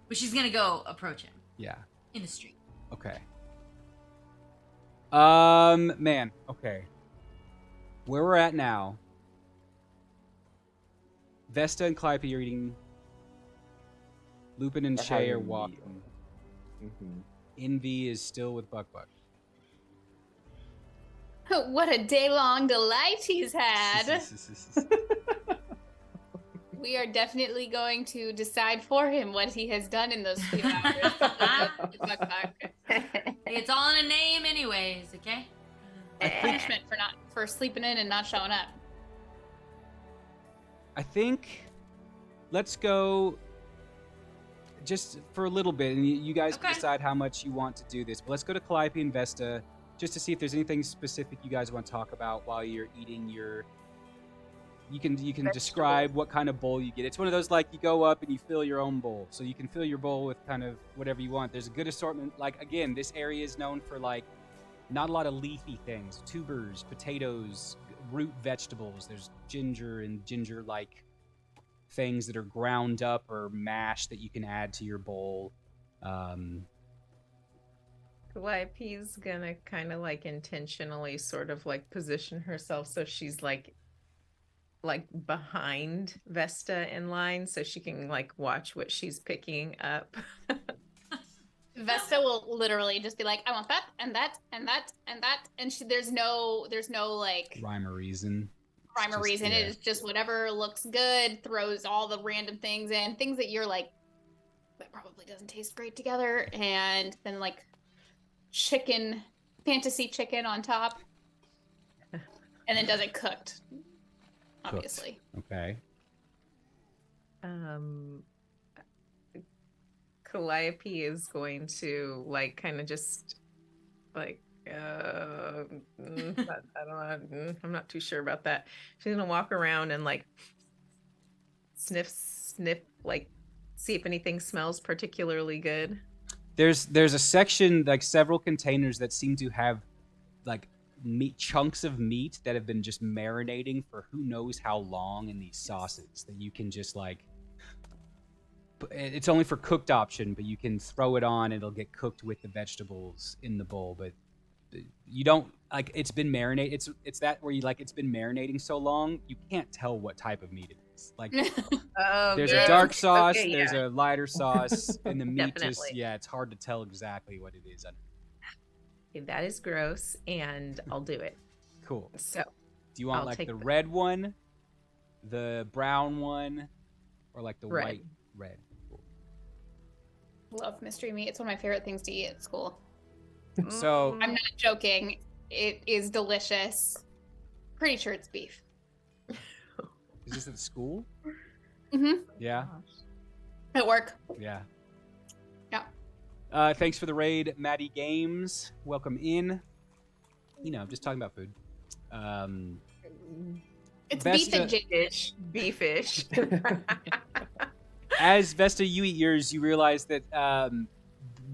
But she's gonna go approach him. Yeah. In the street. Okay. Man. Okay. Where we're at now. Vesta and Calliope are eating. Lupin and Shey are walking. Mm-hmm. Envy is still with Buck. What a day-long delight he's had. We are definitely going to decide for him what he has done in those few hours. It's all in a name anyways, okay? Punishment for sleeping in and not showing up. I think let's go just for a little bit, and you guys can decide how much you want to do this. But let's go to Calliope and Vesta just to see if there's anything specific you guys want to talk about while you're eating your. You can describe what kind of bowl you get. It's one of those you go up and you fill your own bowl, so you can fill your bowl with kind of whatever you want. There's a good assortment. Again, this area is known for not a lot of leafy things, tubers, potatoes, root vegetables. There's ginger and ginger-like things that are ground up or mashed that you can add to your bowl. Calliope's gonna kind of intentionally sort of position herself so she's behind Vesta in line so she can watch what she's picking up. Vesta will literally just be like, I want that and that and that and that, and there's no rhyme or reason. Yeah. It is just whatever looks good, throws all the random things in, things that you're that probably doesn't taste great together, and then fantasy chicken on top, and then does it cooked, obviously. Okay. Calliope is going to kind of just I don't know. I'm not too sure about that. She's gonna walk around and sniff, see if anything smells particularly good. There's a section several containers that seem to have meat chunks of meat that have been just marinating for who knows how long in these sauces that you can just it's only for cooked option, but you can throw it on and it'll get cooked with the vegetables in the bowl, but you don't it's been marinated. It's that where you it's been marinating so long you can't tell what type of meat it is. There's a dark sauce, there's a lighter sauce, and the meat it's hard to tell exactly what it is. Okay, that is gross, and I'll do it. Cool. So do you want the red one, the brown one, or the red. white red? Cool. Love mystery meat. It's one of my favorite things to eat at school. So I'm not joking. It is delicious. Pretty sure it's beef. Is this at school? Mm-hmm. Yeah. At work. Yeah. Yeah. Thanks for the raid, Maddie Games. Welcome in. I'm just talking about food. It's Vesta, beefish. As Vesta, you eat yours, you realize that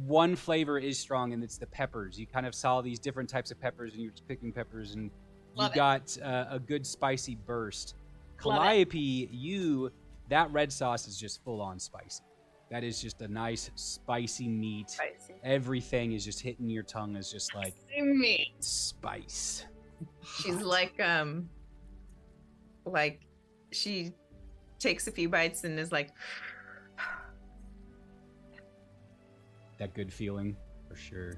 one flavor is strong, and it's the peppers. You kind of saw these different types of peppers, and you're just picking peppers, and you got a good spicy burst. Calliope, that red sauce is just full on spicy. That is just a nice spicy meat. Spicy. Everything is just hitting your tongue as just meat. Spice. She's she takes a few bites and is that good feeling for sure.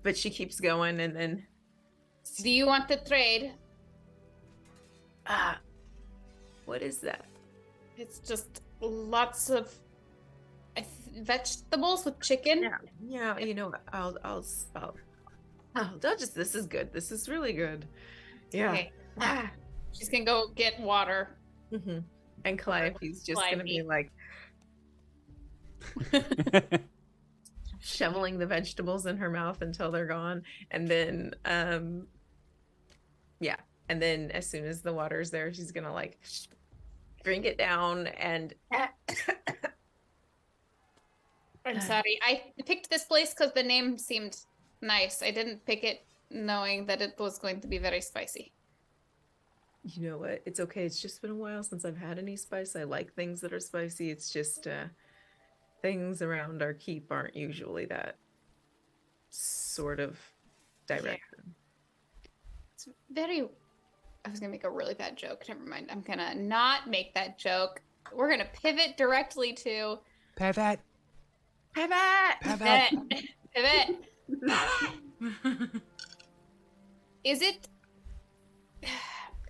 But she keeps going, and then do you want the trade? What is that? It's just lots of vegetables with chicken. Yeah. I'll just. This is good. This is really good. Yeah. Okay. She's gonna go get water. Mm-hmm. And Calliope's just gonna be like shoveling the vegetables in her mouth until they're gone, and then yeah, and then as soon as the water's there, she's gonna like drink it down and. I'm sorry. I picked this place because the name seemed nice. I didn't pick it knowing that it was going to be very spicy. You know what? It's okay. It's just been a while since I've had any spice. I like things that are spicy. It's just things around our keep aren't usually that sort of direction. It's very... I was going to make a really bad joke. Never mind. I'm going to not make that joke. We're going to pivot directly to... Pivot. Is it...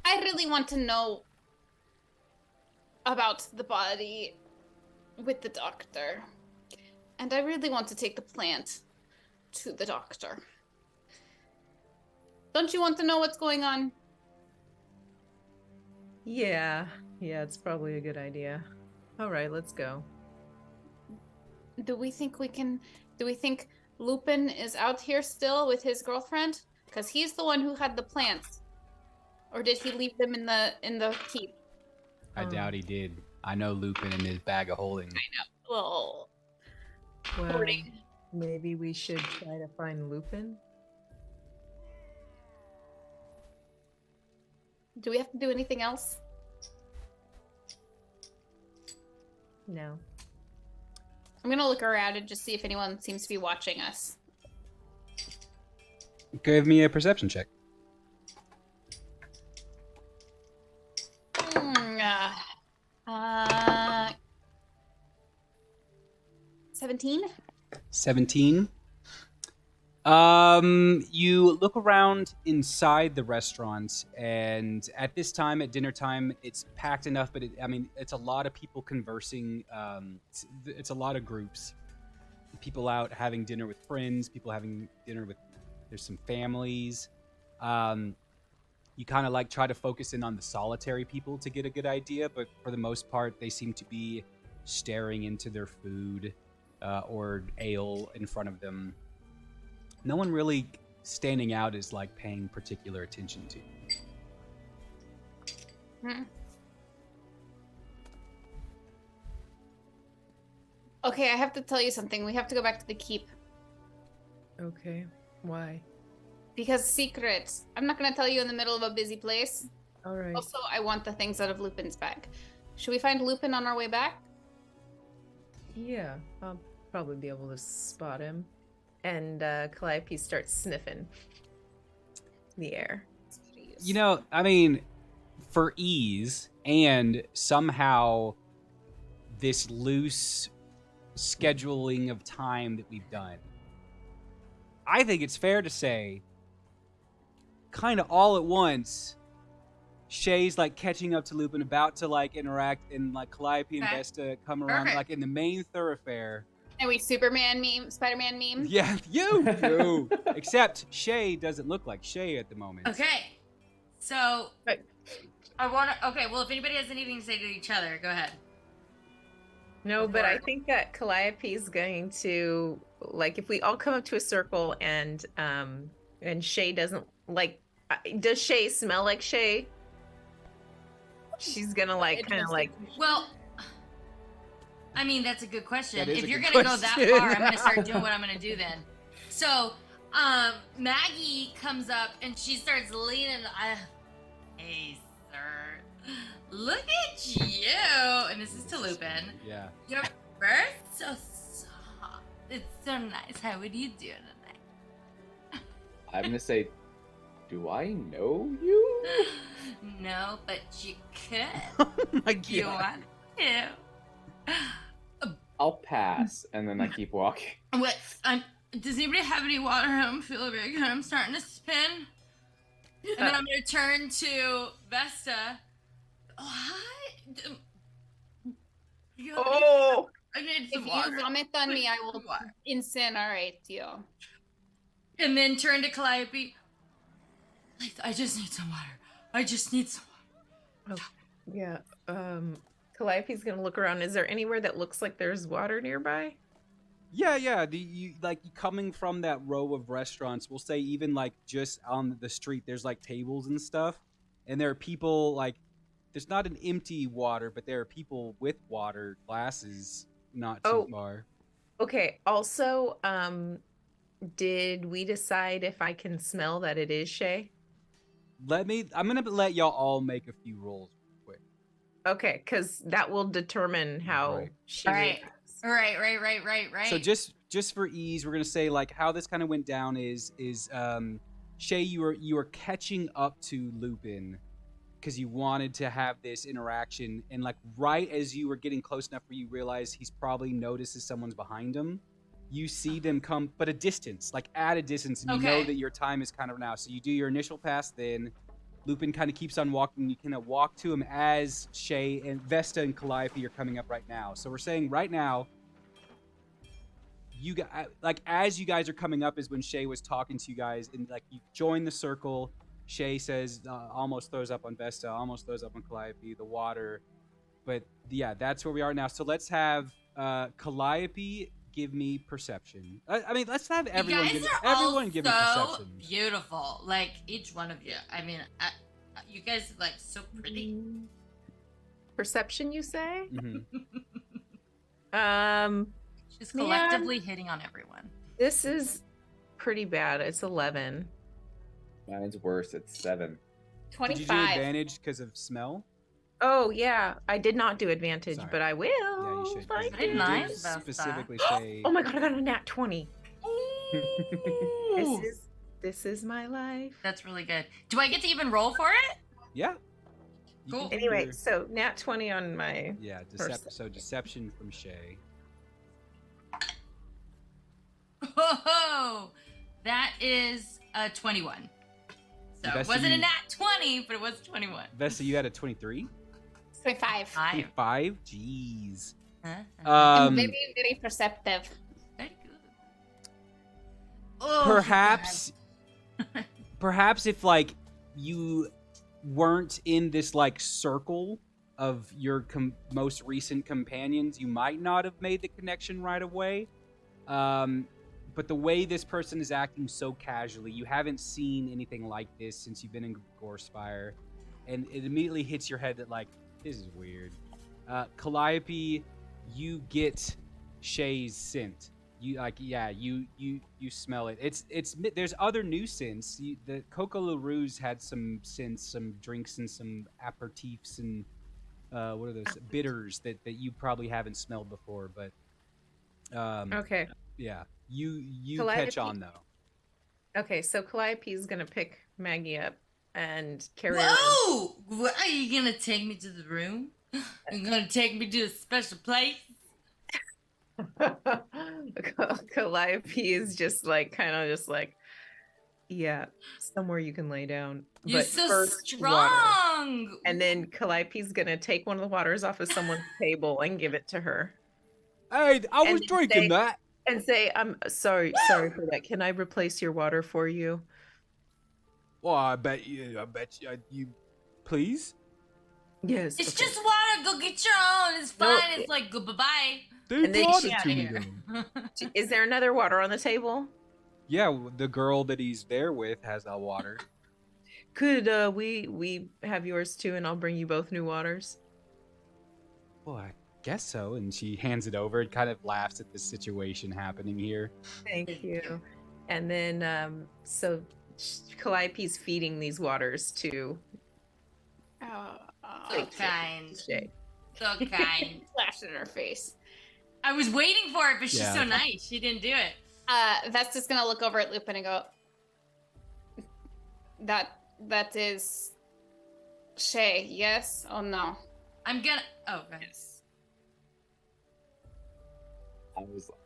I really want to know about the body with the doctor. And I really want to take the plant to the doctor. Don't you want to know what's going on? Yeah, it's probably a good idea. All right, let's go. Do we think Lupin is out here still with his girlfriend? Because he's the one who had the plants. Or did he leave them in the keep? I doubt he did. I know Lupin in his bag of holding. I know. Well, maybe we should try to find Lupin. Do we have to do anything else? No. I'm gonna look around and just see if anyone seems to be watching us. Give me a perception check. 17? 17. You look around inside the restaurant, and at this time, at dinner time, it's packed enough, but it's a lot of people conversing. It's a lot of groups. People out having dinner with friends, people having dinner with, there's some families. You kind of like try to focus in on the solitary people to get a good idea, but for the most part, they seem to be staring into their food or ale in front of them. No one really standing out is like paying particular attention to. Okay, I have to tell you something. We have to go back to the keep. Okay. Why? Because secrets. I'm not going to tell you in the middle of a busy place. All right. Also, I want the things out of Lupin's bag. Should we find Lupin on our way back? Yeah, I'll probably be able to spot him. And Calliope starts sniffing the air. You know, I mean, for ease and somehow this loose scheduling of time that we've done, I think it's fair to say, kind of all at once, Shey's like catching up to Lupin, about to like interact, and like Calliope and Vesta come around like in the main thoroughfare. And we Spider-Man meme? Yeah, you do. Except Shey doesn't look like Shey at the moment. Okay. So, I want to... Okay, well, if anybody has anything to say to each other, go ahead. No, but I think that Calliope is going to, like, if we all come up to a circle and Shey doesn't, like, does Shey smell like Shey? She's gonna, like, kind of like... Well... I mean, that's a good question. If you're good going to go that question. far, I'm going to start doing what I'm going to do then. So, Maggie comes up and she starts leaning. Hey, sir. Look at you. And this is to Lupin. Yeah. Your bird's so soft. It's so nice. How would you do tonight? I'm going to say, do I know you? No, but you could. Oh my god. You want to. I'll pass, and then I keep walking. What? Does anybody have any water? I'm feeling very good. I'm starting to spin. And then I'm going to turn to Vesta. Oh, hi. Oh! I need some If water. you vomit on me, I will incinerate you. And then turn to Calliope. I just need some water. I just need some water. Oh, yeah. Calliope's gonna look around. Is there anywhere that looks like there's water nearby? Yeah. You coming from that row of restaurants? We'll say even like just on the street, there's like tables and stuff, and there are people like. There's not an empty water, but there are people with water glasses not too far. Okay. Also, did we decide if I can smell that it is Shey? I'm gonna let y'all all make a few rolls real quick. Okay, because that will determine how she reacts. Right. So just for ease, we're gonna say like how this kind of went down is Shey, you were catching up to Lupin because you wanted to have this interaction, and like right as you were getting close enough where you realize he's probably notices someone's behind him, you see them come, but a distance, like at a distance, and you know that your time is kind of now. So you do your initial pass, then Lupin kind of keeps on walking. You kind of walk to him as Shey and Vesta and Calliope are coming up right now. So we're saying right now, you guys, like as you guys are coming up is when Shey was talking to you guys, and like you join the circle. Shey says, almost throws up on Vesta, almost throws up on Calliope, the water. But yeah, that's where we are now. So let's have Calliope give me perception. I mean, let's have everyone give me perception. Beautiful. Like, each one of you. I mean, you guys are like so pretty. Perception, you say? Mm-hmm. She's collectively hitting on everyone. This is pretty bad. It's 11. Mine's worse. It's 7. 25. Did you do advantage because of smell? Oh yeah, I did not do advantage, but I will. Yeah, you should. I didn't mind specifically say. Oh my god, I got a nat 20. This is my life. That's really good. Do I get to even roll for it? Yeah. Cool. Anyway, so nat 20 on my. Yeah, so deception from Shey. Oh, that is a 21. So it wasn't a nat 20, but it was 21. Vesta, you had a 23? 25. 25? Jeez. I'm very, very perceptive. Very good. Oh, perhaps if like you weren't in this like circle of your most recent companions, you might not have made the connection right away. But the way this person is acting so casually, you haven't seen anything like this since you've been in Gorespire, and it immediately hits your head that like, this is weird. Calliope, you get Shey's scent. You like, yeah, you smell it. It's there's other new scents. The Coco LaRue's had some scents, some drinks, and some aperitifs, and what are those bitters that you probably haven't smelled before, but okay. Yeah, you Calliope, catch on though. Okay, so Calliope is gonna pick Maggie up and carry her. Whoa! What, are you gonna take me to the room? You're gonna take me to a special place? Calliope is just like yeah, somewhere you can lay down. You're but so strong. Water. And then Calliope's gonna take one of the waters off of someone's table and give it to her. Hey, I was drinking that. And say, I'm sorry for that. Can I replace your water for you? Well, I bet you, please? Yes. It's just water. Go get your own. It's fine. It's like, go bye-bye. They brought it to me. Is there another water on the table? Yeah, the girl that he's there with has that water. Could we have yours too, and I'll bring you both new waters? Well, I guess so. And she hands it over and kind of laughs at the situation happening here. Thank you. And then so Calliope's feeding these waters to so kind. Shey. So kind. Flashed in her face. I was waiting for it, but she's so nice. She didn't do it. Vesta's gonna look over at Lupin and go, that is Shey, yes? Oh no. I'm gonna yes.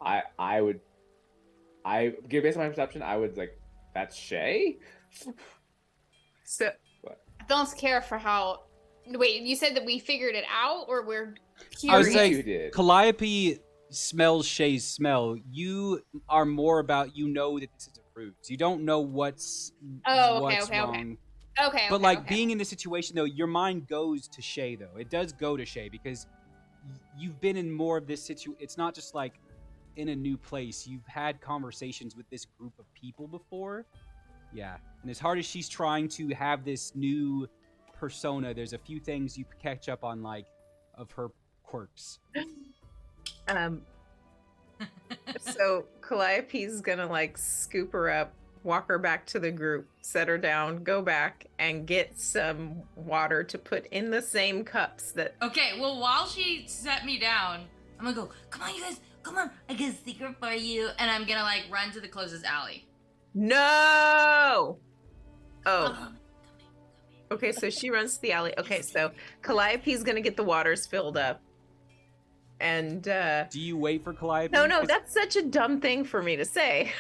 I give based on my perception, I would like, that's Shey? So I don't care for how. Wait, you said that we figured it out, or we're curious? I was saying, Calliope smells Shey's smell. You are more about, you know that this is a fruit. You don't know what's wrong. Okay. But like okay. being in this situation though, your mind goes to Shey though. It does go to Shey because you've been in more of this situation. It's not just like in a new place. You've had conversations with this group of people before. Yeah. And as hard as she's trying to have this new persona, there's a few things you catch up on, like, of her quirks. So Calliope's gonna like scoop her up, walk her back to the group, set her down, go back and get some water to put in the same cups that. Okay, well, while she set me down, I'm gonna go, come on, you guys, come on, I got a secret for you. And I'm gonna, like, run to the closest alley. No! Oh. Come on. Okay, so she runs to the alley. Okay, so Calliope's gonna get the waters filled up. And do you wait for Calliope? No, that's such a dumb thing for me to say.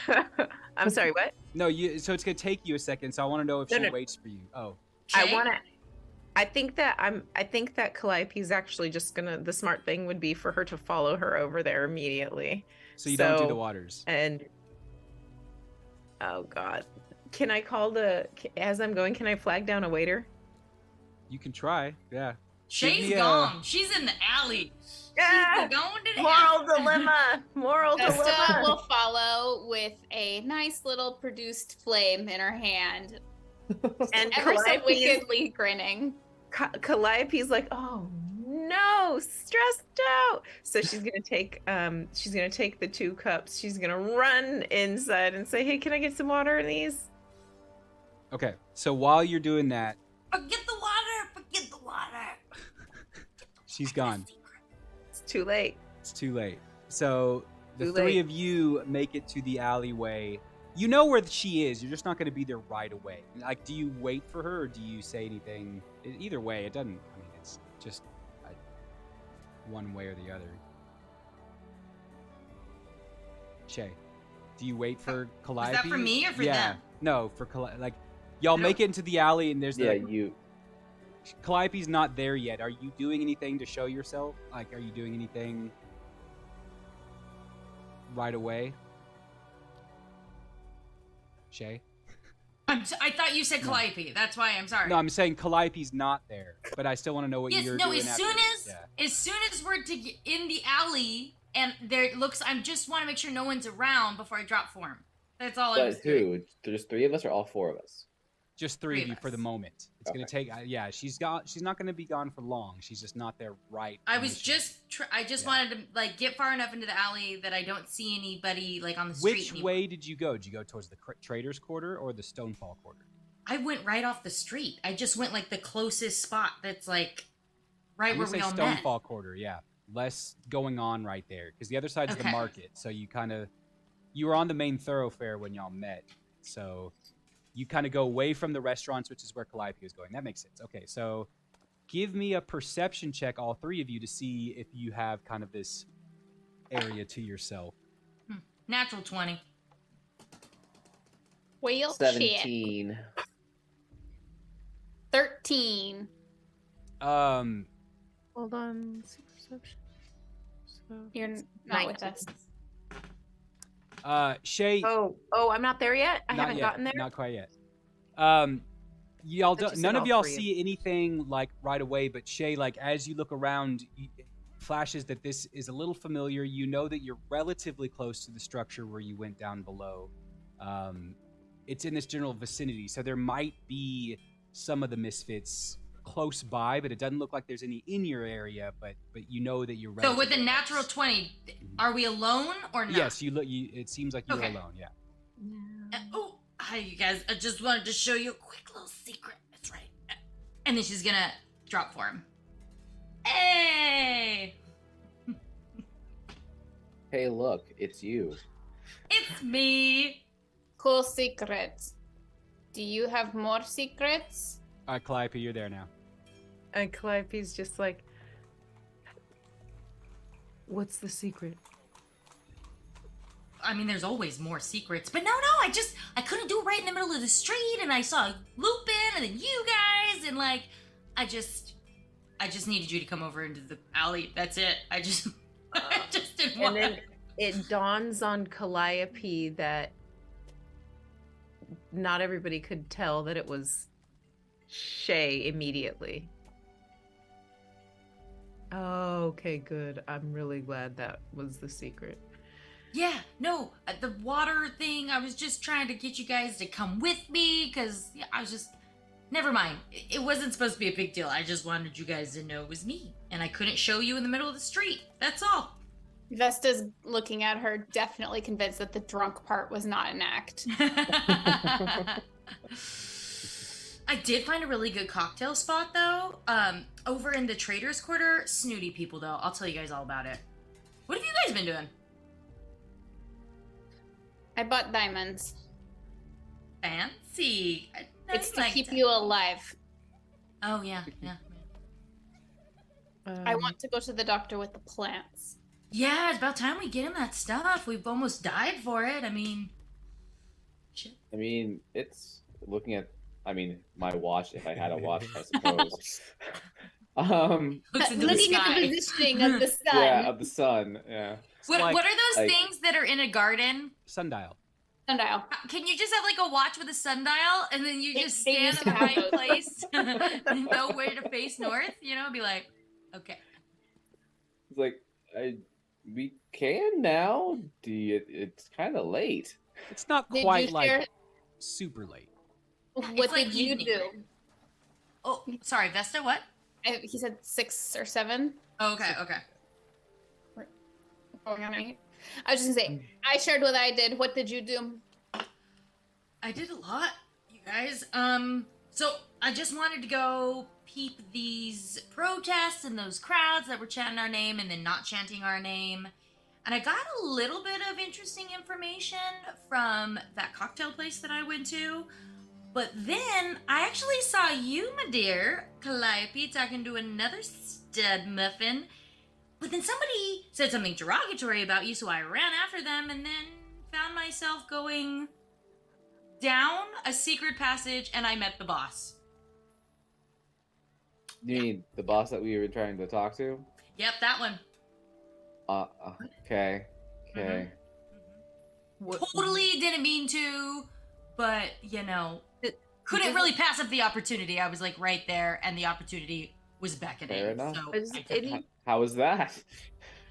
I'm sorry, what? No, so it's gonna take you a second, so I want to know if she waits for you. Oh. I think that Calliope's actually just gonna, the smart thing would be for her to follow her over there immediately. So you don't do the waters. And oh god. Can I as I'm going, can I flag down a waiter? You can try, yeah. Shey's gone. She's in the alley. Yeah. She's going to the Moral dilemma. Moral Vesta dilemma. will follow with a nice little produced flame in her hand, And ever so Calliope's, wickedly grinning. Calliope's like, oh no, stressed out. So she's gonna take the 2 cups. She's gonna run inside and say, hey, can I get some water in these? Okay, so while you're doing that, Forget the water. Forget the water. she's gone. It's too late. It's too late. So the Too three late. of you make it to the alleyway. You know where she is. You're just not going to be there right away. Like, do you wait for her or do you say anything? Either way, it doesn't. I mean, it's just one way or the other. Shey, do you wait for Calliope? Is that for me or for yeah. them? No, for like, y'all make it into the alley and there's you. Calliope's not there yet. Are you doing anything to show yourself? Like, are you doing anything right away? Shey? I thought you said Calliope. That's why I'm sorry. No, I'm saying Calliope's not there, but I still want to know what you're doing. As soon as we're in the alley and there looks, I just want to make sure no one's around before I drop form. That's all I was doing. There's 3 of us or all 4 of us? Just 3 of you for the moment. It's gonna take. Yeah, she's not gonna be gone for long. She's just not there right. I was just. I just wanted to like get far enough into the alley that I don't see anybody like on the street. Which way did you go? Did you go towards the Trader's Quarter or the Stonefall Quarter? I went right off the street. I just went like the closest spot that's like right where we all met. Stonefall Quarter, yeah. Less going on right there because the other side's the market. So you were on the main thoroughfare when y'all met. So you kind of go away from the restaurants, which is where Calliope was going. That makes sense. Okay, so give me a perception check, all 3 of you, to see if you have kind of this area to yourself. Natural 20. Whale 17. shit. 13. Hold on. Perception. So You're not with us. Shey. Oh, I'm not there yet. I haven't yet, gotten there. Not quite yet. Y'all none of y'all see anything like right away, but Shey, like as you look around, it flashes that this is a little familiar. You know that you're relatively close to the structure where you went down below. It's in this general vicinity, so there might be some of the misfits close by, but it doesn't look like there's any in your area. But you know that you're. So with a natural 20, are we alone or not? Yes, it seems like you're alone. Yeah. Hi, you guys. I just wanted to show you a quick little secret. That's right. And then she's gonna drop for him. Hey! Hey, look, it's you. It's me. Cool secrets. Do you have more secrets? All right, Calliope, you're there now. And Calliope's just like, what's the secret? I mean, there's always more secrets, but no, I couldn't do it right in the middle of the street, and I saw Lupin, and then you guys, and like, I just needed you to come over into the alley. That's it. I just didn't want. And then it dawns on Calliope that not everybody could tell that it was Shey immediately. Oh, okay, good. I'm really glad that was the secret. Yeah, no, the water thing, I was just trying to get you guys to come with me, because I was just... Never mind. It wasn't supposed to be a big deal. I just wanted you guys to know it was me, and I couldn't show you in the middle of the street. That's all. Vesta's looking at her, definitely convinced that the drunk part was not an act. I did find a really good cocktail spot, though. Over in the Trader's Quarter. Snooty people, though. I'll tell you guys all about it. What have you guys been doing? I bought diamonds. Fancy. It's to keep you alive. Oh, yeah. I want to go to the doctor with the plants. Yeah, it's about time we get him that stuff. We've almost died for it. I mean, shit. I mean, it's looking at, my watch, if I had a watch, I suppose. Looking at the positioning of the sun. Yeah, of the sun, yeah. What are those things that are in a garden? Sundial. Sundial. Can you just have like a watch with a sundial, and then you just stand in the right place and know where to face north? You know, be like, okay. It's like, we can now. It's kind of late. It's not quite like super late. What did you do? Oh, sorry, Vesta. What? He said 6 or 7. Oh, okay. Going on 8. I was just gonna say, I shared what I did. What did you do? I did a lot, you guys. So I just wanted to go peep these protests and those crowds that were chanting our name and then not chanting our name. And I got a little bit of interesting information from that cocktail place that I went to. But then I actually saw you, my dear, Calliope, talking to another stud muffin. But then somebody said something derogatory about you, so I ran after them and then found myself going down a secret passage, and I met the boss. You mean the boss that we were trying to talk to? Yep, that one. Okay. Totally didn't mean to, but, couldn't really pass up the opportunity. I was, like, right there, and the opportunity was beckoning. Fair enough. So How was that?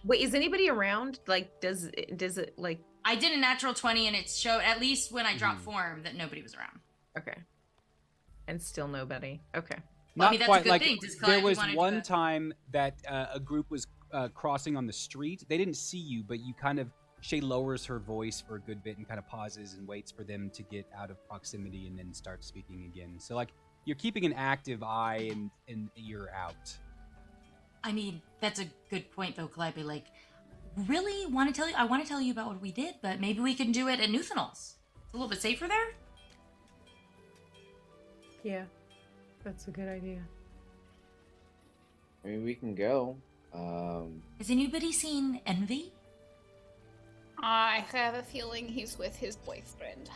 Wait, is anybody around? Like, does it like? I did a natural 20, and it showed, at least when I dropped form, that nobody was around. Okay. And still nobody. Okay. Well, Not that's quite. a good Like thing. Does there was Calliope one time that a group was crossing on the street. They didn't see you, but you kind of Shey lowers her voice for a good bit and kind of pauses and waits for them to get out of proximity and then starts speaking again. So like you're keeping an active eye and ear out. I mean, that's a good point, though, Calliope. Like, really want to tell you? I want to tell you about what we did, but maybe we can do it at Nuthanoal's. It's a little bit safer there. Yeah, that's a good idea. I mean, we can go. Has anybody seen Envy? I have a feeling he's with his boyfriend.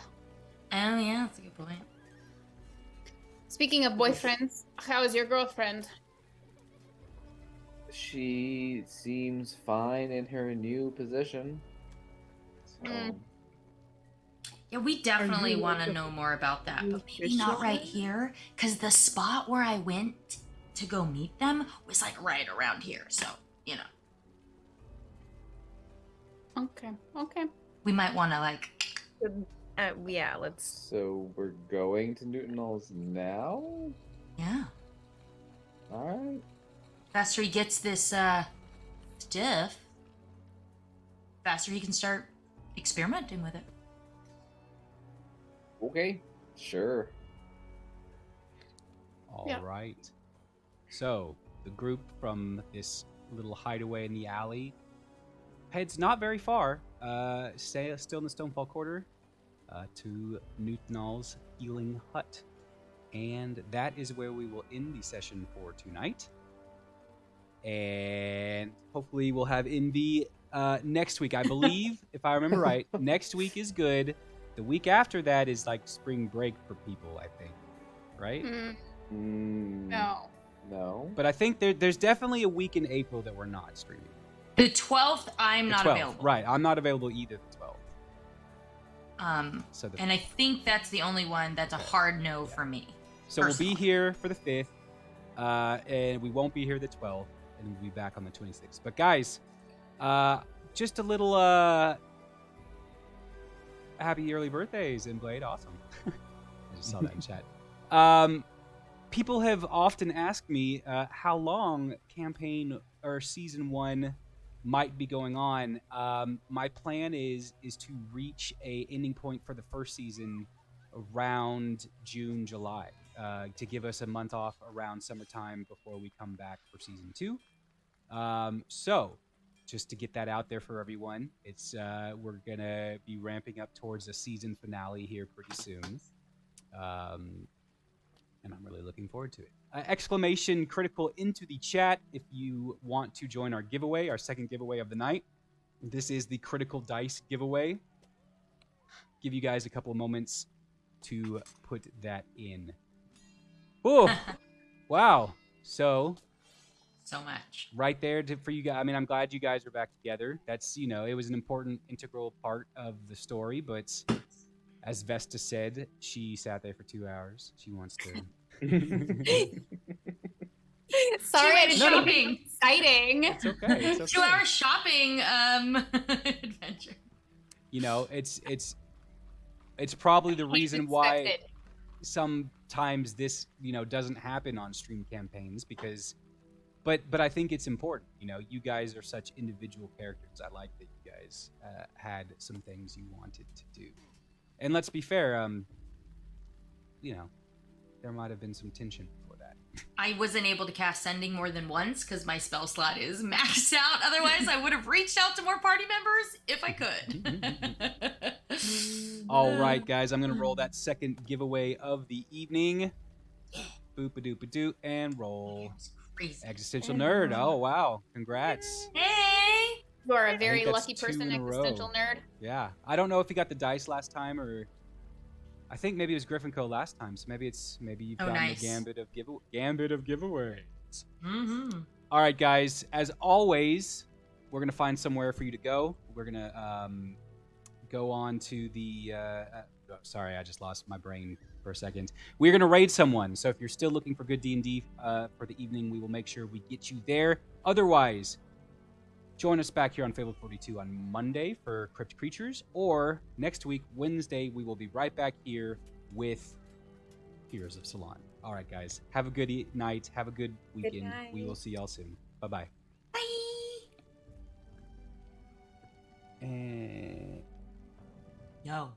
Oh, yeah, that's a good point. Speaking of boyfriends, how is your girlfriend? She seems fine in her new position. So... Yeah, we definitely want to know more about that, but maybe not right here, because the spot where I went to go meet them was like right around here, so, Okay. We might want to like... Yeah, let's... So we're going to Nuthanoal's now? Yeah. Alright. Faster he gets this stuff, faster he can start experimenting with it. Okay, sure. All right. So the group from this little hideaway in the alley heads not very far, still in the Stonefall Quarter, to Nuthanoal's healing hut. And that is where we will end the session for tonight. And hopefully we'll have Envy next week. I believe, if I remember right, next week is good. The week after that is like spring break for people, I think. Right? No. No. But I think there's definitely a week in April that we're not streaming. The 12th, I'm not 12th, available. Right, I'm not available either the 12th. And I think that's the only one that's a hard no for me. So we'll be here for the 5th, and we won't be here the 12th, and we'll be back on the 26th. But guys, just a little happy early birthdays, Blade. Awesome. I just saw that in chat. People have often asked me how long campaign or season 1 might be going on. My plan is to reach a ending point for the first season around June, July, to give us a month off around summertime before we come back for season 2. So just to get that out there for everyone, it's we're gonna be ramping up towards a season finale here pretty soon. And I'm really looking forward to it. Exclamation critical into the chat if you want to join our giveaway, our second giveaway of the night. This is the Critical Dice giveaway. Give you guys a couple of moments to put that in. Oh, wow. So much. Right there for you guys. I mean, I'm glad you guys are back together. That's, it was an important, integral part of the story, but as Vesta said, she sat there for 2 hours. She wants to. Sorry, I didn't know. Shopping. Exciting. It's okay. It's okay. 2 hour shopping adventure. It's probably the reason why sometimes this doesn't happen on stream campaigns because, but I think it's important. You guys are such individual characters. I like that you guys had some things you wanted to do. And let's be fair, there might have been some tension before that. I wasn't able to cast Sending more than once because my spell slot is maxed out. Otherwise, I would have reached out to more party members if I could. All right, guys, I'm going to roll that second giveaway of the evening. Boop-a-doop-a-doo, and roll. Crazy. Existential Nerd. Oh, wow. Congrats. Hey! You are a very lucky person, Existential Nerd. Yeah. I don't know if he got the dice last time or... I think maybe it was Griffin Co. last time, so maybe you've gotten nice. the gambit of giveaways. Mm-hmm. All right, guys. As always, we're gonna find somewhere for you to go. We're gonna go on to the. Sorry, I just lost my brain for a second. We're gonna raid someone. So if you're still looking for good D&D for the evening, we will make sure we get you there. Otherwise, join us back here on Fable 42 on Monday for Crypt Creatures, or next week, Wednesday, we will be right back here with Heroes of Salon. All right, guys. Have a good night. Have a good weekend. night. We will see y'all soon. Bye-bye. Bye! And... Yo.